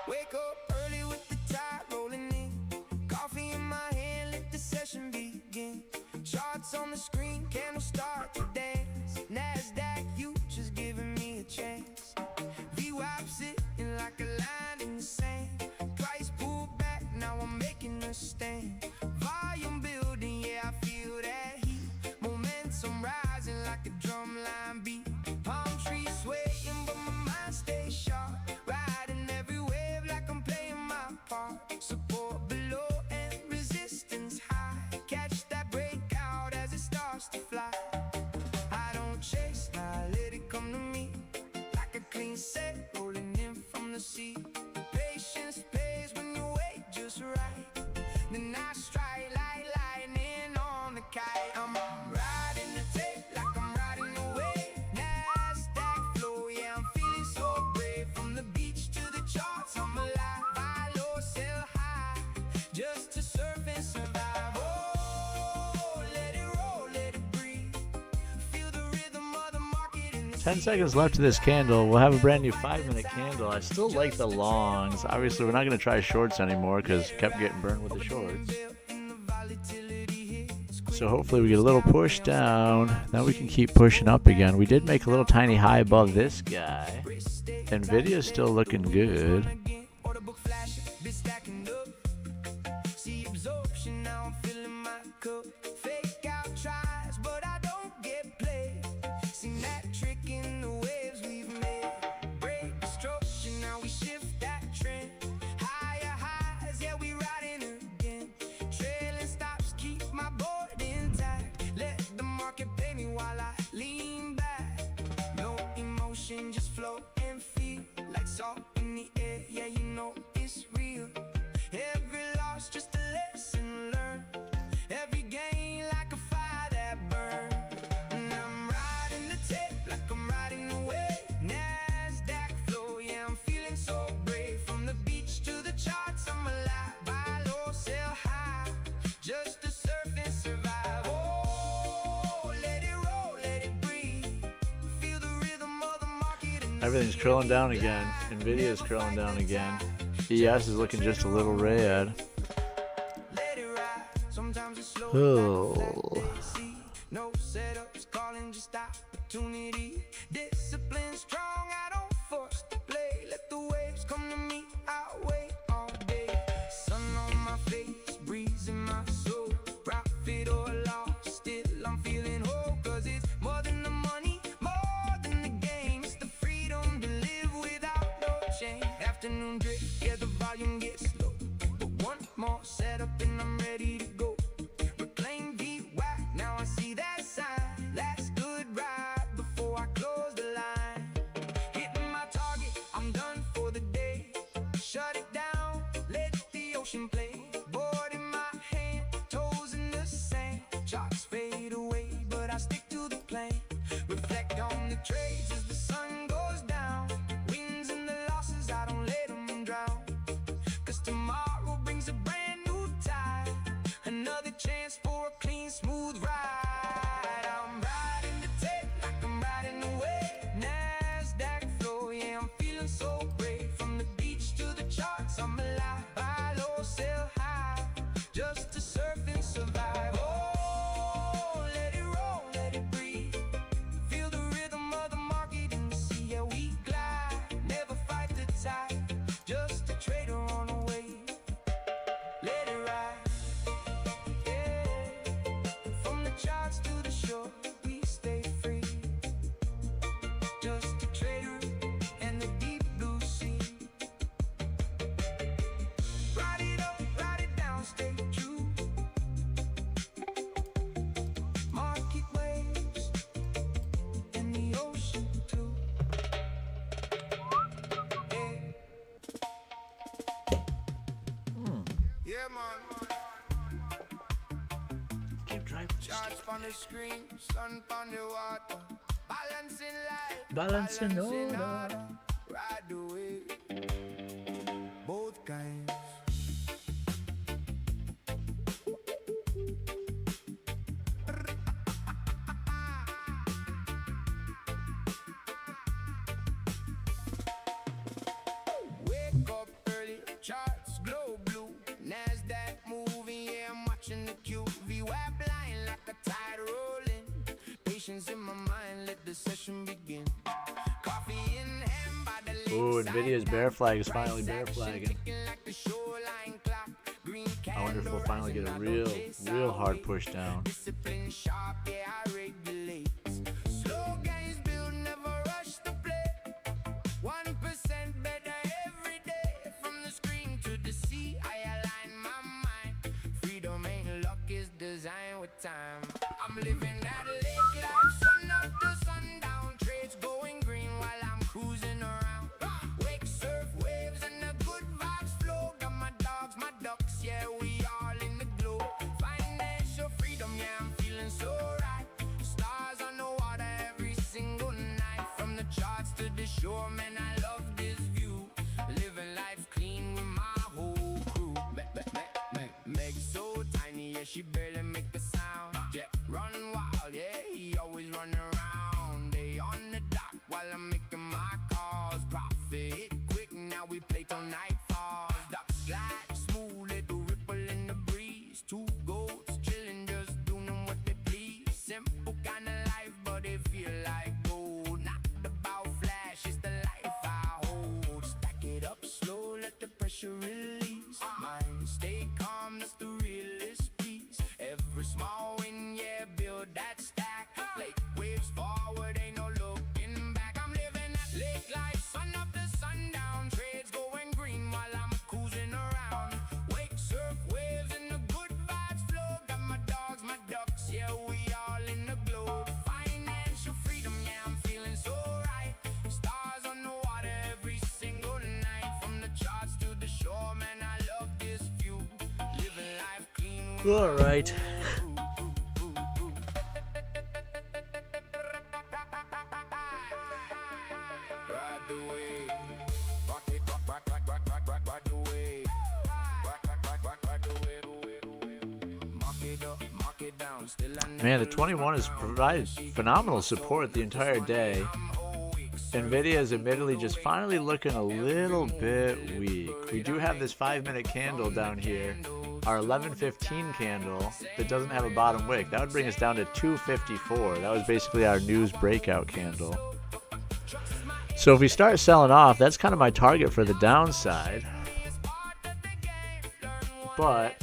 Wake up early with the tide rolling in. Coffee in my hand, let the session begin. Charts on the screen, candles start to dance. Nasdaq Futures giving me a chance. VWAP sitting like a line in the sand. Price pulled back, now I'm making a stand. Volume building, yeah, I feel that heat. Momentum rising like a drumline beat. Palm trees swaying, but my mind stays sharp. Riding every wave like I'm playing my part. Support below and resistance high. Catch that breakout as it starts to fly. I don't chase, I let it come to me. Like a clean set rolling in from the sea. Patience pays when you wait just right. Then I strike like lightning on the kite. I'm riding the tape like I'm riding away. Nasdaq flow, yeah, I'm feeling so brave. From the beach to the charts, I'm alive. Buy low, sell high, just to surf and survive. Oh, let it roll, let it breathe. Feel the rhythm of the market in the 10 seconds left to this candle. We'll have a brand new 5-minute candle. I still like the longs. Obviously, we're not going to try shorts anymore because kept getting burned with the shorts. So hopefully we get a little push down. Then we can keep pushing up again. We did make a little tiny high above this guy. Nvidia's still looking good. Order book flashing, been stacking up. See absorption, now I'm filling my cup. Fake out tries, but I don't get played. Seen that trick in the waves we've made. Break the structure, now we shift that trend. Higher highs, yeah, we riding again. Trailing stops, keep my board intact. Let the market pay me while I lean back. No emotion, just flow and feel like salt in the air. Yeah, you know it's real. Every loss just a lesson learned. Every gain like a fire that burns. And I'm riding the tape like I'm riding away. Nasdaq flow, yeah, I'm feeling so brave. From the beach to the charts, I'm alive. Buy low, sell high, just to surf and survive. Oh, let it roll, let it breathe. Feel the rhythm of the market in the Everything's curling down again. Nvidia's curling down again. ES is looking just a little red. let it ride. Sometimes it's slow. Oh. No setups, calling just opportunity. Discipline strong, I don't force the play. Let the waves come to me, I'll wait all day. Sun on my face, breeze in my soul. Profit or loss, still I'm feeling whole. Cause it's more than the money, more than the game. It's the freedom to live without no chain. Afternoon drip, yeah, the volume gets low. But one more setup and I'm ready to go. Reclaim VWAP, now I see that sign. That's good motion play, board in my hand, toes in the sand. Charts fade away, but I stick to the plan. Reflect on the trades as the sun goes down. Wins and the losses, I don't let them drown. Cause tomorrow brings a brand new tide. Another chance for a clean, smooth ride. I'm riding the tape like I'm riding the wave. Nasdaq flow, yeah, I'm feeling so brave. From the beach to the charts, I'm alive. Buy low, sell high, just to surf and survive. Oh, let it roll, let it breathe. Feel the rhythm of the market in the sea. Yeah, we glide, never fight the tide. Just a trader on a wave. Let it ride. Yeah. From the charts to the shore, we stay free. Just a trader and the deep blue sea. Ride it up, ride it down, stay true. Market waves and the ocean too. Yeah, man. Keep driving. Charts on the screen, sun on the water. Balancing life, Balancing order. Ride the wave, both kinds. Wake up early, charts glow blue. Nasdaq moving, yeah, I'm watching the QV. Web line like a tide rolling. Patience in my mind, let the session begin. Coffee in hand by the lake. Ooh, Nvidia's bear flag is finally bear flagging. Like the shoreline clock. Green I wonder if we'll finally get a real hard push down. discipline sharp, yeah, I regulate. Slow gains build, never rush the play. 1% better every day. From the screen to the sea, I align my mind. Freedom ain't luck, it's designed with time. I'm living that lake life, sun up to sundown. Trades going green while I'm cruising around. Wake, surf, waves, and the good vibes flow. Got my dogs, my ducks, yeah, we all in the glow. Financial freedom, yeah, I'm feeling so right. Stars on the water every single night. From the charts to the shore, man, I love this view. Living life clean with my whole crew. Meg so tiny, yeah, she barely make a sound. Yeah, run wild, yeah, he always run around. They on the dock while I'm making my calls. Profit hit quick, now we play till night falls. Duck slide smooth, little ripple in the breeze. Two goats chilling, just doing what they please. Simple kind of life, but it feel like gold. Not about flash, it's the life I hold. Stack it up slow, let the pressure release. Mind stay calm, that's the realest piece. Every small win, yeah, build that stack. Lake waves forward, ain't no looking back. I'm living that lake life, sun up to sundown. Trades going green while I'm cruising around. Wake, surf, waves, and the good vibes flow. Got my dogs, my ducks, yeah, we all in the glow. Financial freedom, yeah, I'm feeling so right. Stars on the water every single night. From the charts to the shore, man, I love this view. Living life clean with All right. ride the wave. Rock it, rock the wave. Rock the wave. Mark it down. Still I never Man, the 21 has provided phenomenal support the entire day. Nvidia is admittedly just finally looking a little bit weak. We do have this 5-minute candle down here, our 11:15 candle that doesn't have a bottom wick. That would bring us down to 254. That was basically our news breakout candle. So if we start selling off, that's kind of my target for the downside. But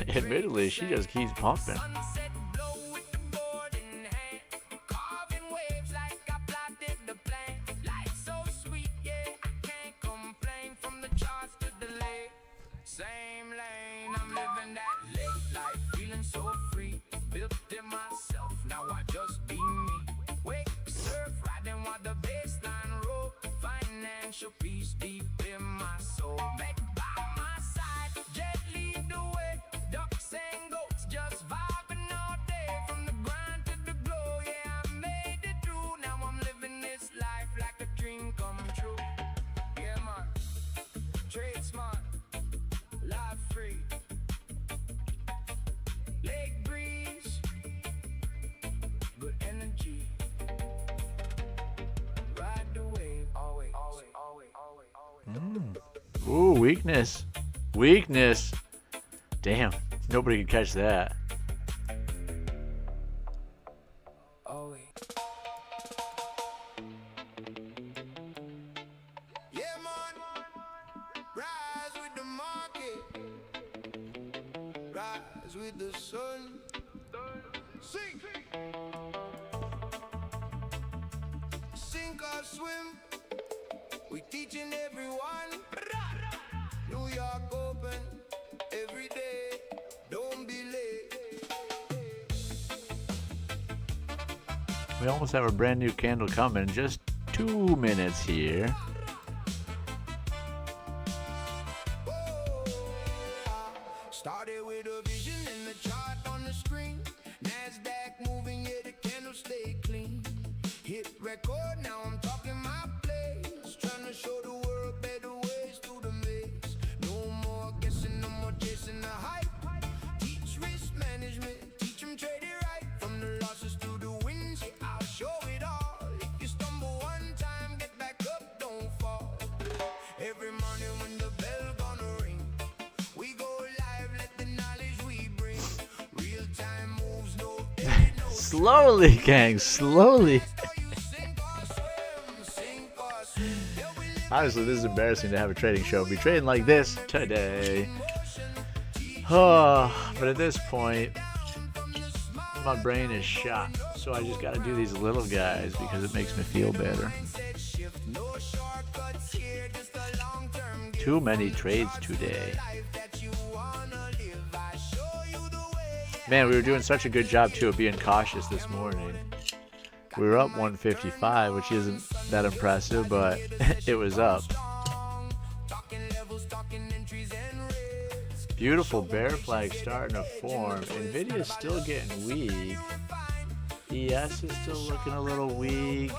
admittedly, she just keeps pumping. sunset glow with the board in hand. Carving waves like I plotted the plan. Life so sweet, yeah, I can't complain. From the charts to the lake, same lane. I'm living that lake life, feeling so free. Built it myself, now I just be me. Wake, surf, riding while the baseline roll. Financial peace deep in my soul. Back by my side, jet Ooh, weakness. Weakness. Damn, nobody could catch that. Oh, wait. Yeah, man. Rise with the market. Rise with the sun. Sink. Sink or swim. We teaching everyone. New York open every day. Don't be late. We almost have a brand new candle coming in just 2 minutes here. Started with a vision and the chart on the screen. Nasdaq moving, yeah, the candle stay clean. Hit record, now I'm talking my place. Trying to show the world better ways through the maze. No more guessing, no more chasing the hype. Teach risk management, teach them trade it right. From the losses to the wins, yeah, I'll show it all. If you stumble one time, get back up, don't fall. Every morning when the bell gonna ring, we go live, let the knowledge we bring. Real time moves, no edit, no Slowly, gang, slowly. Honestly, this is embarrassing to have a trading show be trading like this today. Oh, but at this point, my brain is shot. So I just got to do these little guys because it makes me feel better. Too many trades today. Man, we were doing such a good job too of being cautious this morning. We were up 155, which isn't that impressive, but it was up. Beautiful bear flag starting to form. Nvidia's still getting weak. ES is still looking a little weak.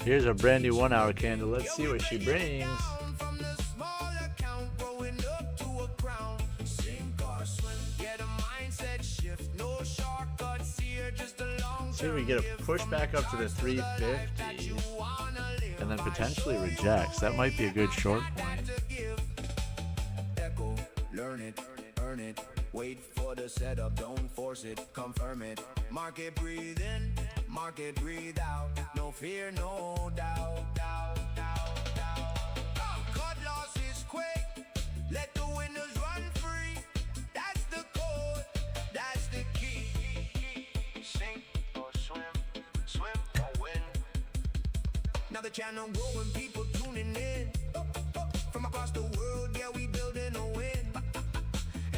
Here's a brand new 1 hour candle. Let's see what she brings. See if we get a push back up to the 350s and then potentially rejects. That might be a good short point. Learn it, earn it, wait for the setup, don't force it, confirm it. Market breathe in, market breathe out, no fear, no doubt. Cut losses quick, let the winners run free. That's the code, that's the key. Sink or swim, swim or win. Now the channel growing, people tuning in. From across the world, yeah, we building a win.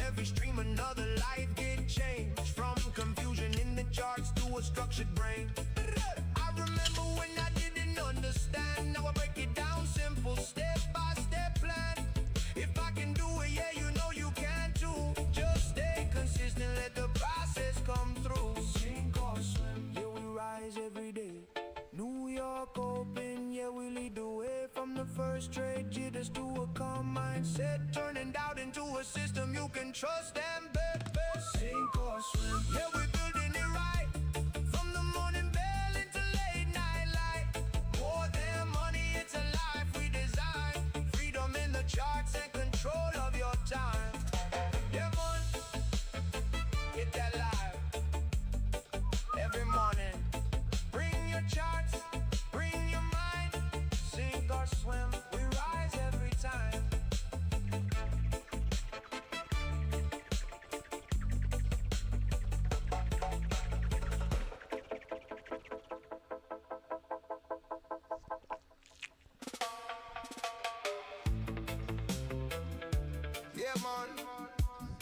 Every stream, another life get changed. From confusion in the charts to a structured brain. I remember when I didn't understand. Now I break it down simple, step by step plan. If I can do it, yeah, you know you can too. Just stay consistent, let the process come through. Sink or swim, yeah, we rise every day. New York open, yeah, we lead the way. From the first trade, jitters to a calm mindset. Turning doubt into a system you can trust and bet. Sink or swim, yeah, we're building it right. From the morning bell into late night light. More than money, it's a life we design. Freedom in the charts and control of your time. Yeah, man, get that live. Every morning, bring your charts, bring your mind. Sink or swim, we rise every time. Yeah, man,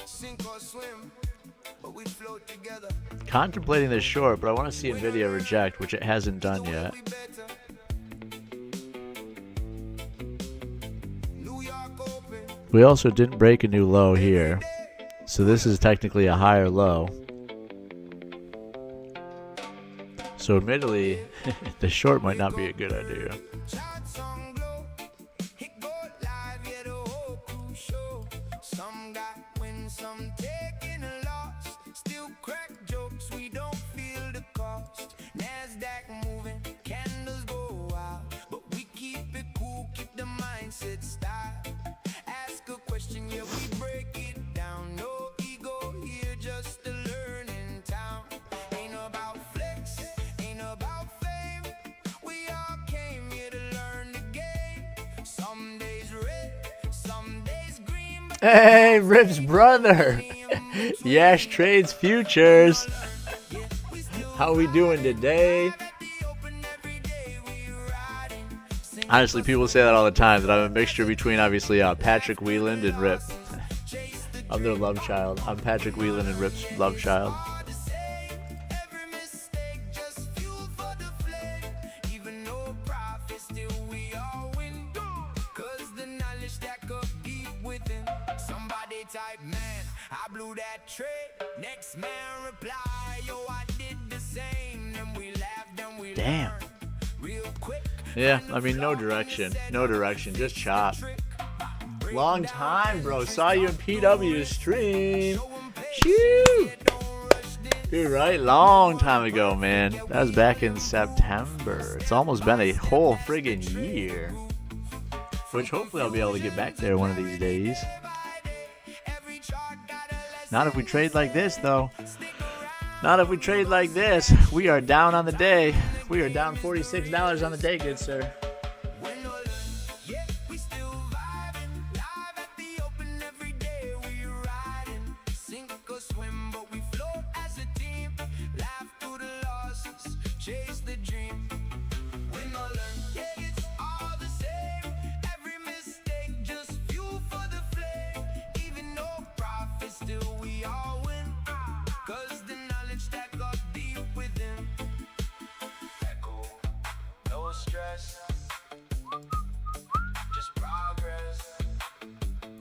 sink or swim, but we float together. Contemplating this short, but I want to see Nvidia reject, which it hasn't done yet. We also didn't break a new low here. So this is technically a higher low. So admittedly, the short might not be a good idea. Shots on glow, it go live, yeah, the whole crew show. Some got wins, some taking a loss. Still crack jokes, we don't feel the cost. Nasdaq moving, candles go out, but we keep it cool, keep the mindset style. Ask a question, yeah, we break it down. No ego here, just a learning town. Ain't about flex, ain't about fame. We all came here to learn the game. Some days red, some days green. Hey, Rip's brother. Yash Trades Futures. How we doing today? Honestly, people say that all the time, that I'm a mixture between, obviously, Patrick Wieland and Rip. I'm their love child. I'm Patrick Wieland and Rip's love child. Type man, I blew that trade. Next man reply, yo, I did the same. Then we laughed, then we Damn. learned real quick. Yeah, I mean, no direction. No direction. Just chop. Long time, bro. Saw you in PW's stream. Shoo! Dude, right? Long time ago, man. That was back in September. It's almost been a whole friggin' year. Which hopefully I'll be able to get back there one of these days. Not if we trade like this, though. Not if we trade like this. We are down on the day. We are down $46 on the day, good sir. Chase the dream. Win or learn, yeah, it's all the same. Every mistake just fuel for the flame. Even no profit, still we all win. Cause the knowledge that got deep within. Echo, no stress. Just progress.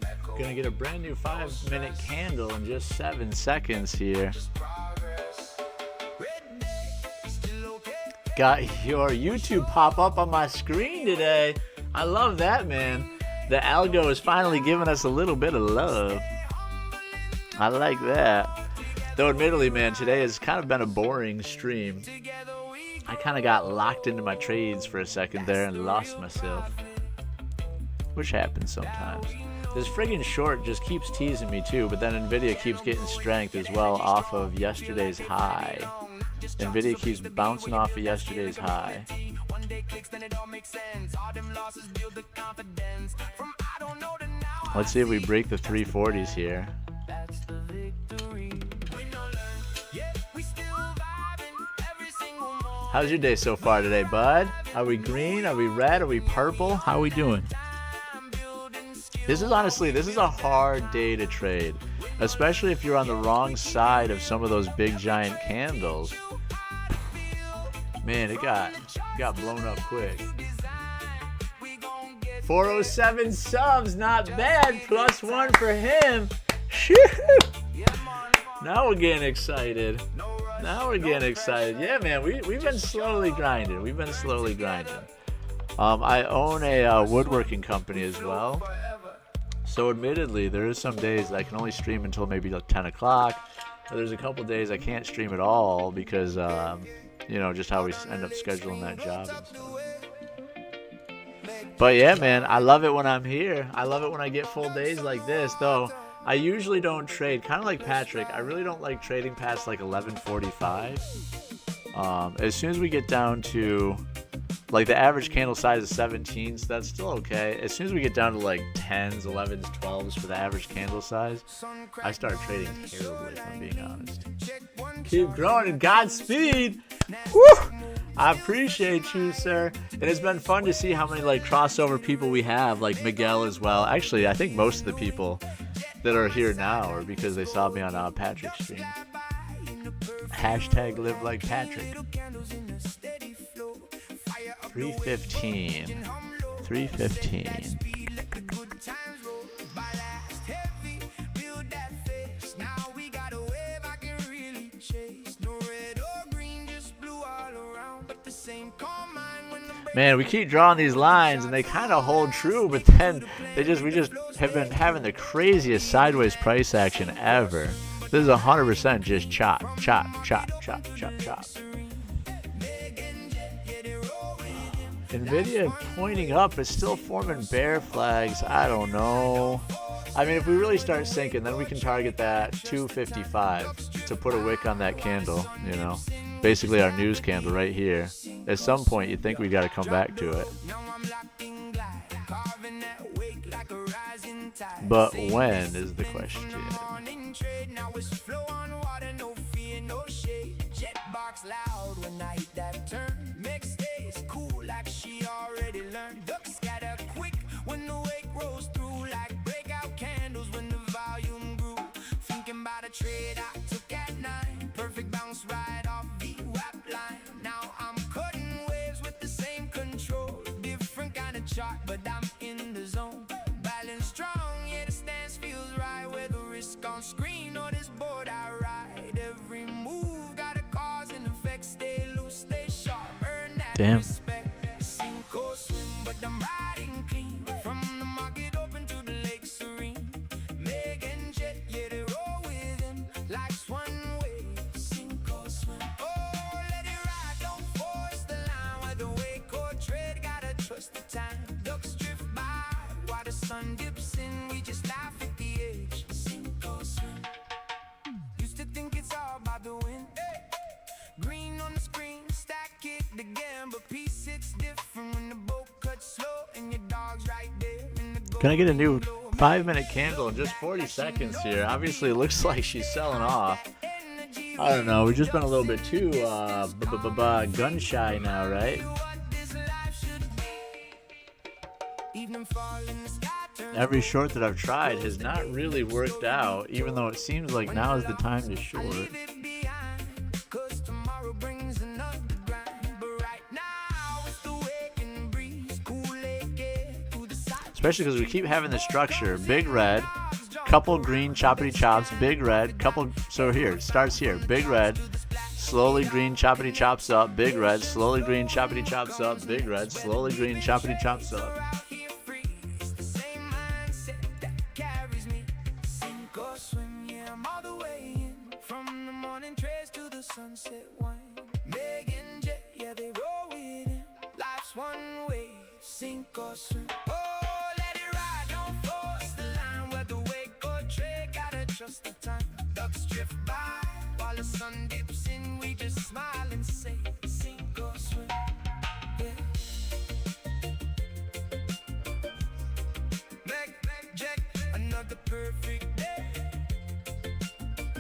Echo, Gonna get a brand new 5-minute candle in just 7 seconds here. progress. Red day, still okay. Got your YouTube pop up on my screen today. I love that, man. The algo is finally giving us a little bit of love. I like that. Though admittedly, man, today has kind of been a boring stream. I kind of got locked into my trades for a second there and lost myself. Which happens sometimes. This friggin' short just keeps teasing me too, but then Nvidia keeps getting strength as well off of yesterday's high. Nvidia keeps bouncing off of yesterday's high. Let's see if we break the 340s here. How's your day so far today, bud? Are we green? Are we red? Are we purple? How are we doing? This is a hard day to trade, especially if you're on the wrong side of some of those big giant candles. Man, it got blown up quick. 407 subs, not bad. +1 for him. Shoo! Now we're getting excited. Yeah, man, we've been slowly grinding. I own a woodworking company as well. So admittedly, there is some days that I can only stream until maybe like 10 o'clock. There's a couple days I can't stream at all because, just how we end up scheduling that job and stuff. But yeah, man, I love it when I'm here. I love it when I get full days like this, though. I usually don't trade, kind of like Patrick. I really don't like trading past like 11:45. As soon as we get down to, like, the average candle size is 17, so that's still okay. As soon as we get down to like 10s, 11s, 12s for the average candle size, I start trading terribly, if I'm being honest. Keep growing and Godspeed. Woo! I appreciate you, sir. It has been fun to see how many like crossover people we have, like Miguel as well. Actually, I think most of the people that are here now are because they saw me on Patrick's stream. Hashtag live like Patrick. 315. Man, we keep drawing these lines and they kind of hold true, but then we just have been having the craziest sideways price action ever. This is 100% just chop, chop, chop, chop, chop, chop. Nvidia pointing up is still forming bear flags. I don't know. I mean, if we really start sinking, then we can target that 255 to put a wick on that candle, you know. Basically our news candle right here. At some point you think we got to come back to it. But when is the question. Trade I took at 9, perfect bounce right off the wap line. Now I'm cutting waves with the same control, different kind of chart, but I'm in the zone. Balance strong, yeah, the stance feels right. With the risk on screen or this board I ride. Every move got a cause and effect. Stay loose, stay sharp, earn that respect. Sink or swim, but I'm riding clean. From the market open to the lake serene. Meg and Jet, yeah, they roll with him. Life's one way, sink or swim. Oh, let it ride, don't force the line. Whether wake or tread, gotta trust the time. Ducks drift by while the sun dips in. We just laugh at the edge, sink or swim. Used to think it's all about the win. Green on the screen, stack it again. But P6 different when the boat cuts slow and your dog's right there. Can I get a new 5-minute candle in just 40 seconds here? Obviously, it looks like she's selling off. I don't know. We've just been a little bit too gun shy now, right? Every short that I've tried has not really worked out, even though it seems like now is the time to short. Especially because we keep having the structure. Big red, couple green choppity chops, big red, couple. So here, it starts here. Big red, slowly green choppity chops up, big red, slowly green choppity chops up, big red, slowly green choppity chops up. Sunset wine, Meg and Jet, yeah, they roll with him. Life's one way, sink or swim. Oh, let it ride, don't force the line. Whether wake or trade, gotta trust the time. Ducks drift by while the sun dips in. We just smile and say, sink or swim. Yeah. Meg, Jet, another perfect day.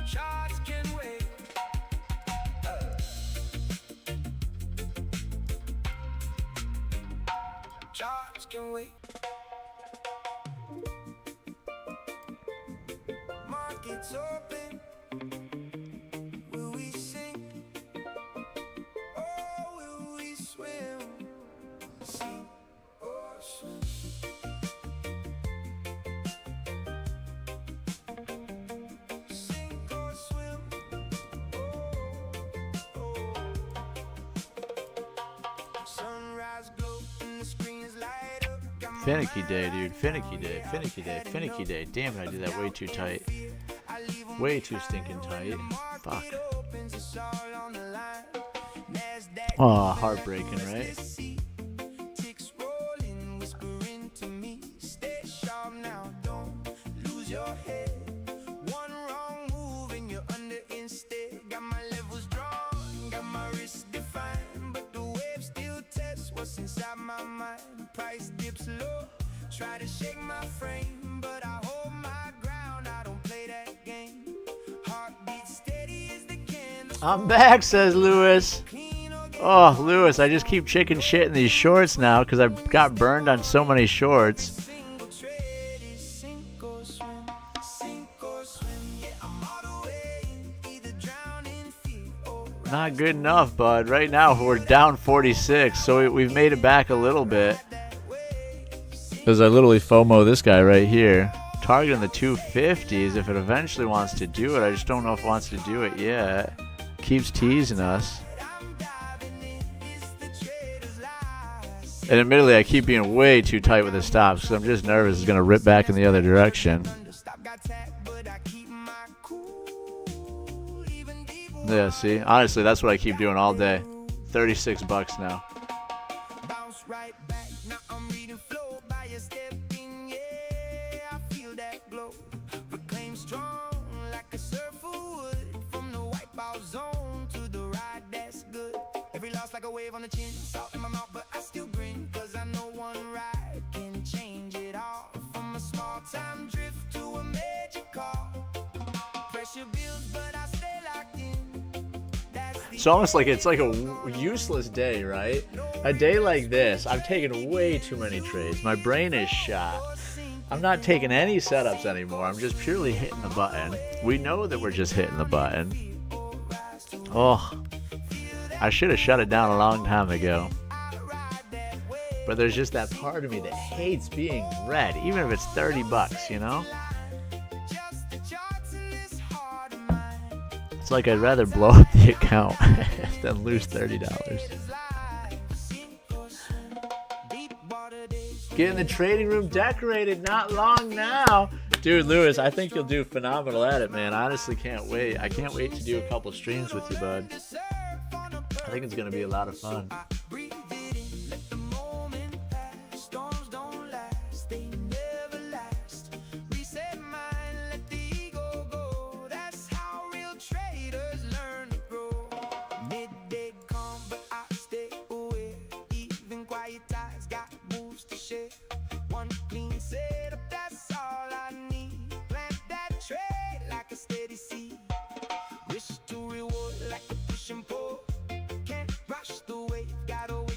Charts can wait. Charts can wait. Markets open. Will we sink? Or will we swim? Sink or swim. Sink or swim. Oh. Sunrise glow and the screens light up. Finicky day, dude. Finicky day. Finicky day. Finicky day. Damn it, I did that way too tight. Way too stinking tight. Fuck. Oh, heartbreaking, right? Ticks rolling, whispering to me. Stay sharp now, don't lose your head. One wrong move and you're under instead. Got my levels drawn, got my wrist defined, but the wave still tests what's inside my mind. Price dips low, try to shake my frame, but I hold my ground. I don't play that game. Heartbeat steady as the candle. I'm back, says Lewis. Oh, Lewis, I just keep chicken shit in these shorts now because I got burned on so many shorts. Not good enough, bud. Right now we're down 46, so we've made it back a little bit. Because I literally FOMO this guy right here. Targeting the 250s if it eventually wants to do it. I just don't know if it wants to do it yet. Keeps teasing us. And admittedly, I keep being way too tight with the stops because I'm just nervous it's going to rip back in the other direction. Yeah, see? Honestly, that's what I keep doing all day. 36 bucks now. Like a wave on the chin, salt in my mouth, but I still grin, cause I know one ride can change it all. From a small time drift to a major call. Pressure builds, but I stay locked in. It's almost like it's like a useless day, right? A day like this, I've taken way too many trades. My brain is shot. I'm not taking any setups anymore. I'm just purely hitting the button. We know that we're just hitting the button. Oh, I should have shut it down a long time ago. But there's just that part of me that hates being red, even if it's 30 bucks, you know? It's like I'd rather blow up the account than lose $30. Getting the trading room decorated, not long now. Dude, Lewis, I think you'll do phenomenal at it, man. I honestly can't wait. I can't wait to do a couple streams with you, bud. I think it's going to be a lot of fun.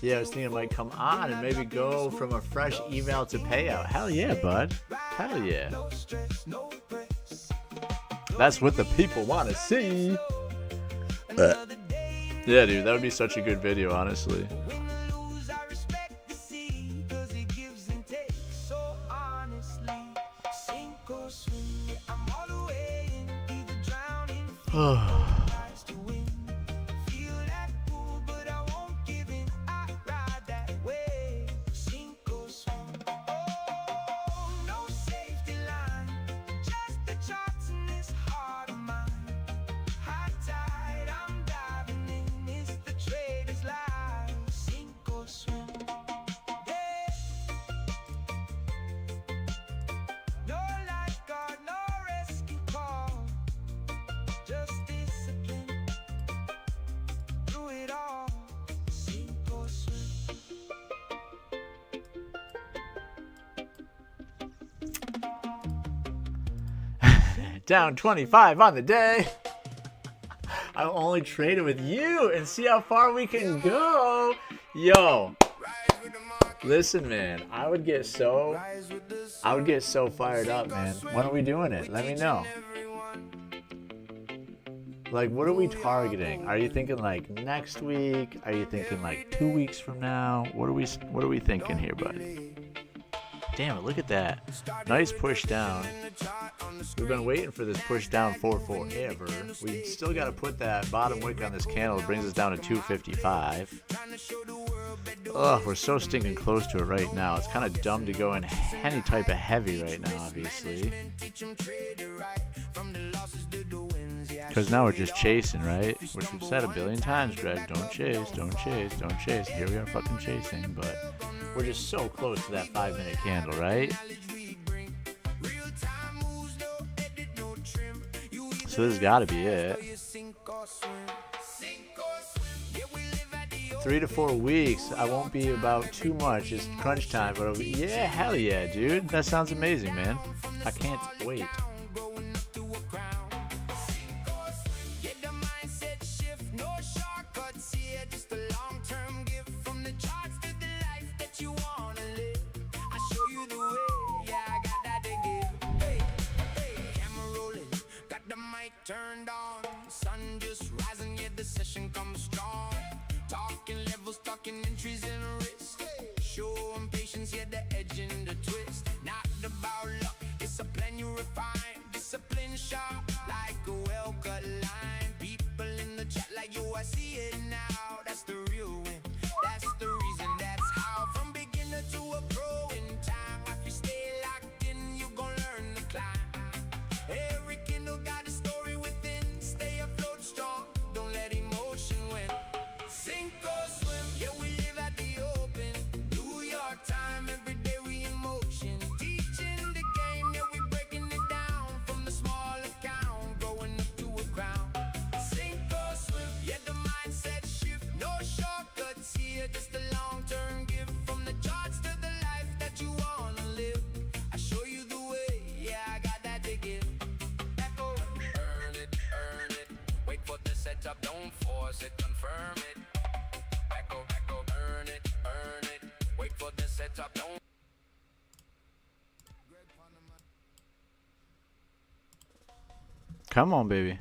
Yeah, I was thinking I might come on and maybe go from a fresh email to payout. Hell yeah, bud. Hell yeah. That's what the people want to see. Yeah, dude, that would be such a good video, honestly. Down 25 on the day. I'll only trade it with you and see how far we can go. Yo, listen, man, I would get so fired up, man. When are we doing it? Let me know. Like, what are we targeting? Are you thinking like next week? Are you thinking like 2 weeks from now? What are we thinking here, buddy? Damn it, look at that. Nice push down. We've been waiting for this push down for forever. We still got to put that bottom wick on this candle. It brings us down to 255. Ugh, we're so stinking close to it right now. It's kind of dumb to go in any type of heavy right now, obviously. Because now we're just chasing, right? Which we've said a billion times, Greg. Don't chase, don't chase, don't chase. Here we are fucking chasing, but we're just so close to that 5-minute candle, right? So this has got to be it. 3 to 4 weeks. I won't be about too much. It's crunch time, but it'll be, yeah, hell yeah, dude. That sounds amazing, man. I can't wait. Turned on, sun just rising, yeah, the session comes strong. Talking levels, talking entries and risks. Show 'em patience, yeah, the edge and the twist. Not about luck, it's a plan you refine. Discipline sharp, like a well-cut line. People in the chat like, yo, I see it now. That's the real win, that's the reason, that's how. From big setup, don't force it, confirm it. Back go, earn it. Wait for the setup, don't. Come on, baby.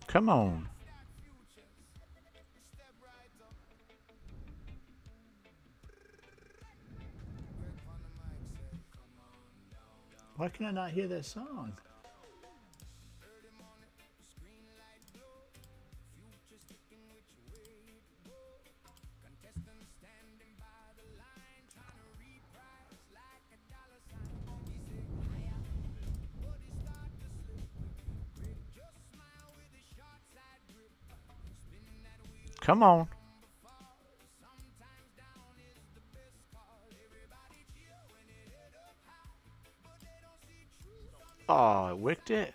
Come on. Why can I not hear that song? Come on. Oh, it wicked it.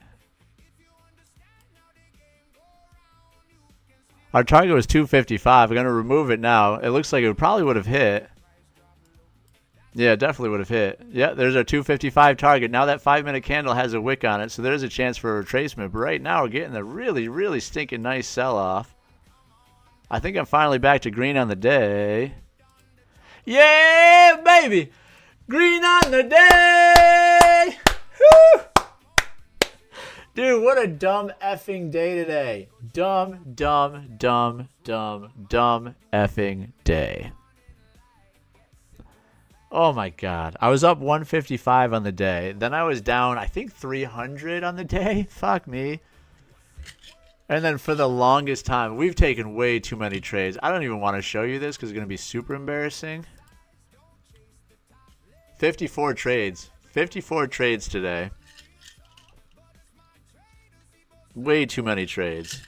Our target was 255. We're going to remove it now. It looks like it probably would have hit. Yeah, it definitely would have hit. Yeah, there's our 255 target. Now that 5-minute candle has a wick on it, so there's a chance for a retracement. But right now we're getting a really, really stinking nice sell-off. I think I'm finally back to green on the day. Yeah, baby! Green on the day! Woo! Dude, what a dumb effing day today. Dumb effing day. Oh my God. I was up 155 on the day. Then I was down, I think 300 on the day. Fuck me. And then for the longest time, we've taken way too many trades. I don't even want to show you this because it's going to be super embarrassing. 54 trades. 54 trades today. Way too many trades.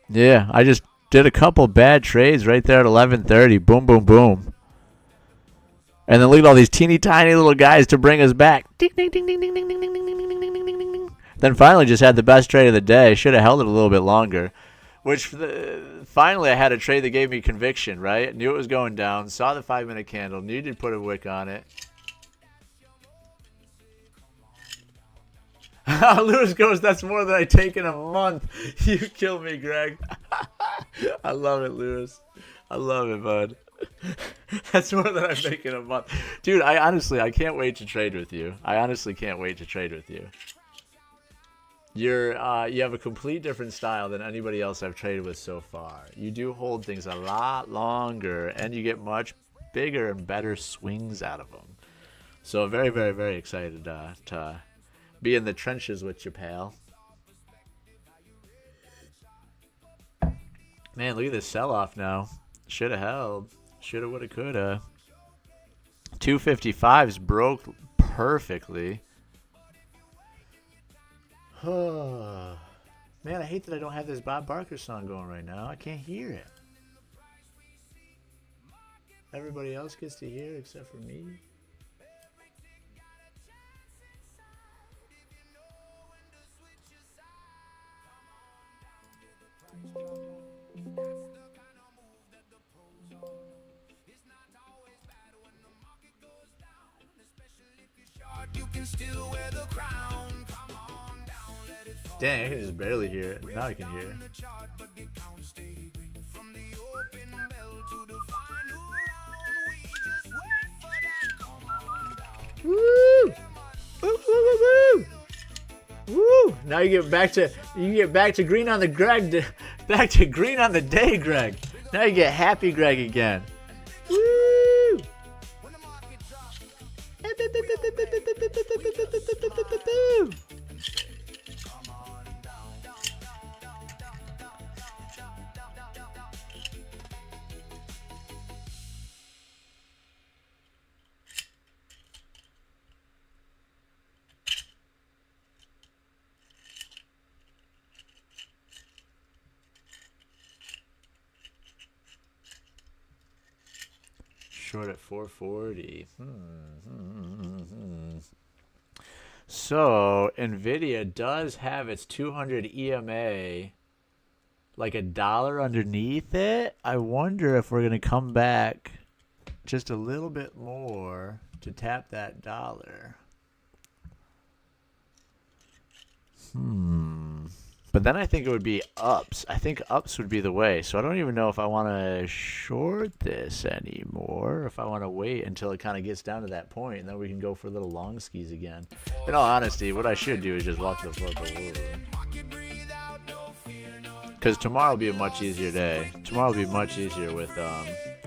Yeah, I just did a couple bad trades right there at 11:30. Boom, boom, boom. And then look at all these teeny tiny little guys to bring us back. Ding, ding, ding, ding, ding, ding, ding, ding, ding, ding, ding, ding, ding, ding. Then finally just had the best trade of the day. Should have held it a little bit longer. Which finally I had a trade that gave me conviction, right? Knew it was going down. Saw the 5-minute candle. Knew to put a wick on it. Lewis goes, that's more than I take in a month. You kill me, Greg. I love it, Lewis. I love it, bud. That's more than I make in a month. Dude, I can't wait to trade with you. I honestly can't wait to trade with you. You have a complete different style than anybody else I've traded with so far. You do hold things a lot longer, and you get much bigger and better swings out of them. So very, very, very excited to be in the trenches with you, pal. Man, look at this sell-off now. Should have held. Shoulda, woulda, coulda. 255s broke perfectly. Man, I hate that I don't have this Bob Barker song going right now. I can't hear it. Everybody else gets to hear except for me. You can still wear the crown. Come on down, let it fall. Dang, I can just barely hear it. Now I can hear it. From the open bell to the final round, we just wait for that. Come on down. Woo! Woo, woo, woo, woo! Woo! Now you get back to green on the Greg, back to green on the day, Greg. Now you get happy Greg again. Woo! Short at 440. So Nvidia does have its 200 EMA like $1 underneath it. I wonder if we're going to come back just a little bit more to tap that dollar. But then I think it would be ups. I think ups would be the way. So I don't even know if I want to short this anymore. If I want to wait until it kind of gets down to that point, and then we can go for little long skis again. In all honesty, what I should do is just walk the floor forward. Because tomorrow will be a much easier day. Tomorrow will be much easier with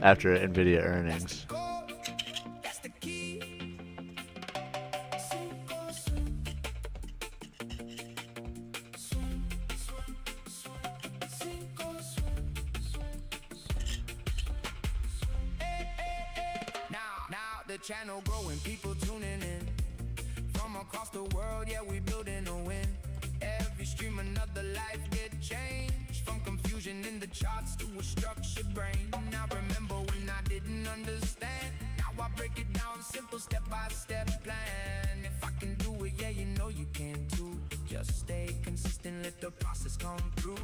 after Nvidia earnings. The channel growing, people tuning in from across the world. Yeah, we building a win. Every stream, another life get changed. From confusion in the charts to a structured brain. Now remember when I didn't understand. Now I break it down, simple step-by-step plan. If I can do it, yeah, you know you can too. Just stay consistent, let the process come through.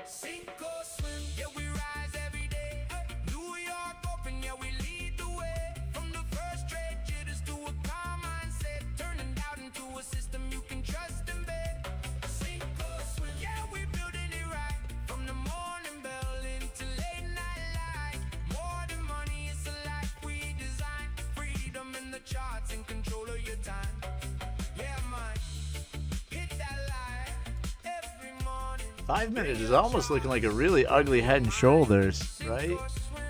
Sink or swim, yeah, we rise every day. New York open, yeah, we lead the way. System you can trust and bet. Sink or swim, yeah, we building it right. From the morning bell into late night light. More than money, it's a life we design. Freedom in the charts and control of your time. Yeah, man, hit that light every morning. 5 minutes is almost looking like a really ugly Head and Shoulders, right?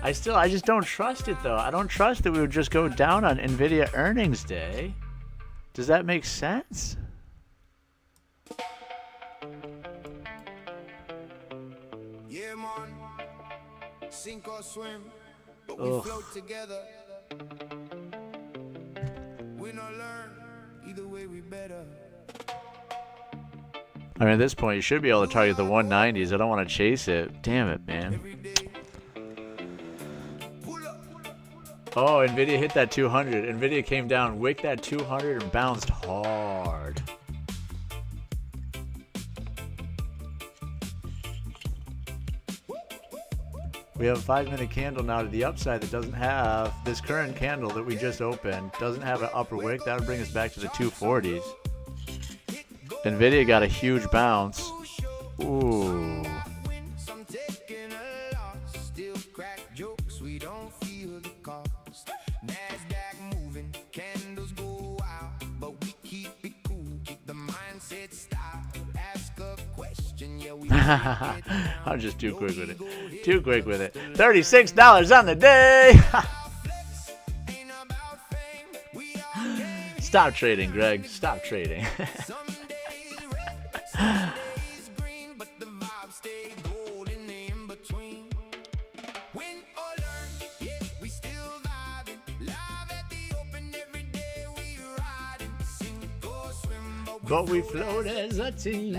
I just don't trust it though. I don't trust that we would just go down on Nvidia earnings day. Does that make sense? Yeah, man. Sink or swim, but we float together. We don't learn, either way we better. I mean, at this point, you should be able to target the 190s. I don't want to chase it. Damn it, man. Oh, Nvidia hit that 200. Nvidia came down, wicked that 200, and bounced hard. We have a 5-minute candle now to the upside that doesn't have this current candle that we just opened. Doesn't have an upper wick. That would bring us back to the 240s. Nvidia got a huge bounce. Ooh. Nasdaq moving, candles go out, but we keep it cool, keep the mindset style. Ask a question, yeah, we I'm just too quick with it. Too quick with it. $36 on the day. Stop trading, Greg. Stop trading. But we float as a team.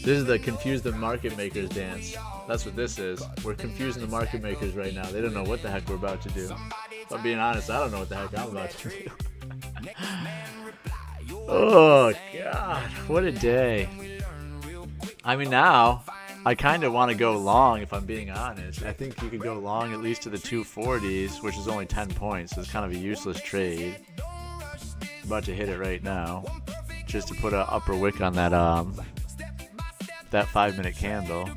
This is the confuse the market makers dance. That's what this is. We're confusing the market makers right now. They don't know what the heck we're about to do. If I'm being honest, I don't know what the heck I'm about to do. Oh, God. What a day. I mean, now I kind of want to go long, if I'm being honest. I think you could go long at least to the 240s, which is only 10 points. So it's kind of a useless trade. I'm about to hit it right now, just to put an upper wick on that 5-minute candle.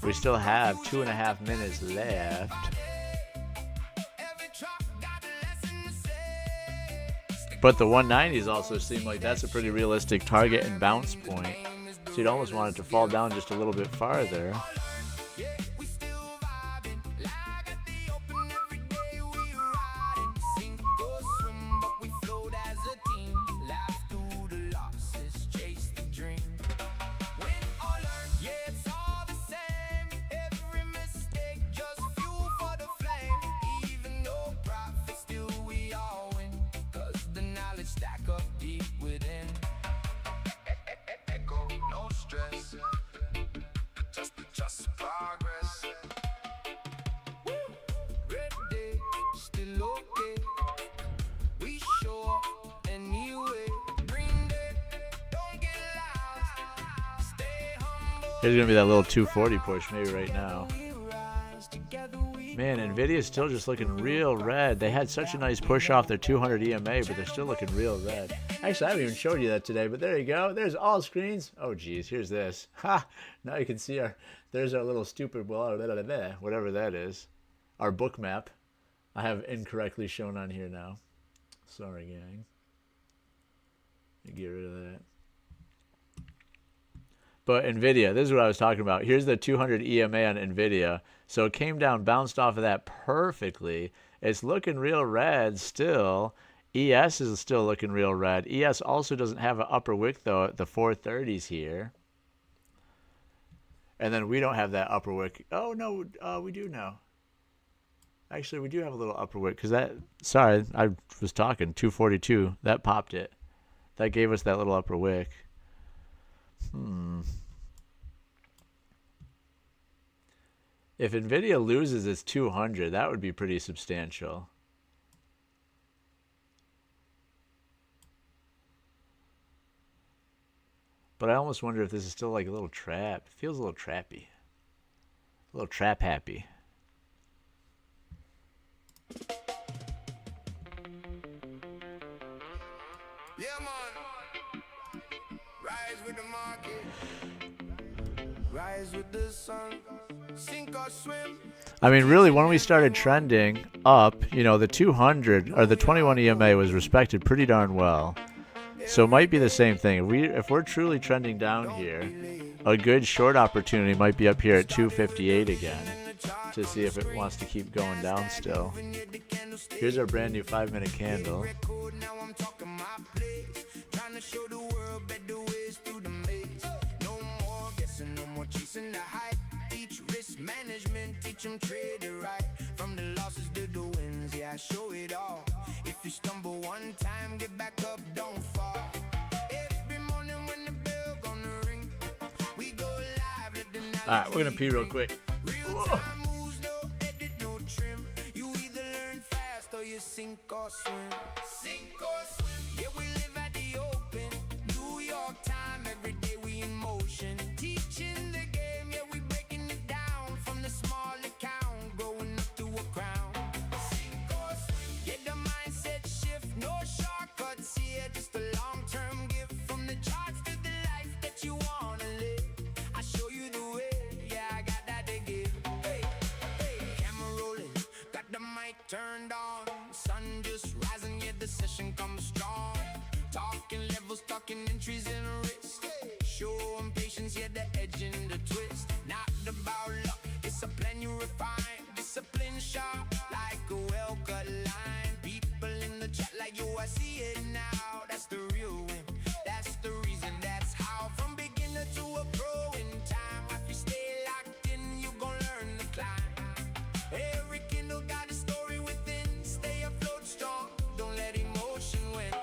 We still have 2.5 minutes left. But the 190s also seem like that's a pretty realistic target and bounce point. So you'd almost want it to fall down just a little bit farther. Stack up deep within. Echo, no stress. Just the Trust progress. Red day, still okay. We show up anyway. Green day, don't get loud. Stay humble. Here's gonna be that little 240 push maybe right now. We rise together. We Man, Nvidia's still just looking real red. They had such a nice push off their 200 EMA, but they're still looking real red. Actually, I haven't even showed you that today, but there you go. There's all screens. Oh, geez, here's this. Ha! Now you can see there's our little stupid, whatever that is. Our book map. I have incorrectly shown on here now. Sorry, gang. Get rid of that. But NVIDIA, this is what I was talking about. Here's the 200 EMA on NVIDIA. So it came down, bounced off of that perfectly. It's looking real red still. ES is still looking real red. ES also doesn't have an upper wick, though, at the 430s here. And then we don't have that upper wick. Oh, no, we do now. Actually, we do have a little upper wick because that, sorry, I was talking, 242. That popped it. That gave us that little upper wick. If NVIDIA loses its 200, that would be pretty substantial. But I almost wonder if this is still like a little trap. It feels a little trappy. A little trap happy. yeah, man. Rise with the market. Rise with the sun. Sink or swim. I mean, really, when we started trending up, you know, the 200 or the 21 EMA was respected pretty darn well. So it might be the same thing. If we're truly trending down here, a good short opportunity might be up here at 258 again to see if it wants to keep going down still. Here's our brand new 5-minute candle. Now I'm talking my place. Trying to show the world better ways through the maze. No more guessing, no more chasing the hype. Teach risk management, teach them trade it right. From the losses to the wins, yeah, I show it all. If you stumble one time, get back up, don't fall. Every morning when the bell gonna ring, we go live, let the night. Alright, we're going to pee real quick. Real time moves, no edit, no trim. You either learn fast or you sink or swim. Sink or swim. Yeah, we live at the open. New York time, every day we in motion. Teaching the game, yeah, we breaking it down. From the small account, growing up to a crown. Sink or swim. Get the mindset shift, no shortcuts here. Just a long-term gift from the charts to the life that you wanna live. I show you the way, yeah, I got that to give. Hey, hey, camera rolling, got the mic turned on. Sun just rising, yeah, the session comes strong. Talking levels, talking entries and risk. Show 'em patience, yeah, the edge and the twist. Not about luck, it's a plan you refine. Discipline sharp, like a well-cut line. People in the chat like, yo, I see it now. That's the real win, that's the reason, that's how. From beginner to a pro in time. If you stay locked in, you gon' learn to climb. Every Kindle got a story within. Stay afloat strong, don't let emotion win.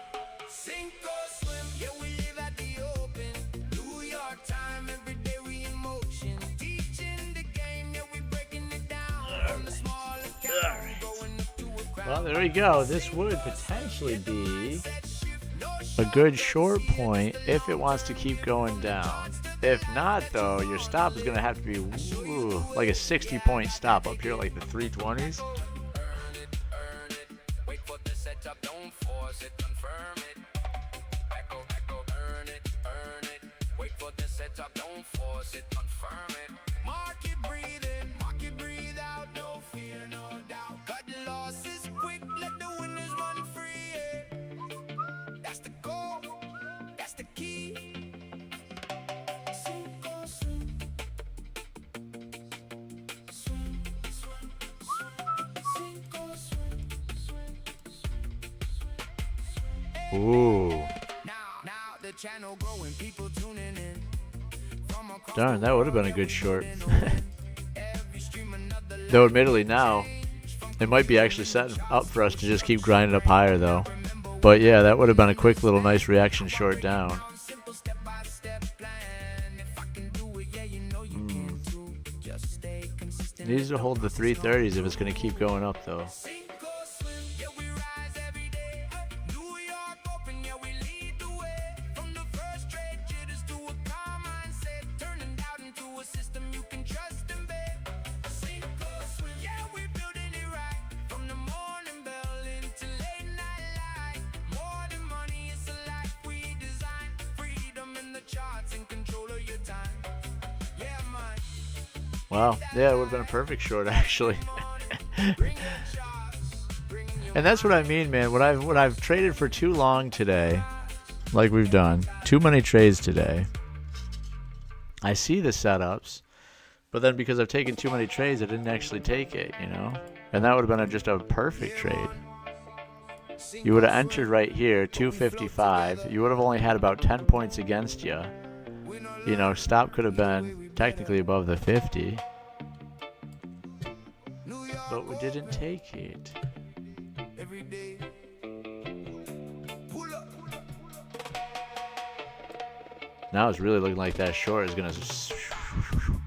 Sink or swim, yeah, we live at the open. New York time, every day we in motion. Teaching the game, yeah, we breaking it down. From the small account, going up to a crowd. Well, there we go. This would potentially be a good short point if it wants to keep going down. If not, though, your stop is going to have to be like a 60-point stop up here, like the 320s. Wait for the setup, don't force it, confirm it. Echo, earn it. Wait for the setup, don't force it, confirm it. Market breathe in, market breathe out, no fear, no doubt. Cut the losses quick, let the winners run free. Yeah. That's the goal, that's the key. Sink or swim. Swim, swim, swim. Sink or swim. Ooh. Now the channel growing, people tuning in. From across Darn, the that would have been a world, good short. every stream another Though admittedly now, it might be actually setting up for us to just keep grinding up higher though. But yeah, that would have been a quick little nice reaction short down. simple step-by-step plan. If I can do it, yeah, you know you can too. Just stay consistent. Needs to hold the 330s if it's going to keep going up, though. Sink or swim, yeah, we rise every day. New York open, yeah, we lead the way. From the first trade jitters to a calm mindset, turning doubt into a system you can trust and bet. Sink or swim, yeah, we building it right. From the morning bell into late night light. More than money, it's a life we design. Freedom in the charts and control of your time. Yeah, man. Wow. Yeah, it would have been a perfect short, actually. And that's what I mean, man. When I've traded for too long today, like we've done, too many trades today, I see the setups, but then because I've taken too many trades, I didn't actually take it, you know? And that would have been just a perfect trade. You would have entered right here, 255. You would have only had about 10 points against you. You know, stop could have been technically above the 50. But we didn't take it. Every day. Pull up. Now it's really looking like that short is going to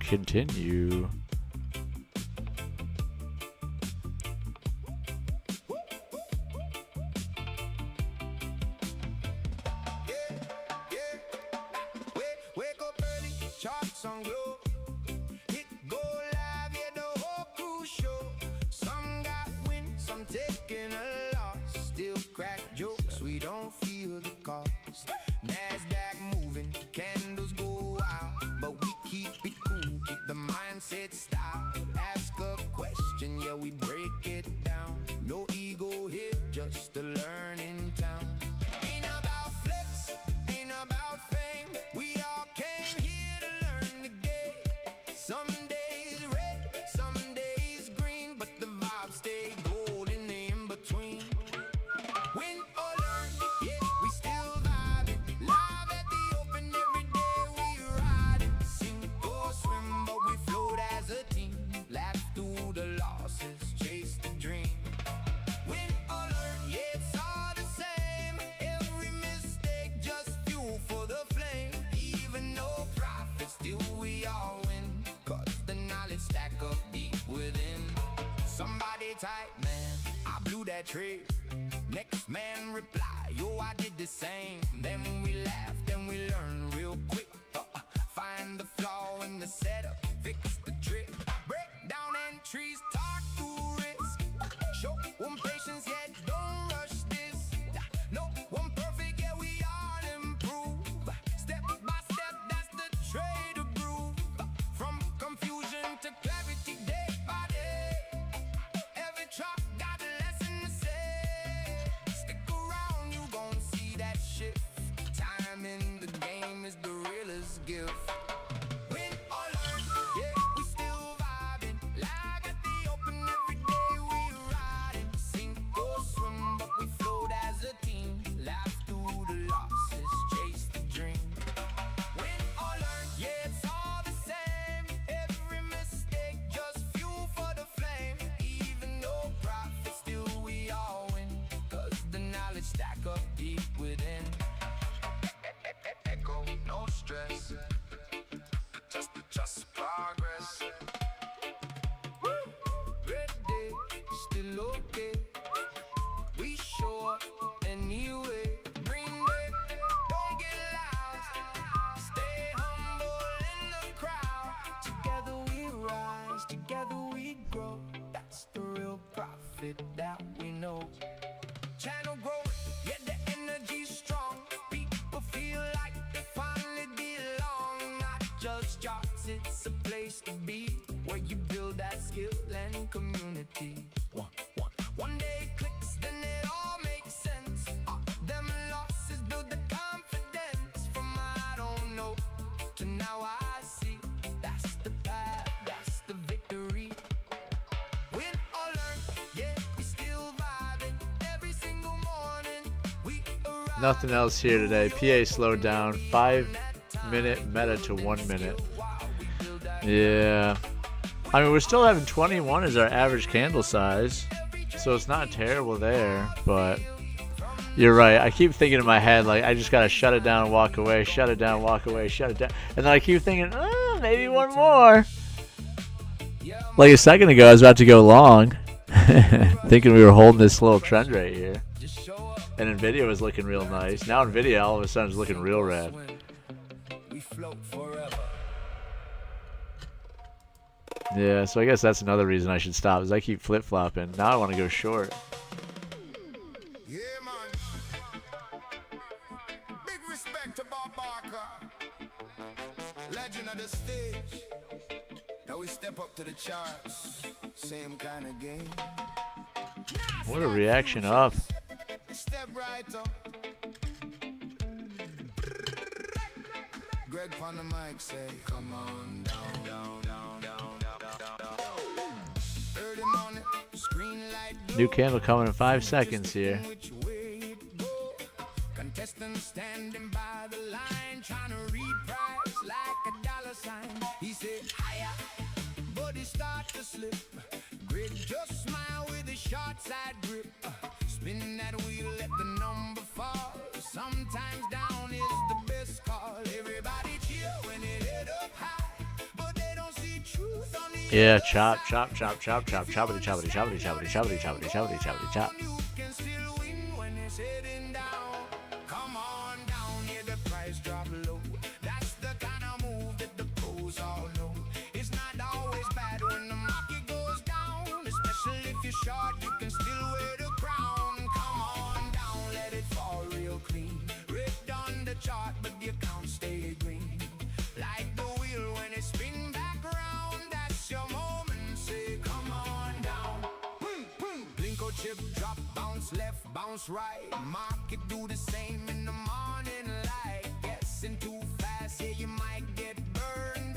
continue. Wake up early, charts on glow. Hit go live, yeah, the whole crew show. Some got win, some taking a loss. Still crack jokes, we don't feel the cost. Nasdaq moving, candles go out, but we keep it cool, keep the mindset style. Ask a question, yeah, we break it down. No ego here, just a learning town. Ain't about flex, ain't about fame. We all came here to learn the game. Some days red, some days green, but the vibe stay gold in the in-between. Win or learn, yeah, we still vibing. Live at the open every day, we riding. Sink or swim, but we float as a team. Laugh through the losses, chase the dream. Win or learn, yeah, it's all the same. Every mistake just fuel for the flame. Even no profit, still we all win. Cause the knowledge stack up deep within. Somebody type, man, I blew that trade. Next man reply, yo, I did the same. Then we laugh, then we learn real quick. Find the flaw in the setup, fix the trick. Break down entries, talk through risk. Show one patience, yet don't rush this. No one perfect, yeah, we all improve. Step by step, that's the trade of groove. From confusion to clarity, day by day. Every chart got a lesson to say. Stick around, you gon' see that shift. Time in the game is the realest gift. Win or learn, yeah, we still vibing. Live at the open every day, we riding. Sink or swim, but we float as a team. Laugh through the losses, chase the dream. Win or learn, yeah, it's all the same. Every mistake just fuel for the flame. Even no profit, still we all win. Cause the knowledge stack up deep within. Echo, no stress. Just progress. Woo! Red day, still okay. We show up anyway. Green day, don't get loud. Stay humble in the crowd. Together we rise, together we grow. That's the real profit that we know. Channel growth, yeah, the energy's strong. People feel like they finally belong. Not just jobs, it's a place to be where you build that skill and community. One day it clicks, then it all makes sense. Them losses build the confidence. From I don't know to now I see. That's the path, that's the victory. Win or learn, yeah, we still vibing. Every single morning we arrive. Nothing else here today. PA slowed down. 5-minute meta to 1 minute. Yeah. I mean, we're still having 21 as our average candle size. So it's not terrible there. But you're right. I keep thinking in my head, like, I just got to shut it down, walk away, shut it down, walk away, shut it down. And then I keep thinking, maybe one more. Like a second ago, I was about to go long, thinking we were holding this little trend right here. And Nvidia was looking real nice. Now Nvidia all of a sudden is looking real red. Yeah, so I guess that's another reason I should stop, is I keep flip-flopping. Now I want to go short. Yeah, man. Big respect to Bob Barker, legend of the stage. Now we step up to the charts. Same kind of game. What a reaction up. Step right up. Greg on the mic say, come on down, down, down, down, down, down, down. Early morning, screen light glow. New candle coming in 5 seconds here. Which way it go? Contestant standing by the line, trying to read price like a dollar sign. He said higher, but he start to slip. Greg just smile with a short side grip. Spin that wheel, let the number fall. Sometimes down is the best call. Everybody cheer when it hit up high, but they don't see truth on the Yeah, chop, chop, chop, chop, chop, choppity, choppity, choppity, choppity, choppity, choppity, choppity, choppity, chop. You can still win when it's heading down. Come on down, yeah, the price drop low. That's the kind of move that the pros all know. It's not always bad when the market goes down, especially if you're short, you can still wear the crown. Come on down, let it fall real clean. Ripped on the chart, but the account stay green. Like the wheel when it spin back around, that's your moment. Say, come on down. Blinko chip, drop, bounce left, bounce right. Market do the same in the morning light. Guessing too fast, yeah, you might get burned.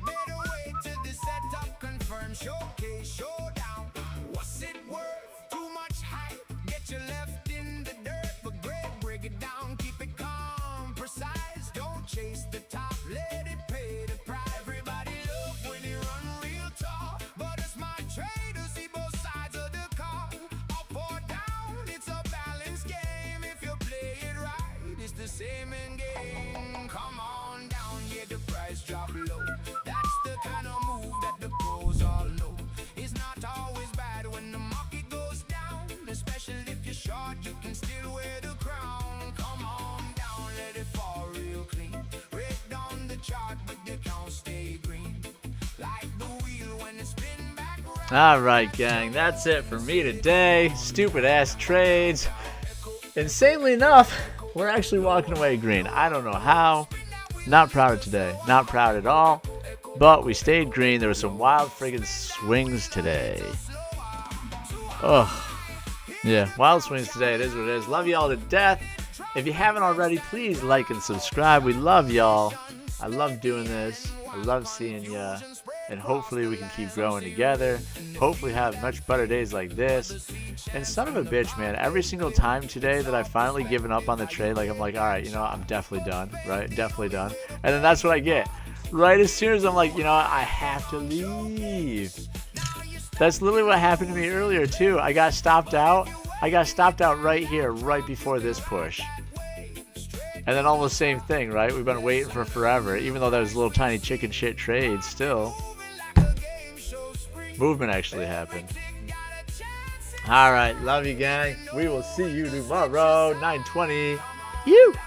Better wait till the setup confirm. Showcase, showdown. What's it worth? Too much hype. Get you left in the dirt. But break it down, keep it calm, precise. Don't chase the top, let it pay the price. Everybody love when you run real tall, but a smart trader see both sides of the car. Up or down, it's a balance game. If you play it right, it's the same in game. Come on down, yeah, the price drop low. That's the kind of move that the pros all know. It's not always bad when the market goes down, especially if you're short, you can still wear the crown. Come on down, let it fall real clean. Break down the chart, but the count stay green. Like the wheel when it spin back around. All right, gang, that's it for me today. Stupid ass trades. Insanely enough, we're actually walking away green. I don't know how. Not proud of today. Not proud at all. But we stayed green. There were some wild friggin' swings today. Oh, yeah, wild swings today. It is what it is. Love y'all to death. If you haven't already, please like and subscribe. We love y'all. I love doing this. I love seeing ya. And hopefully we can keep growing together. Hopefully have much better days like this. And son of a bitch, man, every single time today that I've finally given up on the trade, like I'm like, all right, you know, I'm definitely done, right? Definitely done. And then that's what I get. Right as soon as I'm like, you know, I have to leave. That's literally what happened to me earlier too. I got stopped out. I got stopped out right here, right before this push. And then almost same thing, right? We've been waiting for forever. Even though that was a little tiny chicken shit trade, still. Movement actually happened. All right, love you, gang. We will see you tomorrow, 9:20. You.